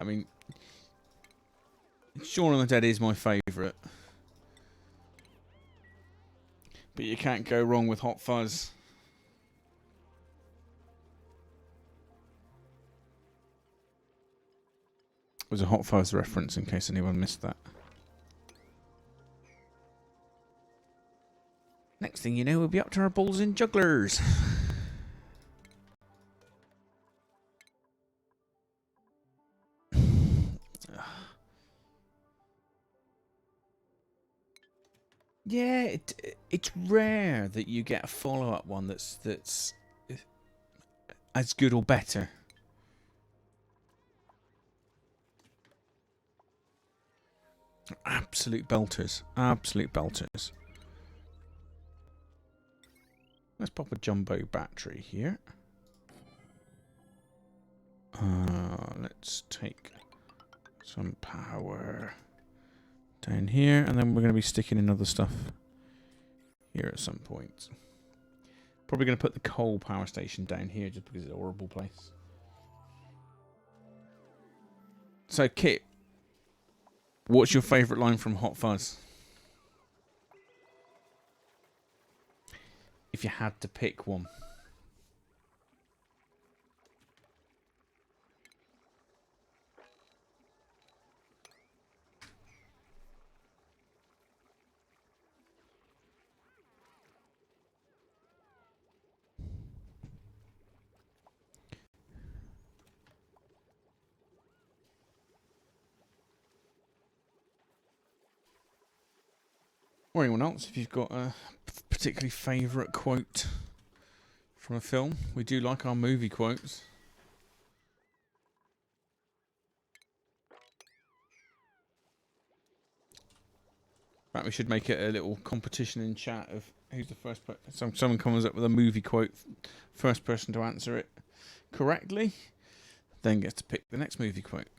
I mean, Shaun of the Dead is my favourite. But you can't go wrong with Hot Fuzz. It was a Hot Fuzz reference in case anyone missed that. Next thing you know, we'll be up to our balls in jugglers. Yeah, it's rare that you get a follow-up one that's as good or better. Absolute belters. Absolute belters. Let's pop a jumbo battery here. Let's take some power down here, and then we're going to be sticking in other stuff here at some point. Probably going to put the coal power station down here just because it's a horrible place. So, Kit, what's your favourite line from Hot Fuzz? If you had to pick one. Or anyone else, if you've got a particularly favourite quote from a film. We do like our movie quotes. In fact, we should make it a little competition in chat of who's the first person. Someone comes up with a movie quote, first person to answer it correctly, then gets to pick the next movie quote.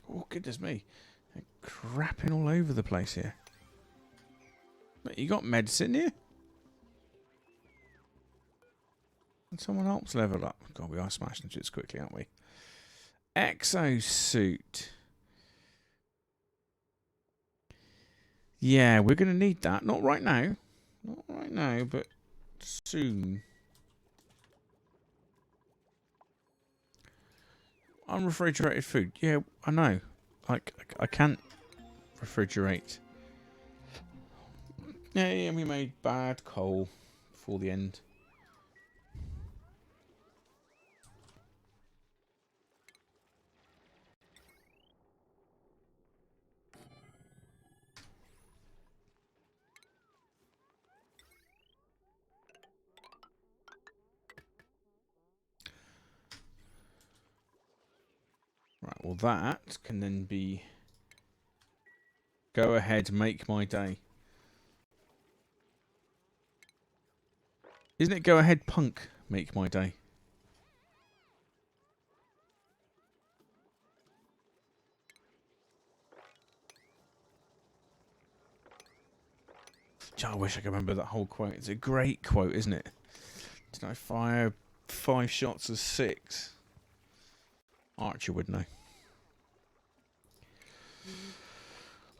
Oh, goodness me. They're crapping all over the place here. But you got medicine here? And someone else level up. God, we are smashing into it quickly, aren't we? Exosuit. Yeah, we're going to need that. Not right now. Not right now, but soon. Unrefrigerated food. Yeah, I know. Like, I can't refrigerate. Yeah, we made bad coal before the end. Right, well that can then be... Go ahead, make my day. Isn't it go ahead, punk, make my day? I wish I could remember that whole quote. It's a great quote, isn't it? Did I fire 5 shots as 6? Archer would know.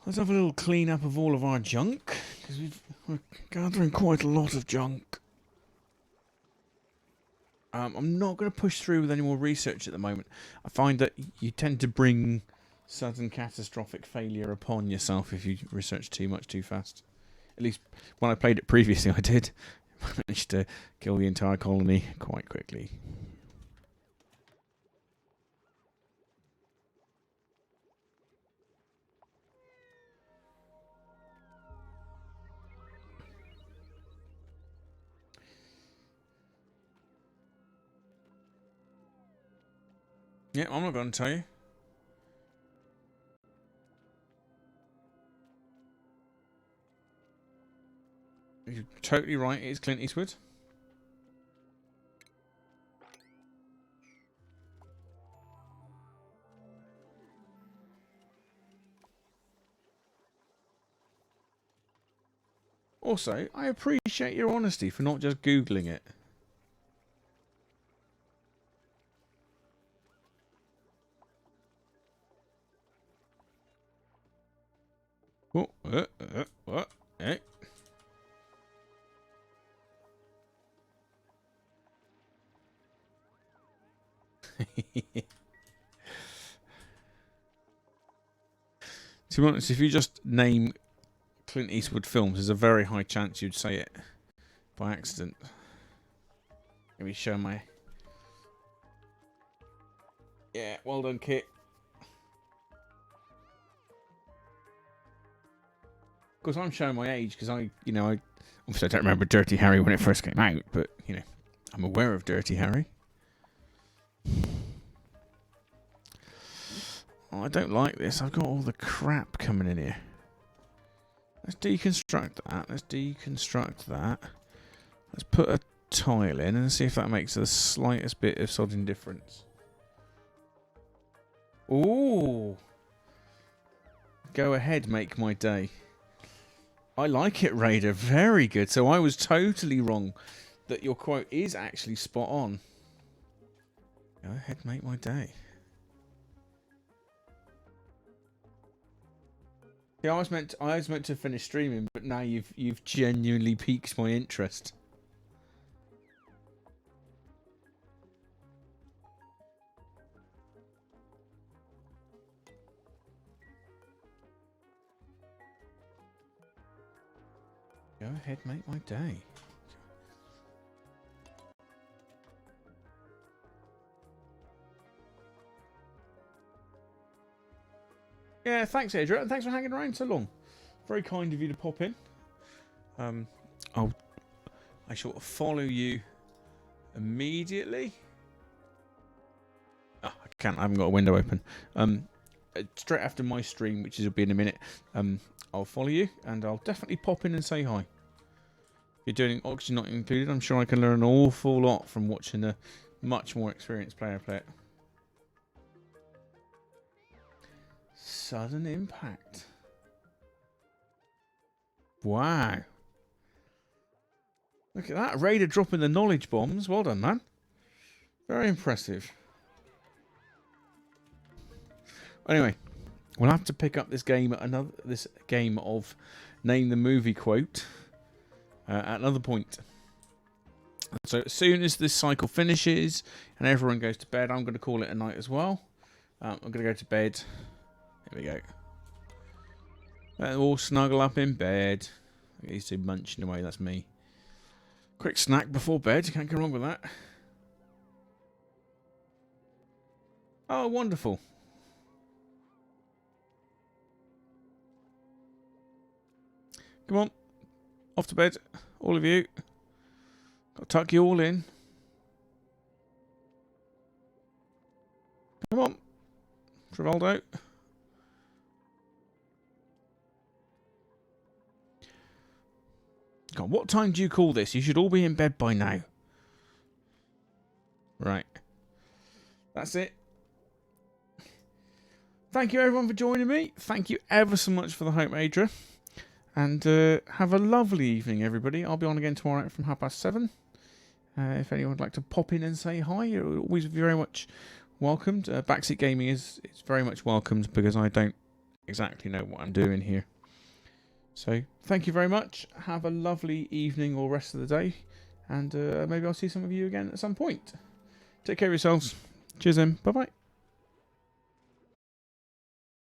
Let's have a little clean up of all of our junk, because we're gathering quite a lot of junk. I'm not going to push through with any more research at the moment. I find that you tend to bring sudden catastrophic failure upon yourself if you research too much too fast. At least when I played it previously, I did. Managed to kill the entire colony quite quickly. Yeah, I'm not going to tell you. You're totally right, it is Clint Eastwood. Also, I appreciate your honesty for not just Googling it. Oh, what? Hey. To be honest, if you just name Clint Eastwood films, there's a very high chance you'd say it by accident. Let me show my... Yeah, well done, Kit. Of course, I'm showing my age because I obviously I don't remember Dirty Harry when it first came out, but, I'm aware of Dirty Harry. Oh, I don't like this. I've got all the crap coming in here. Let's deconstruct that. Let's put a tile in and see if that makes the slightest bit of sodding difference. Ooh. Go ahead, make my day. I like it, Raider. Very good. So I was totally wrong that your quote is actually spot on. Go ahead, make my day. Yeah, I was meant to finish streaming, but now you've genuinely piqued my interest. Go ahead, make my day. Yeah, thanks, Adrian, and thanks for hanging around so long. Very kind of you to pop in. I shall follow you immediately. Oh, I can't. I haven't got a window open. Straight after my stream, which will be in a minute. I'll follow you, and I'll definitely pop in and say hi. If you're doing Oxygen Not Included, I'm sure I can learn an awful lot from watching a much more experienced player play it. Sudden impact. Wow. Look at that. Raider dropping the knowledge bombs. Well done, man. Very impressive. Anyway, we'll have to pick up this game at this game of Name the Movie quote at another point. So as soon as this cycle finishes and everyone goes to bed, I'm going to call it a night as well. I'm going to go to bed. There we go. Let's all snuggle up in bed. These two munching away, that's me. Quick snack before bed, can't go wrong with that. Oh, wonderful. Come on. Off to bed, all of you. Got to tuck you all in. Come on. Travoldo. God, what time do you call this? You should all be in bed by now. Right. That's it. Thank you everyone for joining me. Thank you ever so much for the hope, Adra. And have a lovely evening, everybody. I'll be on again tomorrow from 7:30. If anyone would like to pop in and say hi, you're always very much welcomed. Backseat Gaming is very much welcomed because I don't exactly know what I'm doing here. So thank you very much. Have a lovely evening or rest of the day. And maybe I'll see some of you again at some point. Take care of yourselves. Cheers then. Bye-bye.